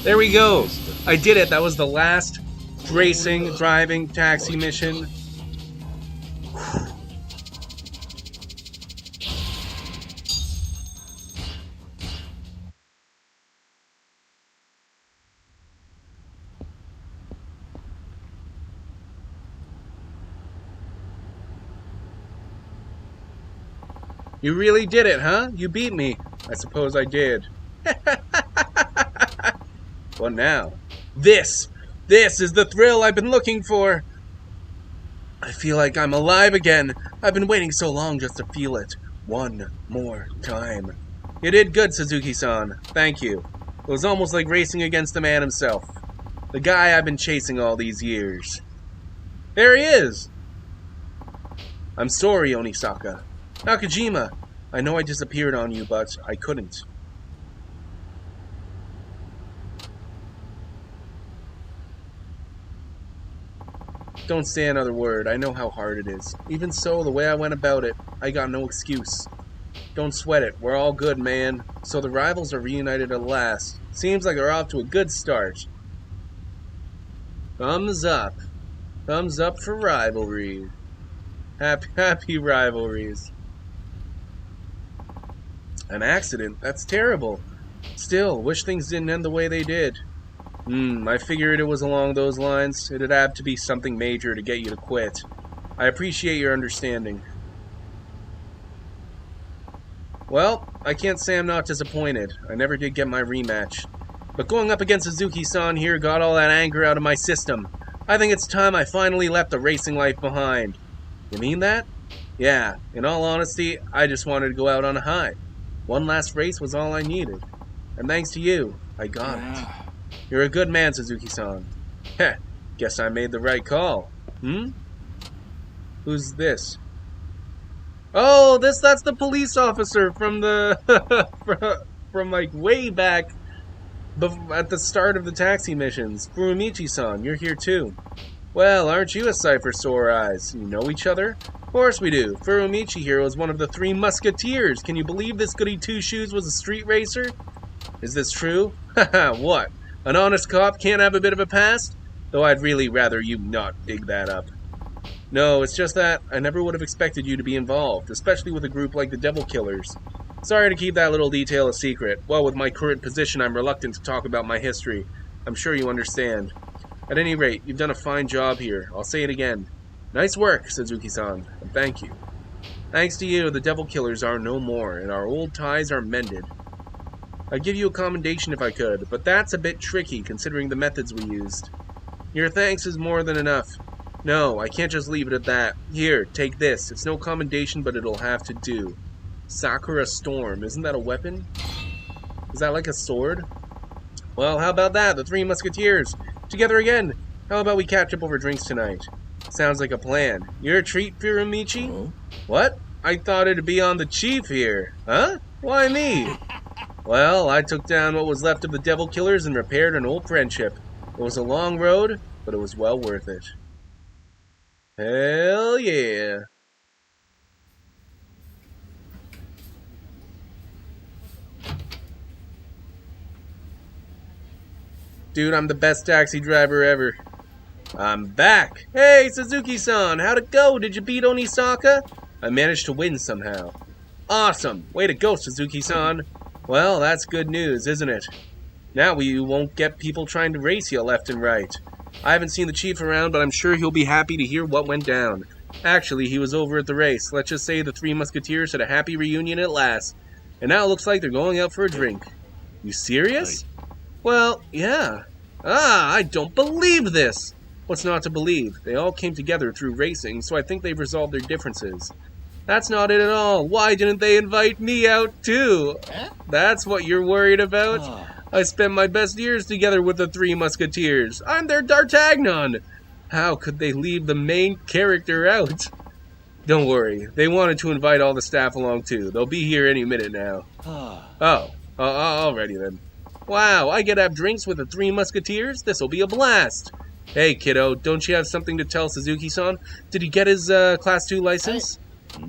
There we go. I did it. That was the last racing, driving, taxi mission. You really did it, huh? You beat me. I suppose I did. Well now, this is the thrill I've been looking for. I feel like I'm alive again. I've been waiting so long just to feel it. One more time. You did good, Suzuki-san. Thank you. It was almost like racing against the man himself. The guy I've been chasing all these years. There he is! I'm sorry, Onisaka. Nakajima, I know I disappeared on you, but I couldn't. Don't say another word. I know how hard it is. Even so, the way I went about it, I got no excuse. Don't sweat it. We're all good, man. So the rivals are reunited at last. Seems like they're off to a good start. Thumbs up. Thumbs up for rivalry. Happy rivalries. An accident? That's terrible. Still, wish things didn't end the way they did. I figured it was along those lines. It'd have to be something major to get you to quit. I appreciate your understanding. Well, I can't say I'm not disappointed. I never did get my rematch. But going up against Suzuki-san here got all that anger out of my system. I think it's time I finally left the racing life behind. You mean that? Yeah, in all honesty, I just wanted to go out on a high. One last race was all I needed. And thanks to you, I got it. You're a good man, Suzuki-san. Heh, guess I made the right call. Who's this? Oh, that's the police officer from the... from like way back at the start of the taxi missions. Furumichi-san, you're here too. Well, aren't you a sight for sore eyes? You know each other? Of course we do. Furumichi here was one of the 3 musketeers. Can you believe this goody two-shoes was a street racer? Is this true? Haha, what? An honest cop can't have a bit of a past? Though I'd really rather you not dig that up. No, it's just that I never would have expected you to be involved, especially with a group like the Devil Killers. Sorry to keep that little detail a secret. Well, with my current position, I'm reluctant to talk about my history. I'm sure you understand. At any rate, you've done a fine job here. I'll say it again. Nice work, Suzuki-san, and thank you. Thanks to you, the devil killers are no more, and our old ties are mended. I'd give you a commendation if I could, but that's a bit tricky considering the methods we used. Your thanks is more than enough. No, I can't just leave it at that. Here, take this. It's no commendation, but it'll have to do. Sakura Storm. Isn't that a weapon? Is that like a sword? Well, how about that? The Three Musketeers. Together again. How about we catch up over drinks tonight? Sounds like a plan. Your treat, Furumichi? Huh? What? I thought it'd be on the chief here. Huh? Why me? Well, I took down what was left of the devil killers and repaired an old friendship. It was a long road, but it was well worth it. Hell yeah. Dude, I'm the best taxi driver ever. I'm back. Hey, Suzuki-san, how'd it go? Did you beat Onisaka? I managed to win somehow. Awesome. Way to go, Suzuki-san. Well, that's good news, isn't it? Now you won't get people trying to race you left and right. I haven't seen the chief around, but I'm sure he'll be happy to hear what went down. Actually, he was over at the race. Let's just say the Three Musketeers had a happy reunion at last. And now it looks like they're going out for a drink. You serious? Well, yeah. I don't believe this! What's not to believe? They all came together through racing, so I think they've resolved their differences. That's not it at all. Why didn't they invite me out too? That's what you're worried about? I spent my best years together with the Three Musketeers. I'm their D'Artagnan. How could they leave the main character out? Don't worry. They wanted to invite all the staff along too. They'll be here any minute now. Alrighty then. Wow, I get to have drinks with the Three Musketeers? This'll be a blast. Hey, kiddo, don't you have something to tell Suzuki-san? Did he get his Class 2 license?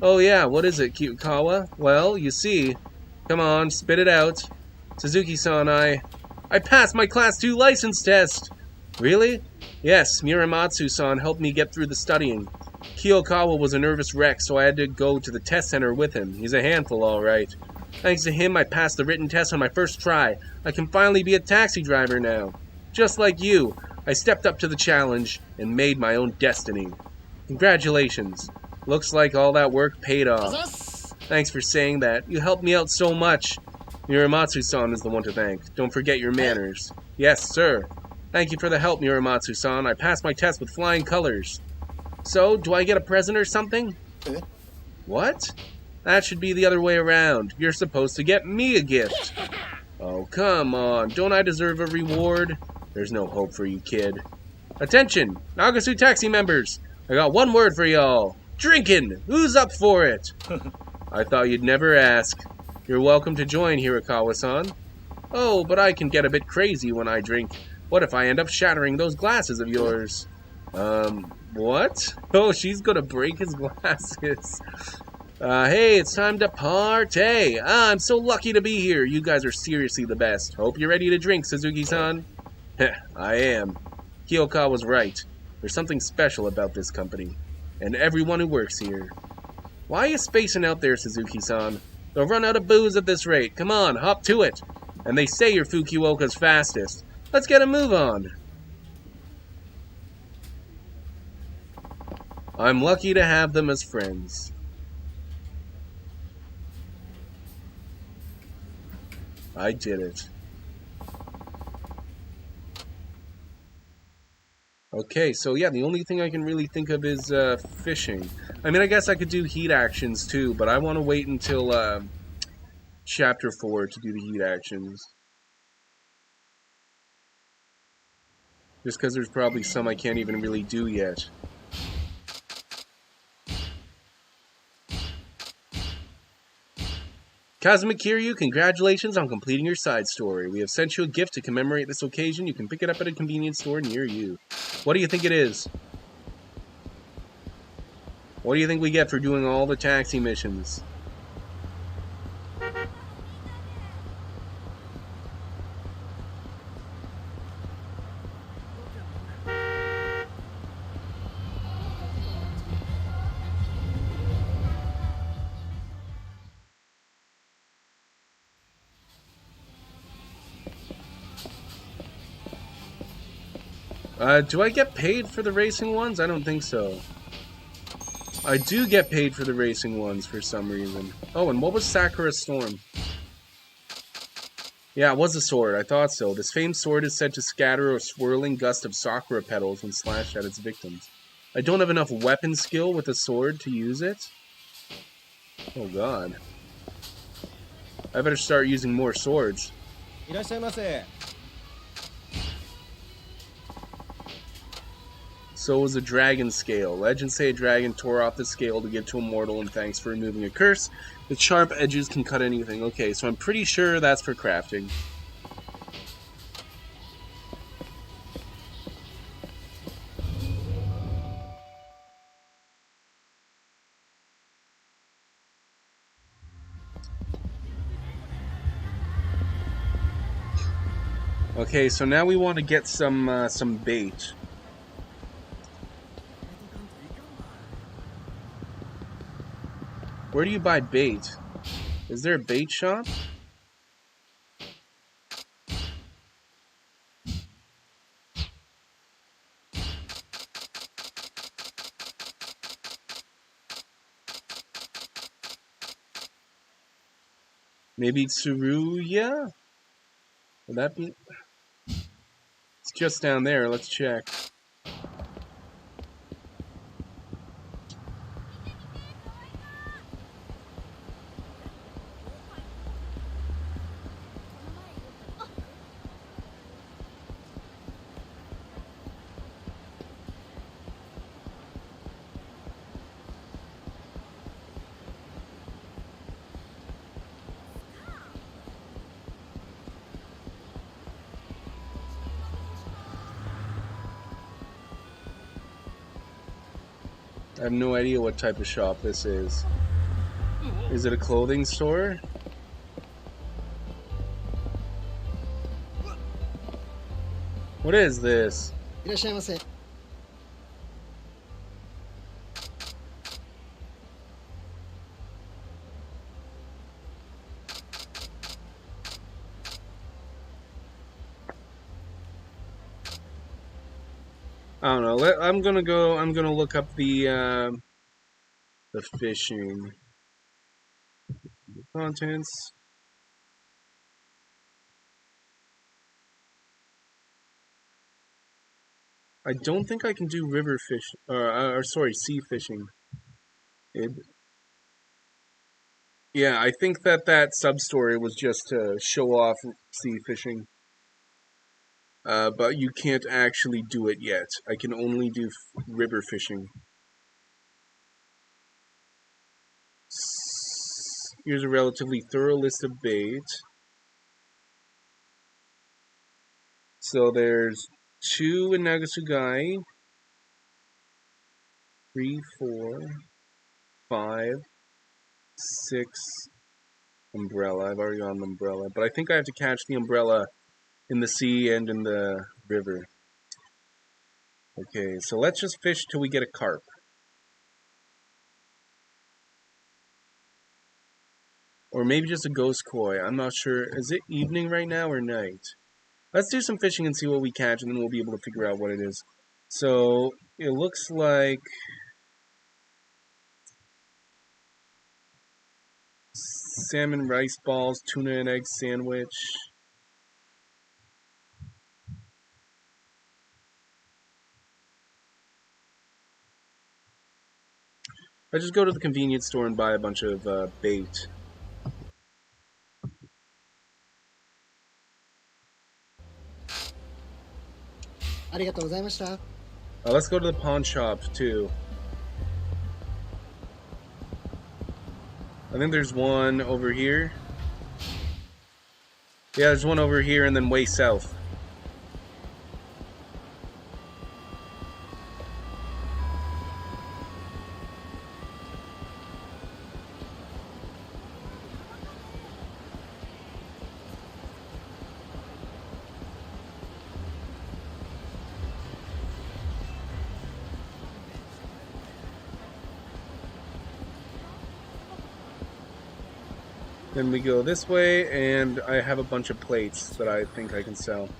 Oh yeah, what is it, Kiyukawa? Well, you see. Come on, spit it out. Suzuki-san, I passed my Class 2 license test! Really? Yes, Muramatsu-san helped me get through the studying. Kiyukawa was a nervous wreck, so I had to go to the test center with him. He's a handful, all right. Thanks to him, I passed the written test on my first try. I can finally be a taxi driver now. Just like you, I stepped up to the challenge and made my own destiny. Congratulations. Looks like all that work paid off. Thanks for saying that. You helped me out so much. Muramatsu-san is the one to thank. Don't forget your manners. Yes, sir. Thank you for the help, Muramatsu-san. I passed my test with flying colors. So, do I get a present or something? What? That should be the other way around. You're supposed to get me a gift. Oh, come on. Don't I deserve a reward? There's no hope for you, kid. Attention! Nagasu taxi members! I got one word for y'all. Drinkin'! Who's up for it? I thought you'd never ask. You're welcome to join, Hirakawa-san. Oh, but I can get a bit crazy when I drink. What if I end up shattering those glasses of yours? What? Oh, she's gonna break his glasses. Hey, it's time to party. I'm so lucky to be here. You guys are seriously the best. Hope you're ready to drink, Suzuki-san. Heh, I am. Kyoka was right. There's something special about this company. And everyone who works here. Why are you spacing out there, Suzuki-san? They'll run out of booze at this rate. Come on, hop to it. And they say you're Fukuoka's fastest. Let's get a move on. I'm lucky to have them as friends. I did it. Okay, so yeah, the only thing I can really think of is fishing. I mean, I guess I could do heat actions too, but I want to wait until Chapter 4 to do the heat actions. Just because there's probably some I can't even really do yet. Kazuma Kiryu, congratulations on completing your side story. We have sent you a gift to commemorate this occasion. You can pick it up at a convenience store near you. What do you think it is? What do you think we get for doing all the taxi missions? Do I get paid for the racing ones? I don't think so. I do get paid for the racing ones for some reason. Oh, and what was Sakura Storm? Yeah, it was a sword. I thought so. This famed sword is said to scatter a swirling gust of sakura petals when slashed at its victims. I don't have enough weapon skill with a sword to use it. Oh god. I better start using more swords. いらっしゃいませ。 So was a dragon scale. Legends say a dragon tore off the scale to give to a mortal in thanks for removing a curse. Its sharp edges can cut anything. Okay, so I'm pretty sure that's for crafting. Okay, so now we want to get some bait. Where do you buy bait? Is there a bait shop? Maybe Tsuruya? Would that be? It's just down there. Let's check. I have no idea what type of shop this is. Is it a clothing store? What is this? いらっしゃいませ。 I don't know. I'm gonna look up the fishing contents. I don't think I can do river fish, or sorry, sea fishing. Yeah, I think that sub-story was just to show off sea fishing. But you can't actually do it yet. I can only do river fishing. Here's a relatively thorough list of bait. So there's 2 in Nagasugai, 3, 4, 5, 6 umbrella. I've already gone umbrella, but I think I have to catch the umbrella in the sea and in the river. Okay, so let's just fish till we get a carp. Or maybe just a ghost koi. I'm not sure. Is it evening right now or night? Let's do some fishing and see what we catch, and then we'll be able to figure out what it is. So, it looks like salmon rice balls, tuna and egg sandwich. I just go to the convenience store and buy a bunch of bait. Let's go to the pawn shop too. I think there's one over here. Yeah, there's one over here and then way south. Then we go this way, and I have a bunch of plates that I think I can sell.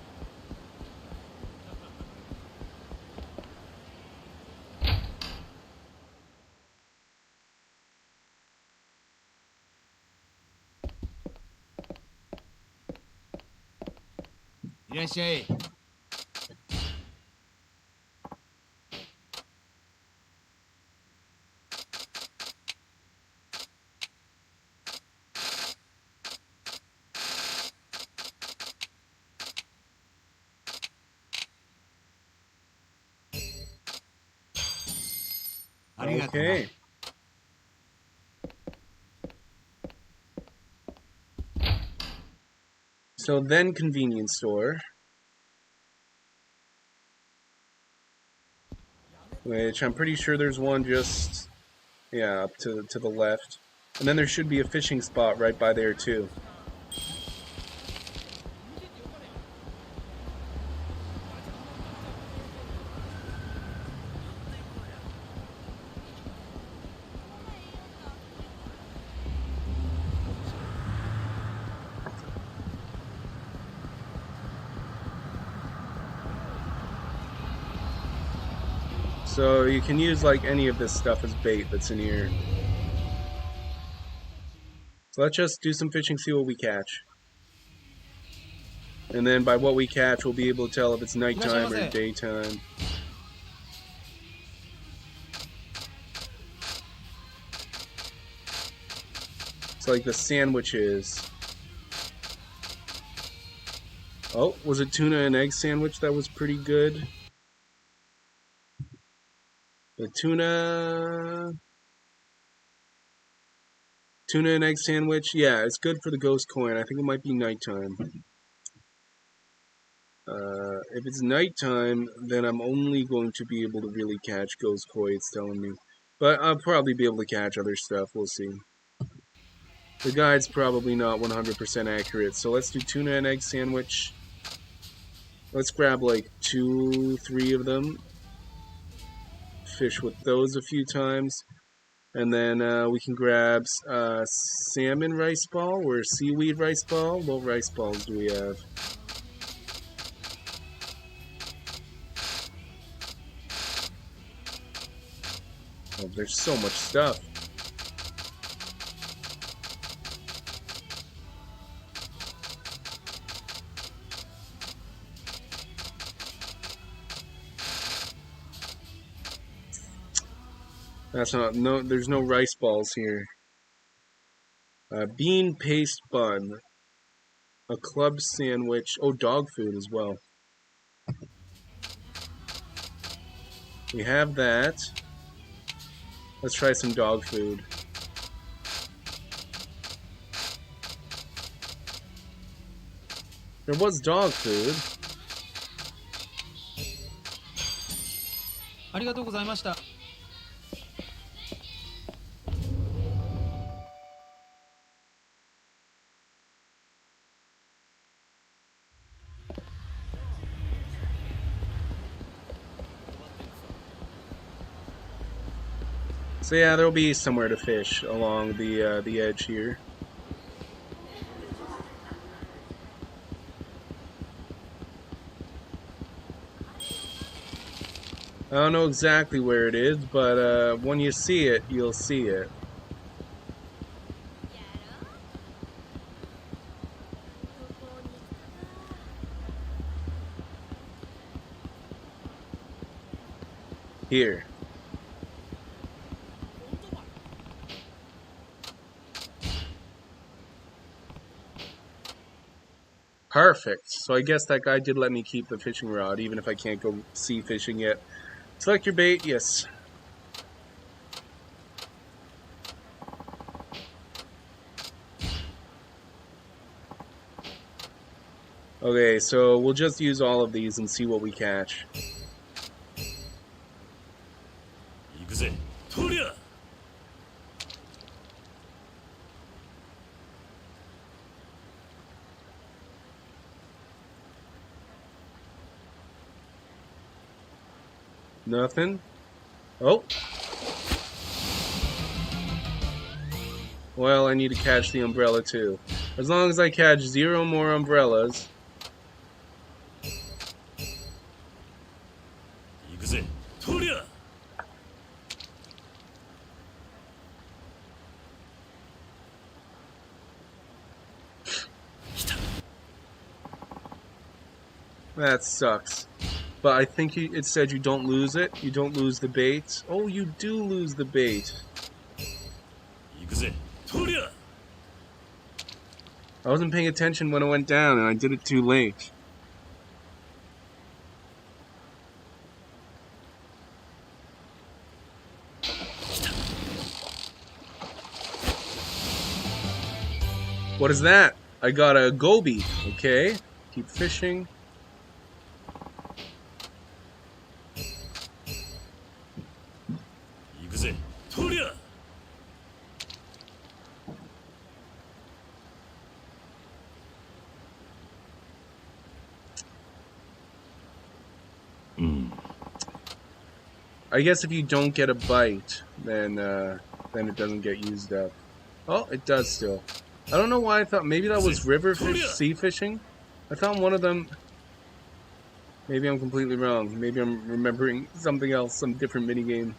いらっしゃい。ありがとうな。Okay. So then convenience store. Which I'm pretty sure there's one just, yeah, up to the left. And then there should be a fishing spot right by there too. So you can use like any of this stuff as bait that's in here. So let's just do some fishing, see what we catch. And then by what we catch, we'll be able to tell if it's nighttime or daytime. It's like the sandwiches. Oh, was it tuna and egg sandwich that was pretty good? The tuna and egg sandwich, yeah, it's good for the ghost coin. I think it might be nighttime. If it's nighttime, then I'm only going to be able to really catch ghost koi, it's telling me. But I'll probably be able to catch other stuff, we'll see. The guide's probably not 100% accurate, so let's do tuna and egg sandwich. Let's grab like 2, 3 of them. Fish with those a few times. And then we can grab salmon rice ball or seaweed rice ball. What rice balls do we have? Oh, there's so much stuff. That's not, no, there's no rice balls here. Bean paste bun. A club sandwich. Oh, dog food as well. We have that. Let's try some dog food. There was dog food. ありがとうございました。So yeah, there'll be somewhere to fish along the edge here. I don't know exactly where it is, but when you see it, you'll see it. Here. Perfect. So I guess that guy did let me keep the fishing rod, even if I can't go sea fishing yet. Select your bait, yes. Okay, so we'll just use all of these and see what we catch. 行くぜとりゃ Nothing? Oh! Well, I need to catch the umbrella too. As long as I catch 0 more umbrellas. 行くぜとりゃ 来た That sucks. But I think it said you don't lose it. You don't lose the bait. Oh, you do lose the bait. 行くぜとりゃ I wasn't paying attention when it went down, and I did it too late. What is that? I got a goby. Okay. Keep fishing. I guess if you don't get a bite, then it doesn't get used up. Oh, it does still. I don't know why I thought maybe that was river fish, sea fishing. I found one of them. Maybe I'm completely wrong. Maybe I'm remembering something else, some different minigame.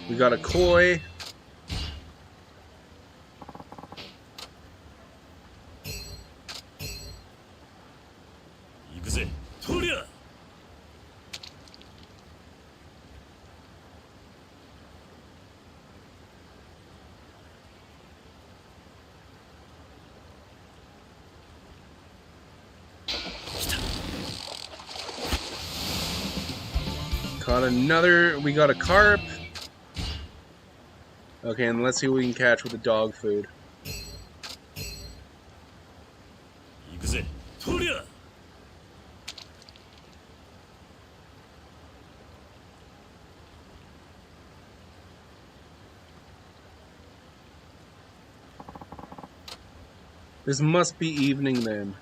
We got a koi. Caught another. We got a carp. Okay, and let's see what we can catch with the dog food. This must be evening then.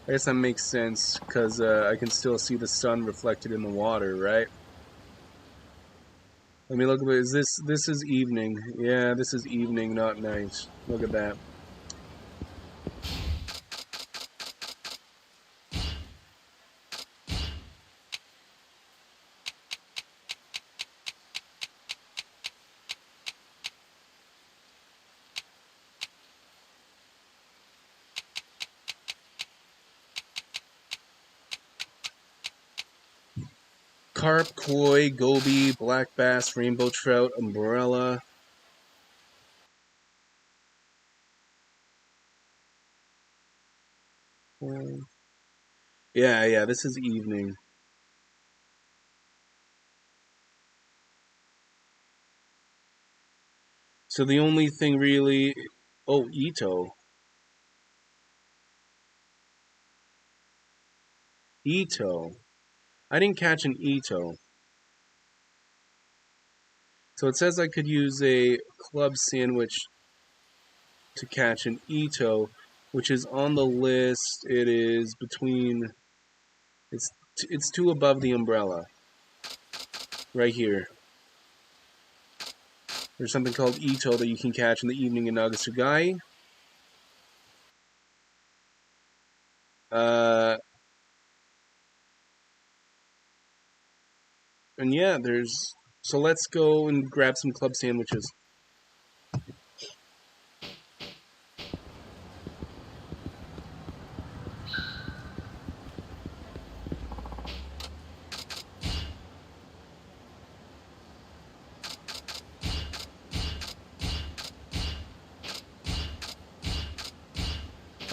I guess that makes sense, because I can still see the sun reflected in the water, right? Let me look at this. This is evening. Yeah, this is evening, not night. Look at that. Carp, koi, goby, black bass, rainbow trout, umbrella. Yeah, this is evening. So the only thing really... Oh, Ito. Ito. I didn't catch an Ito. So it says I could use a club sandwich to catch an Ito, which is on the list. It is between... It's two above the umbrella. Right here. There's something called Ito that you can catch in the evening in Nagasugai. And yeah, there's... So let's go and grab some club sandwiches.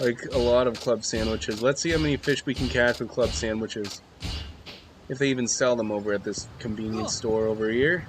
Like a lot of club sandwiches. Let's see how many fish we can catch with club sandwiches. If they even sell them over at this convenience store over here.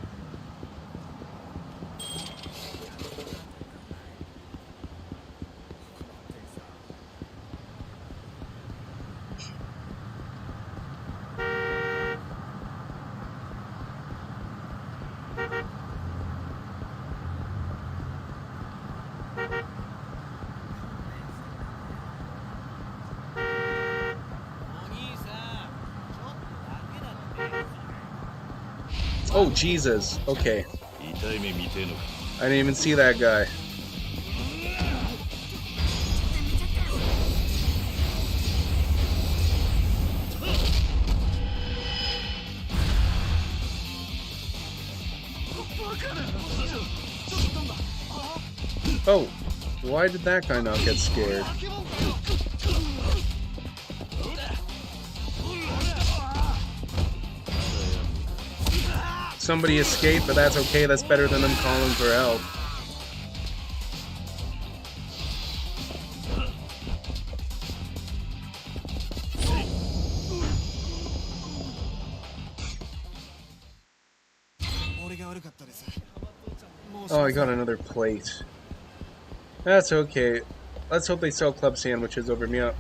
Oh, Jesus. Okay. I didn't even see that guy. Oh, why did that guy not get scared? Somebody escaped, but that's okay. That's better than them calling for help. Oh, I got another plate. That's okay. Let's hope they sell club sandwiches over me up.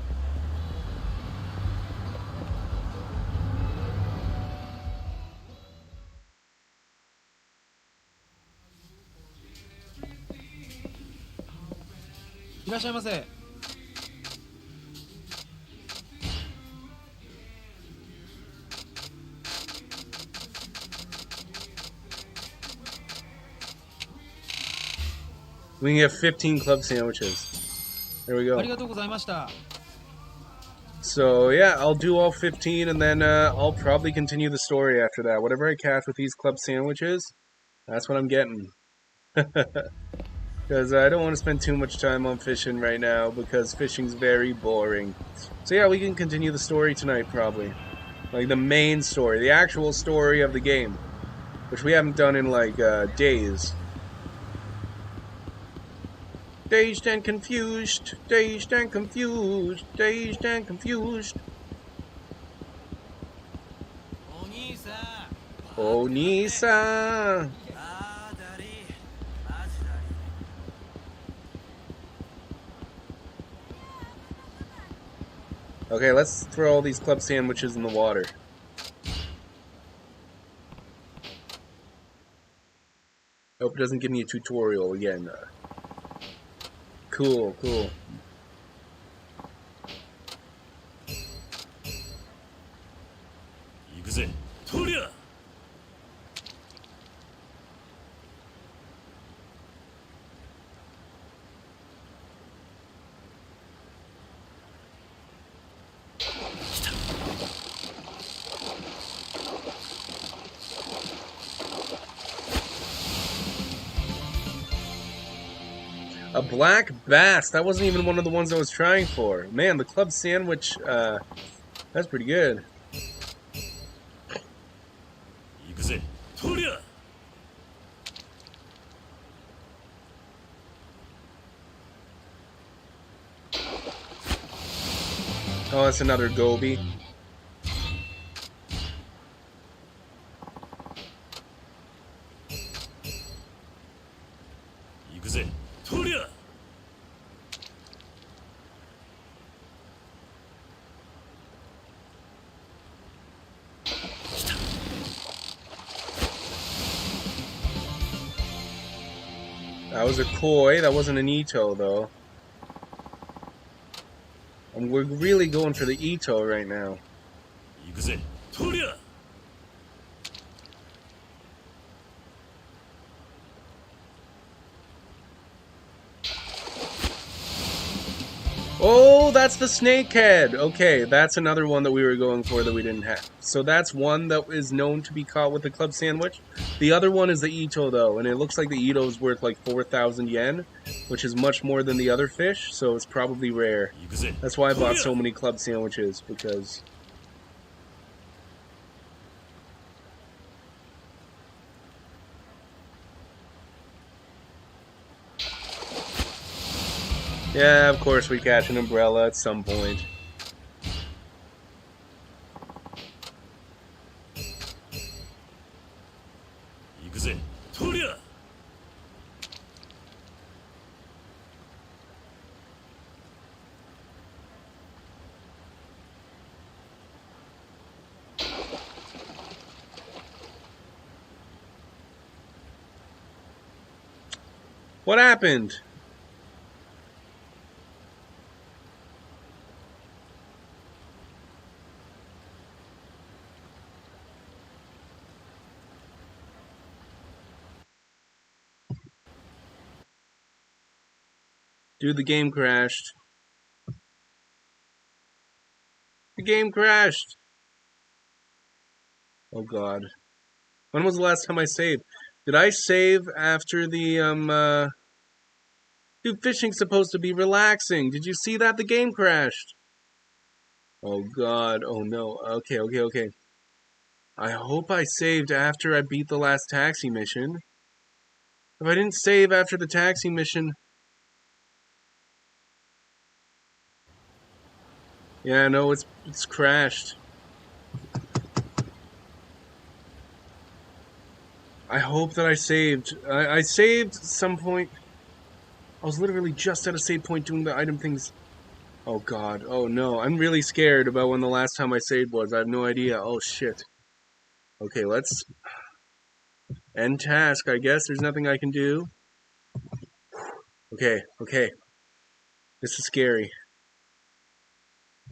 We can get 15 club sandwiches. There we go. So yeah, I'll do all 15 and then I'll probably continue the story after that. Whatever I catch with these club sandwiches, that's what I'm getting. Because I don't want to spend too much time on fishing right now because fishing's very boring. So yeah, we can continue the story tonight probably. Like the main story, the actual story of the game. Which we haven't done in like days. Dazed and confused, dazed and confused, dazed and confused. Oh, Nisa. Okay, let's throw all these club sandwiches in the water. Hope it doesn't give me a tutorial again. Cool, cool. Yakuza, Toria! A black bass. That wasn't even one of the ones I was trying for. Man, the club sandwich, that's pretty good. Yakuza, Toria! Oh, that's another goby. Yakuza, Toria! That was a koi. That wasn't an Ito, though. And we're really going for the Ito right now. Yakuza, Toria! Oh, that's the snakehead. Okay, that's another one that we were going for that we didn't have. So that's one that is known to be caught with the club sandwich. The other one is the Ito, though, and it looks like the Ito is worth like 4,000 yen, which is much more than the other fish, so it's probably rare. Yakuza, That's why I bought so Toria! many club sandwiches, because... Yeah, of course we catch an umbrella at some point. Yakuza, Toria! What happened? Dude, the game crashed. The game crashed! Oh god. When was the last time I saved? Did I save after the, Dude, fishing's supposed to be relaxing. Did you see that? The game crashed. Oh god, oh no. Okay. I hope I saved after I beat the last taxi mission. If I didn't save after the taxi mission... Yeah, no, it's crashed. I hope that I saved. I saved some point. I was literally just at a save point doing the item things. Oh god, oh no. I'm really scared about when the last time I saved was. I have no idea. Oh shit. Okay, let's end task, I guess. There's nothing I can do. Okay. This is scary.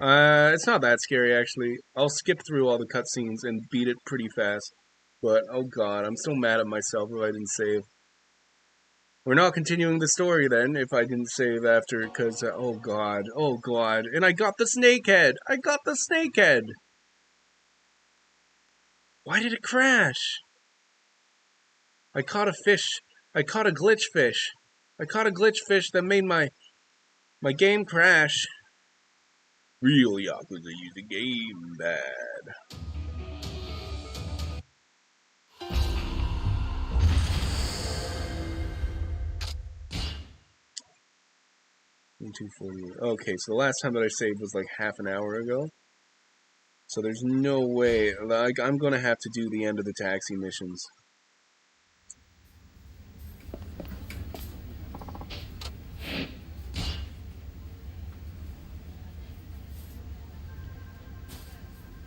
It's not that scary, actually. I'll skip through all the cutscenes and beat it pretty fast. But, oh god, I'm so mad at myself if I didn't save. We're not continuing the story then, if I didn't save after, because, oh god. And I got the snake head! Why did it crash? I caught a fish. I caught a glitch fish. That made my game crash. Real Yakuza use the game bad. Okay, so the last time that I saved was like half an hour ago. So there's no way. Like, I'm gonna have to do the end of the taxi missions.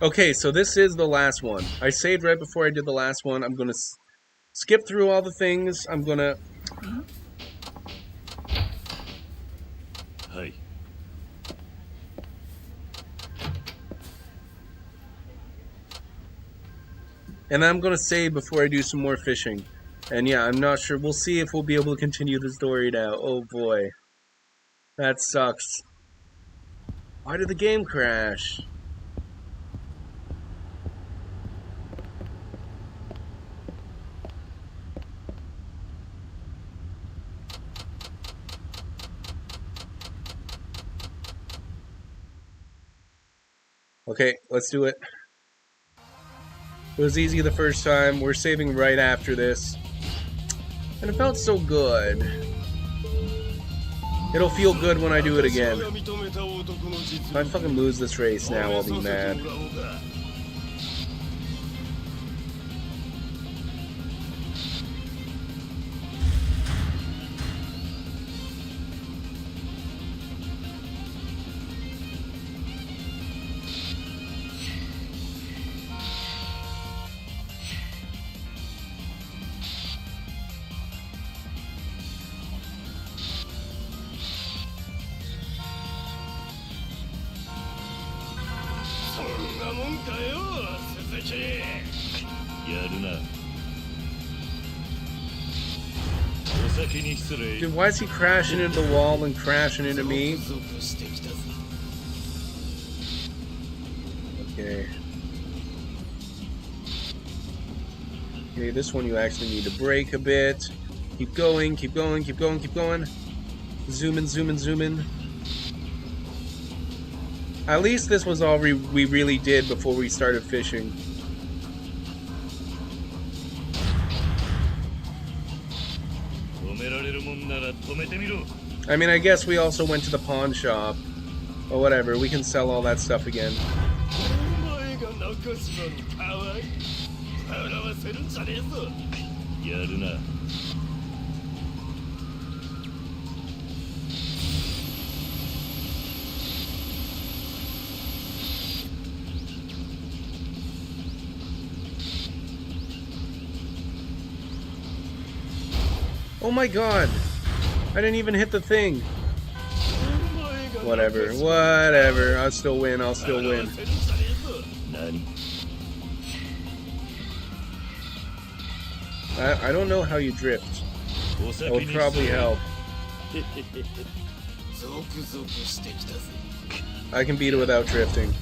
Okay, so this is the last one. I saved right before I did the last one. I'm gonna skip through all the things. I'm gonna... Hi. And I'm gonna save before I do some more fishing. And yeah, I'm not sure. We'll see if we'll be able to continue the story now. Oh boy. That sucks. Why did the game crash? Okay, let's do it. It was easy the first time. We're saving right after this. And it felt so good. It'll feel good when I do it again. If I fucking lose this race now, I'll be mad. Dude, why is he crashing into the wall and crashing into me? Okay. Okay, this one you actually need to brake a bit. Keep going. Zoom in. At least this was all we really did before we started fishing. I mean, I guess we also went to the pawn shop. Or whatever, we can sell all that stuff again. Oh my god! I didn't even hit the thing! Whatever. I'll still win. I don't know how you drift. That would probably help. I can beat it without drifting.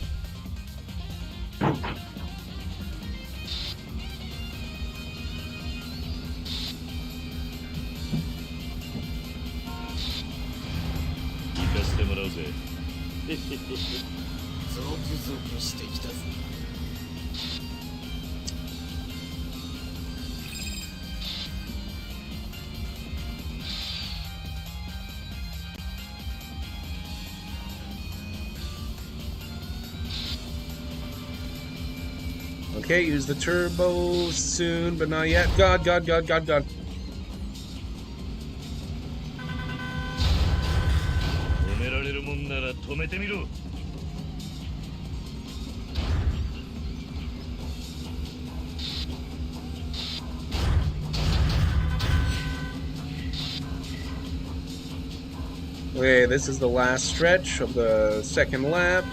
かしてもらうぜ。ゾクゾクしてきたぞ。Okay, use the turbo soon, but not yet. God, God, God, God, God. 止められるもんなら止めてみろ。Okay, this is the last stretch of the second lap.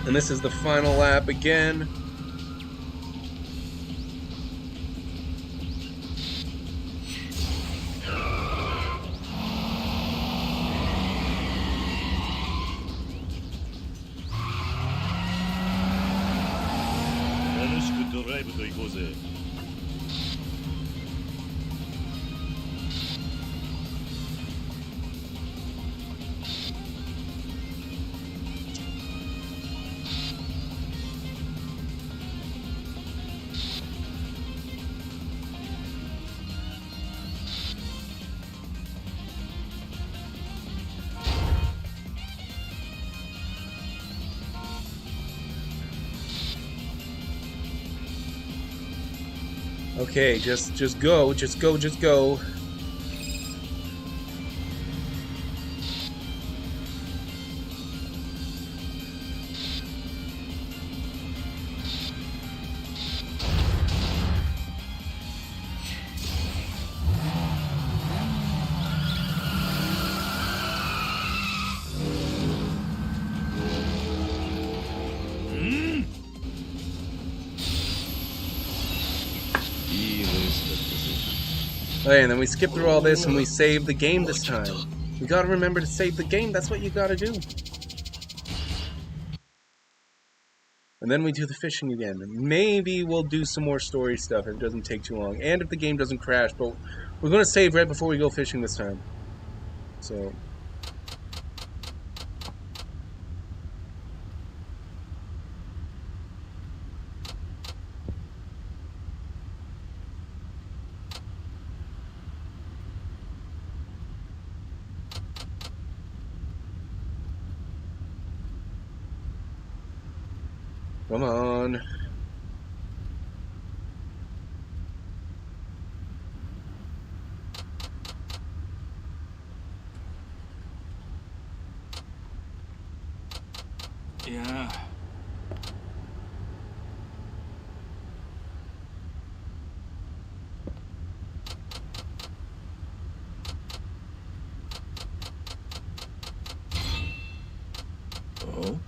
And this is the final lap again. Okay, just go, just go, just go. Okay, and then we skip through all this and we save the game this time. You gotta remember to save the game, that's what you gotta do. And then we do the fishing again. Maybe we'll do some more story stuff if it doesn't take too long. And if the game doesn't crash, but we're gonna save right before we go fishing this time. So... Come on. Yeah. Oh?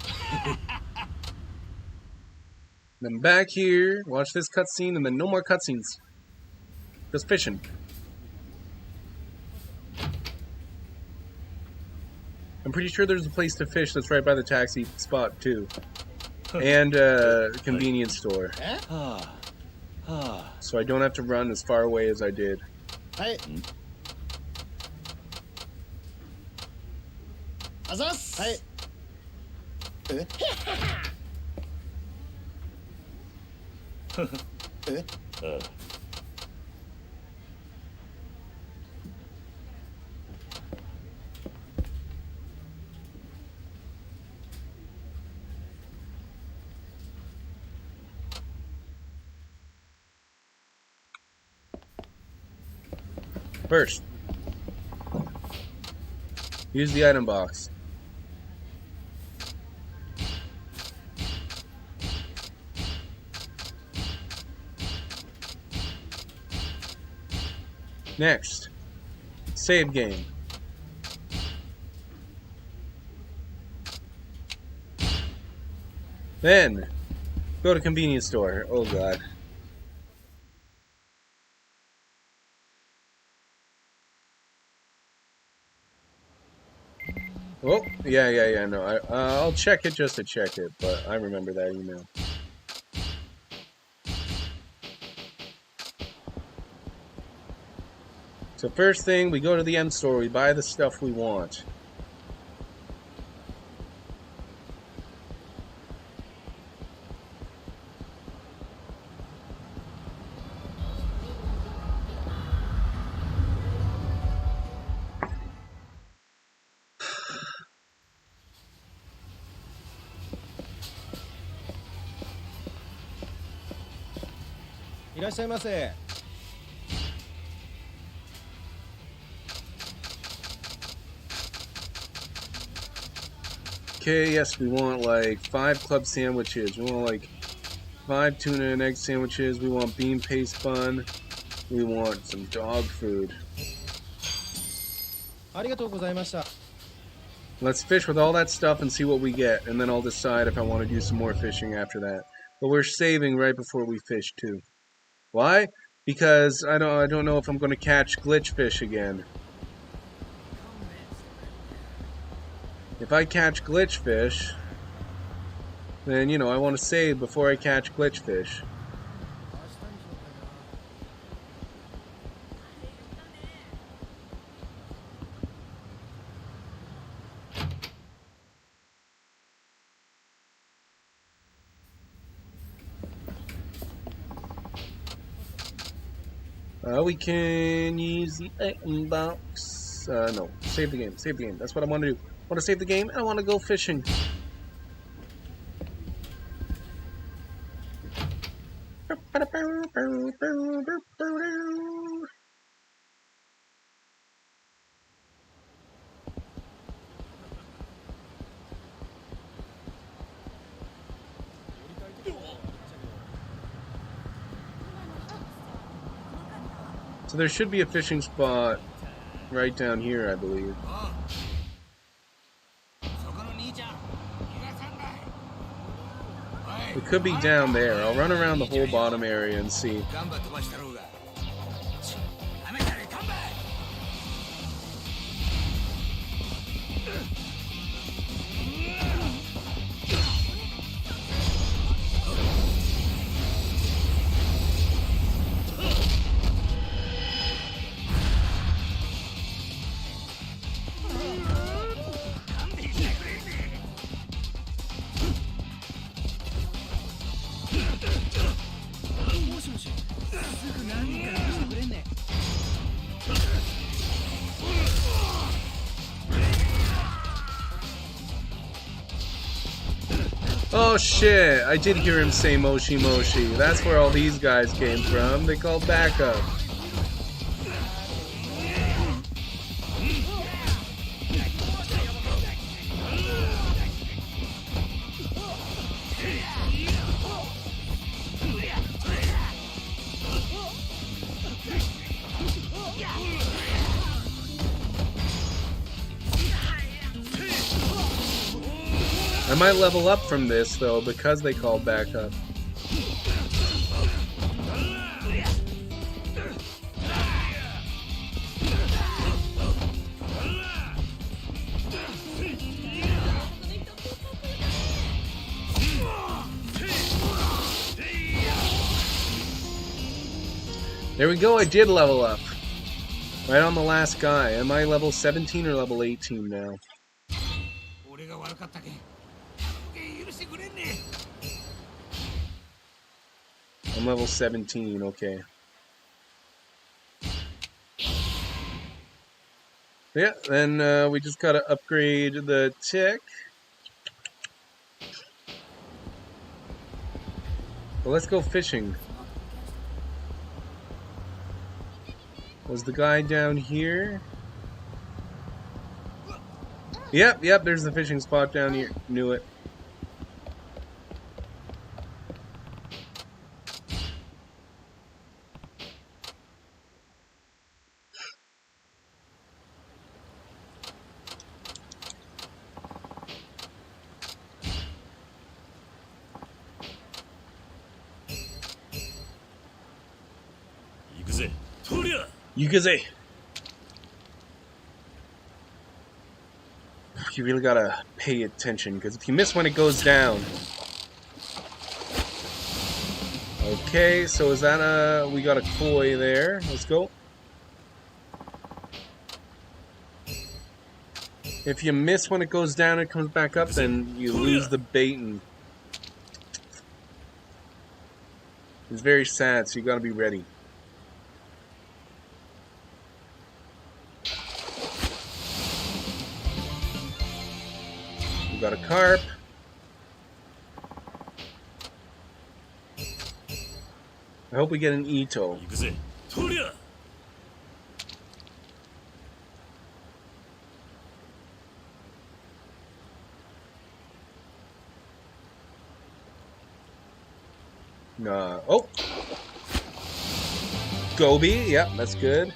Then back here, watch this cutscene, and then no more cutscenes. Just fishing. I'm pretty sure there's a place to fish that's right by the taxi spot, too. And a convenience store. So I don't have to run as far away as I did. Hey. Azas. Hey. First, use the item box. Next, save game. Then, go to convenience store. Oh god. Oh, yeah. No, I'll check it just to check it, but I remember that email. So first thing, we go to the M store, we buy the stuff we want. Okay, yes, we want like 5 club sandwiches. We want like 5 tuna and egg sandwiches. We want bean paste bun. We want some dog food. Let's fish with all that stuff and see what we get, and then I'll decide if I want to do some more fishing after that. But we're saving right before we fish too. Why? Because I don't know if I'm going to catch glitch fish again. If I catch glitch fish, then, you know, I want to save before I catch glitch fish. We can use the item box. No, save the game. Save the game. That's what I want to do. I want to save the game and I want to go fishing. So there should be a fishing spot right down here, I believe. It could be down there. I'll run around the whole bottom area and see. Oh shit, I did hear him say Moshi Moshi. That's where all these guys came from. They called backup. I might level up from this, though, because they called backup. There we go, I did level up. Right on the last guy. Am I level 17 or level 18 now? I'm level 17, okay. Yeah, then we just gotta upgrade the tech. Well, let's go fishing. Was the guy down here? Yep, there's the fishing spot down here. Knew it. Yakuza. you really gotta pay attention, because if you miss when it goes down... Okay, so is that we got a koi there. Let's go. If you miss when it goes down and it comes back up, then you lose the bait, and it's very sad, so you gotta be ready. We got a carp. I hope we get an Ito. 行くぜとりゃ Oh! Goby, yep, that's good.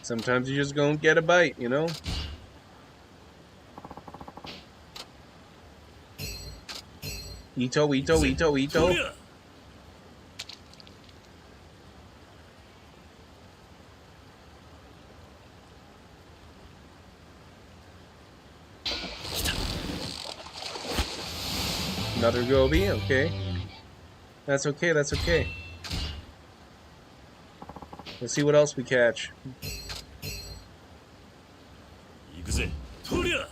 Sometimes you just go and get a bite, you know? Ito, Ito, Ito, Ito. Another goby, okay. That's okay, that's okay. Let's see what else we catch. 行くぜとりゃ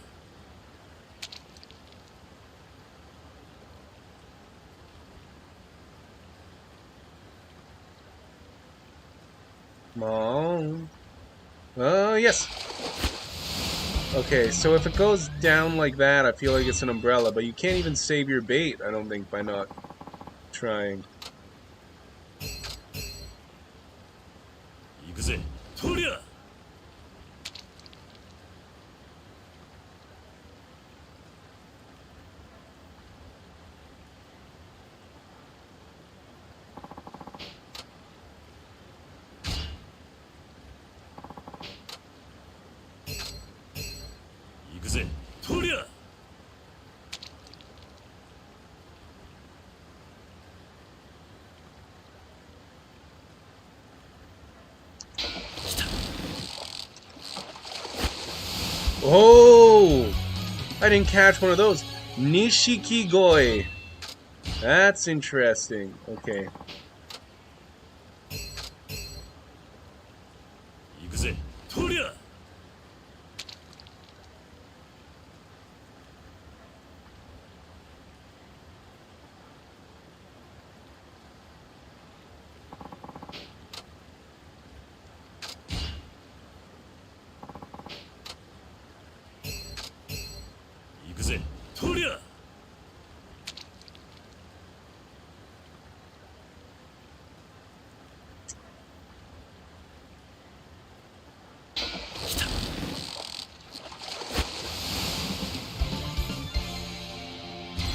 Come on. Oh, yes. Okay, so if it goes down like that, I feel like it's an umbrella, but you can't even save your bait, I don't think, by not trying. 行くぜとりゃ 行くぜとりゃ Oh! I didn't catch one of those. Nishikigoi. That's interesting. Okay. 行くぜとりゃ 行くぜとりゃ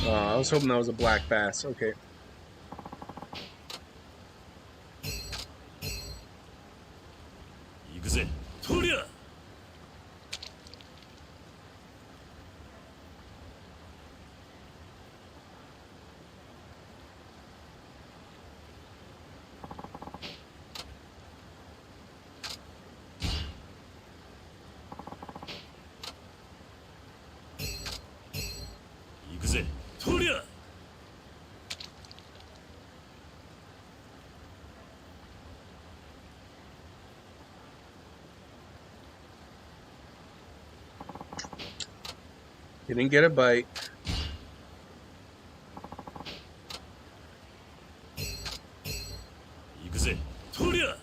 I was hoping that was a black bass. Okay. 行くぜとりゃ 行くぜとりゃ Didn't get a bite. 行くぜとりゃ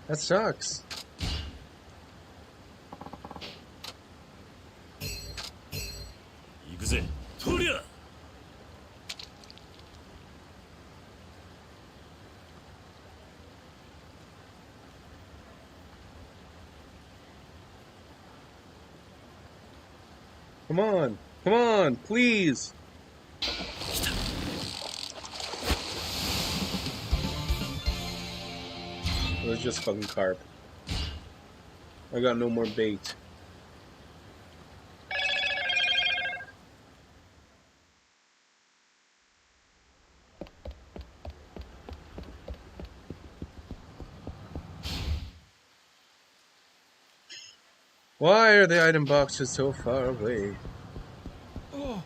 That sucks. 行くぜとりゃ Oh, Come on. Come on, please. It was just fucking carp. I got no more bait. Why are the item boxes so far away? Oh.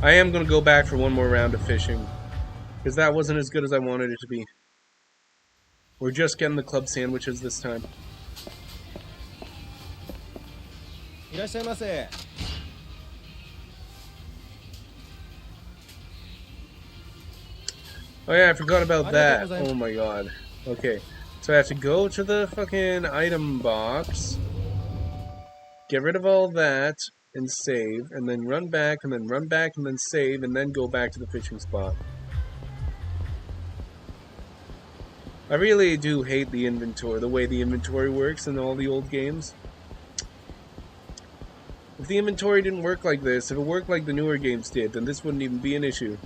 I am going to go back for one more round of fishing. Because that wasn't as good as I wanted it to be. We're just getting the club sandwiches this time. いらっしゃいませ。 Oh yeah, I forgot about that. Oh my god. Okay. So I have to go to the fucking item box. Get rid of all that. And save. And then run back. And then run back. And then save. And then go back to the fishing spot. I really do hate the inventory. The way the inventory works in all the old games. If the inventory didn't work like this, if it worked like the newer games did, then this wouldn't even be an issue.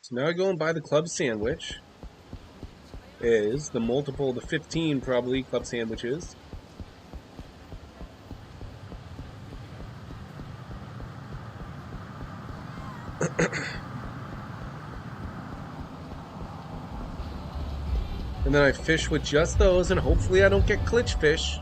So now I go and buy the club sandwich. Is the multiple, the 15 probably club sandwiches. And then I fish with just those, and hopefully I don't get glitch fish.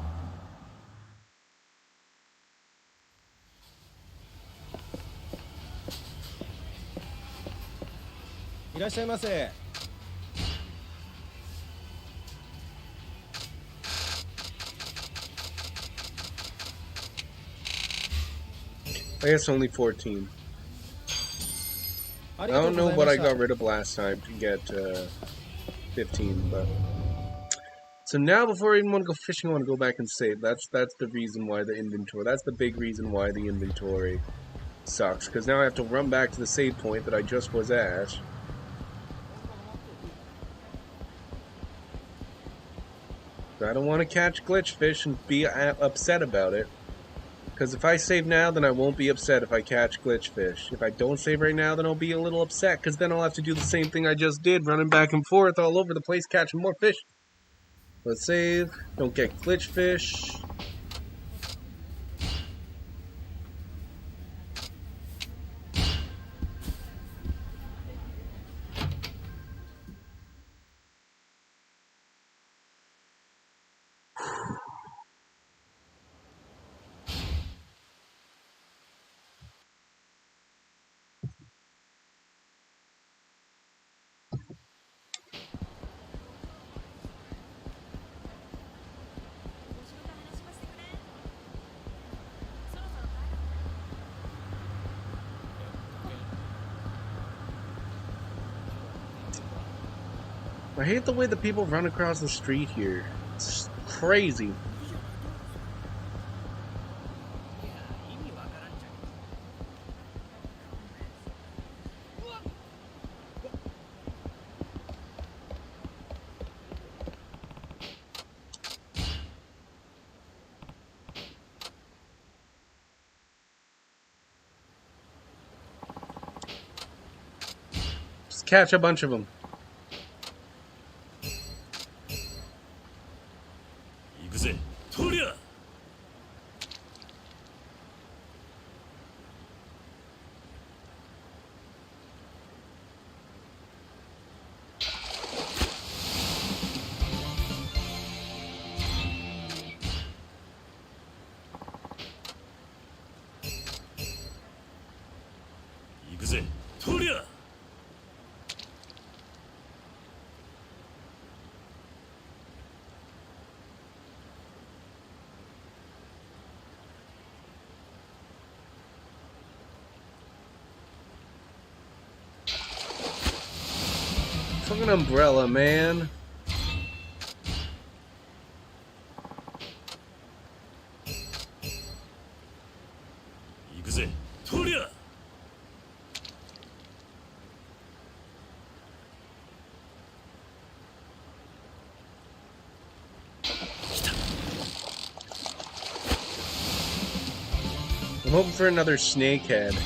いらっしゃいませ。 I guess only 14. I don't know what I got rid of last time to get 15, but... So now before I even want to go fishing, I want to go back and save. That's the reason why the inventory... That's the big reason why the inventory sucks. Because now I have to run back to the save point that I just was at. I don't want to catch glitch fish and be upset about it. Because if I save now, then I won't be upset if I catch glitch fish. If I don't save right now, then I'll be a little upset, because then I'll have to do the same thing I just did, running back and forth all over the place, catching more fish. Let's save. Don't get glitch fish. I hate the way the people run across the street here. It's crazy. Just catch a bunch of them. 行くぜとりゃ I Fucking umbrella, man. Yakuza, Toria! I'm hoping for another snakehead.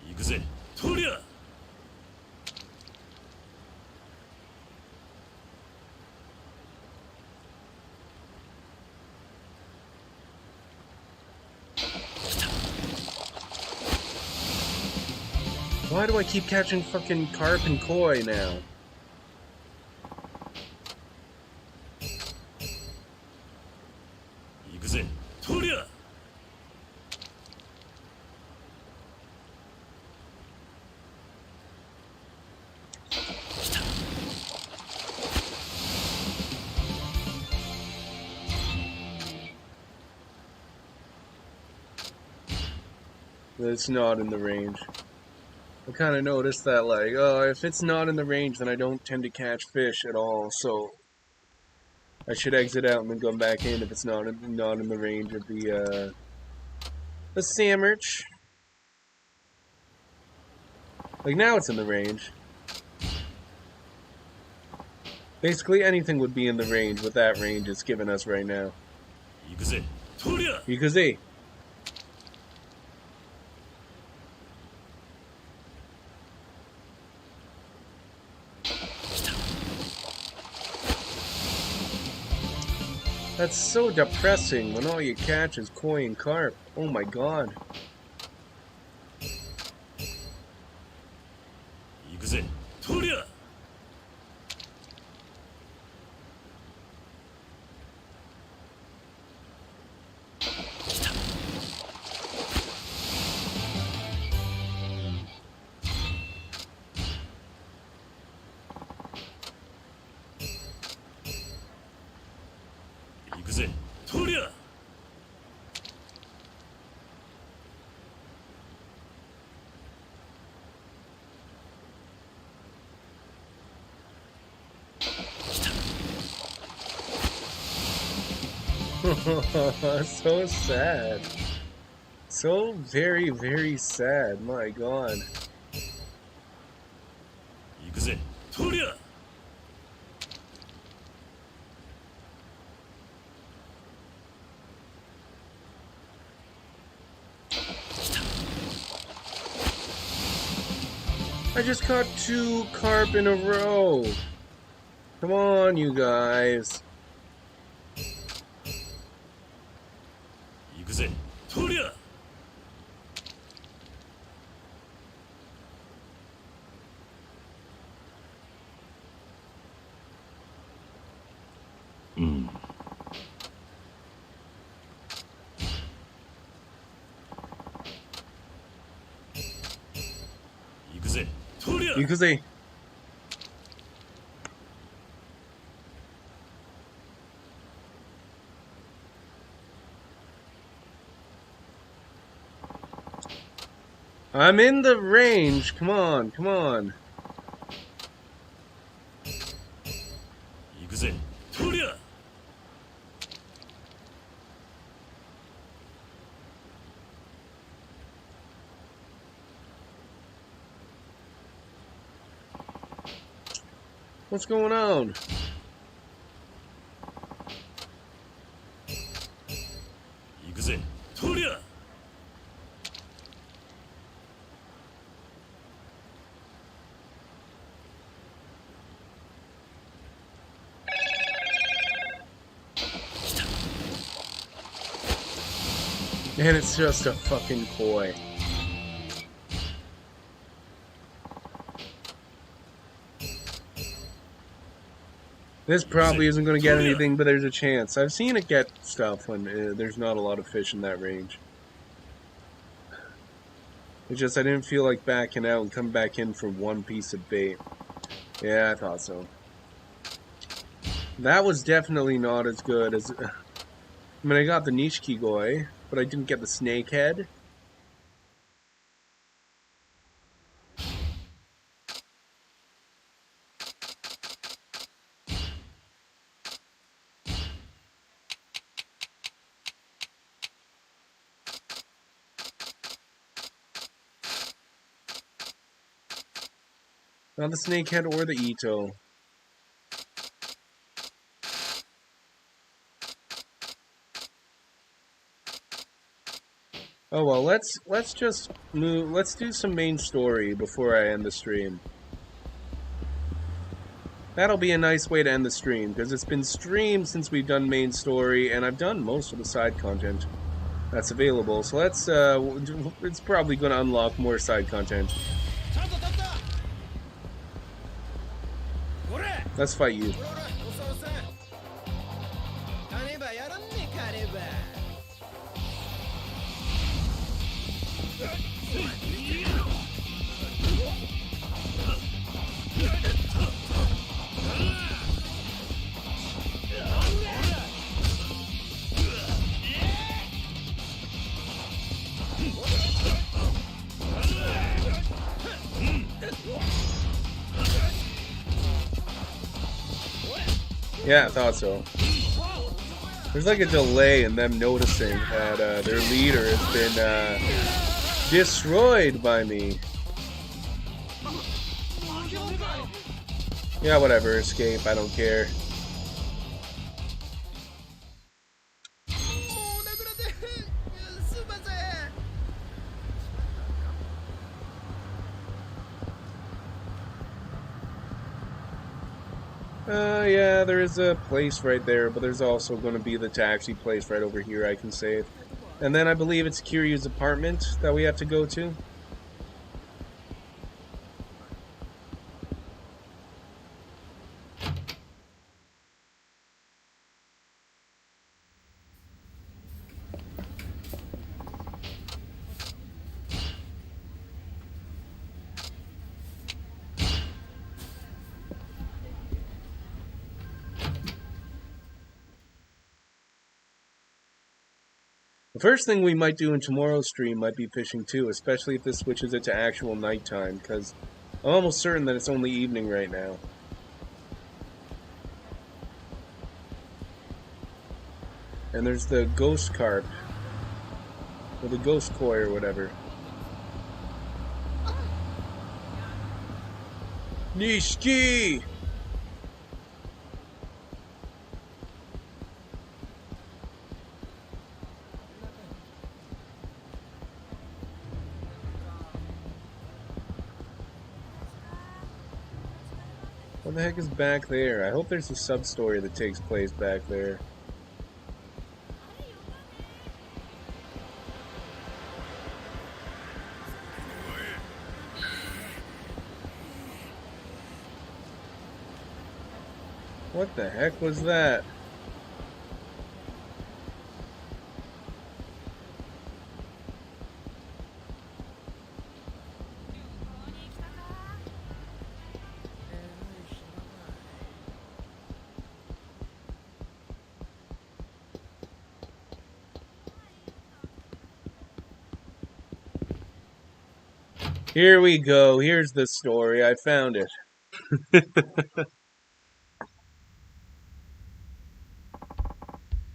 Yakuza, Toria! Why do I keep catching fucking carp and koi now? Yakuza, Toria! It's not in the range. I kind of noticed that, like, oh, if it's not in the range, then I don't tend to catch fish at all, so I should exit out and then come back in if it's not in the range of the sandwich. Like, now it's in the range. Basically, anything would be in the range with that range it's giving us right now. Yakuza, Toria! Yakuza. That's so depressing when all you catch is koi and carp. Oh my god. Yakuza, Toria! Yakuza, Toria! So sad. So very, very sad. My god. Yakuza, Toria! I just caught 2 carp in a row. Come on, you guys. Yakuza, Toria! Yakuza, Toria! Yakuza. I'm in the range. Come on, come on. Yakuza, Toria! What's going on? Yakuza, Toria! And it's just a fucking koi. This probably isn't going to get anything, but there's a chance. I've seen it get stuff when there's not a lot of fish in that range. It's just I didn't feel like backing out and come back in for one piece of bait. Yeah, I thought so. That was definitely not as good as... I mean, I got the Nishiki Goi, but I didn't get the snakehead. Not the snakehead or the Ito. Oh well, let's just move. Let's do some main story before I end the stream. That'll be a nice way to end the stream, because it's been streamed since we've done main story, and I've done most of the side content that's available. So let's, it's probably going to unlock more side content. Let's fight you. Yeah, I thought so. There's like a delay in them noticing that their leader has been destroyed by me. Yeah, whatever, escape, I don't care. Yeah, there is a place right there, but there's also going to be the taxi place right over here I can save. And then I believe it's Kiryu's apartment that we have to go to. The first thing we might do in tomorrow's stream might be fishing too, especially if this switches it to actual nighttime, because I'm almost certain that it's only evening right now. And there's the ghost carp, or the ghost koi or whatever. Nishiki! What the heck is back there? I hope there's a sub-story that takes place back there. What the heck was that? Here we go. Here's the story. I found it.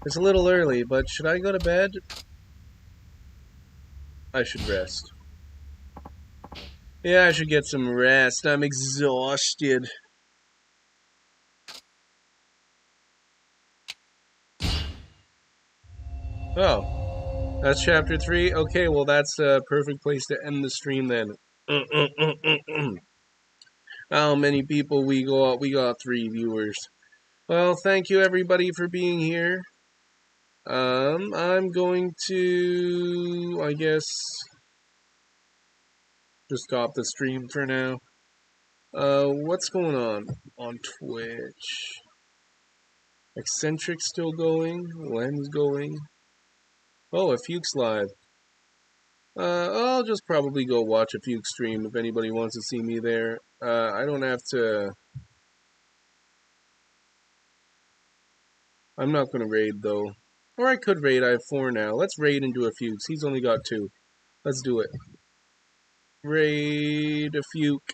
It's a little early, but should I go to bed? I should rest. Yeah, I should get some rest. I'm exhausted. Oh, that's chapter 3? Okay, well that's a perfect place to end the stream then. How many people we got? We got 3 viewers. Well, thank you everybody for being here. I'm going to, I guess, just stop the stream for now. What's going on Twitch? Eccentric still going? Len's going? Oh, a Fuchs live. I'll just probably go watch a Fuchs stream if anybody wants to see me there. I don't have to. I'm not gonna raid though. Or I could raid, I have 4 now. Let's raid and do a Fuchs. He's only got 2. Let's do it. Raid a Fuchs.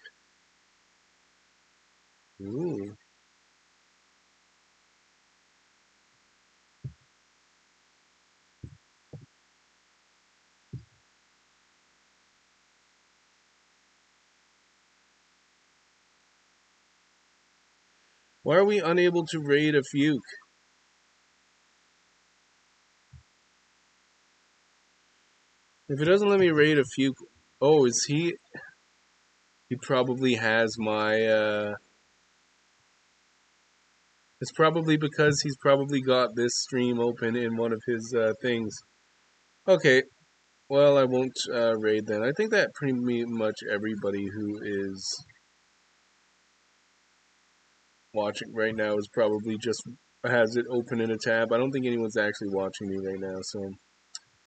Ooh. Why are we unable to raid a Fuke? If it doesn't let me raid a Fuke... Oh, is he... He probably has my, It's probably because he's probably got this stream open in one of his, things. Okay, well, I won't, raid then. I think that pretty much everybody who is watching right now is probably just has it open in a tab. I don't think anyone's actually watching me right now, so...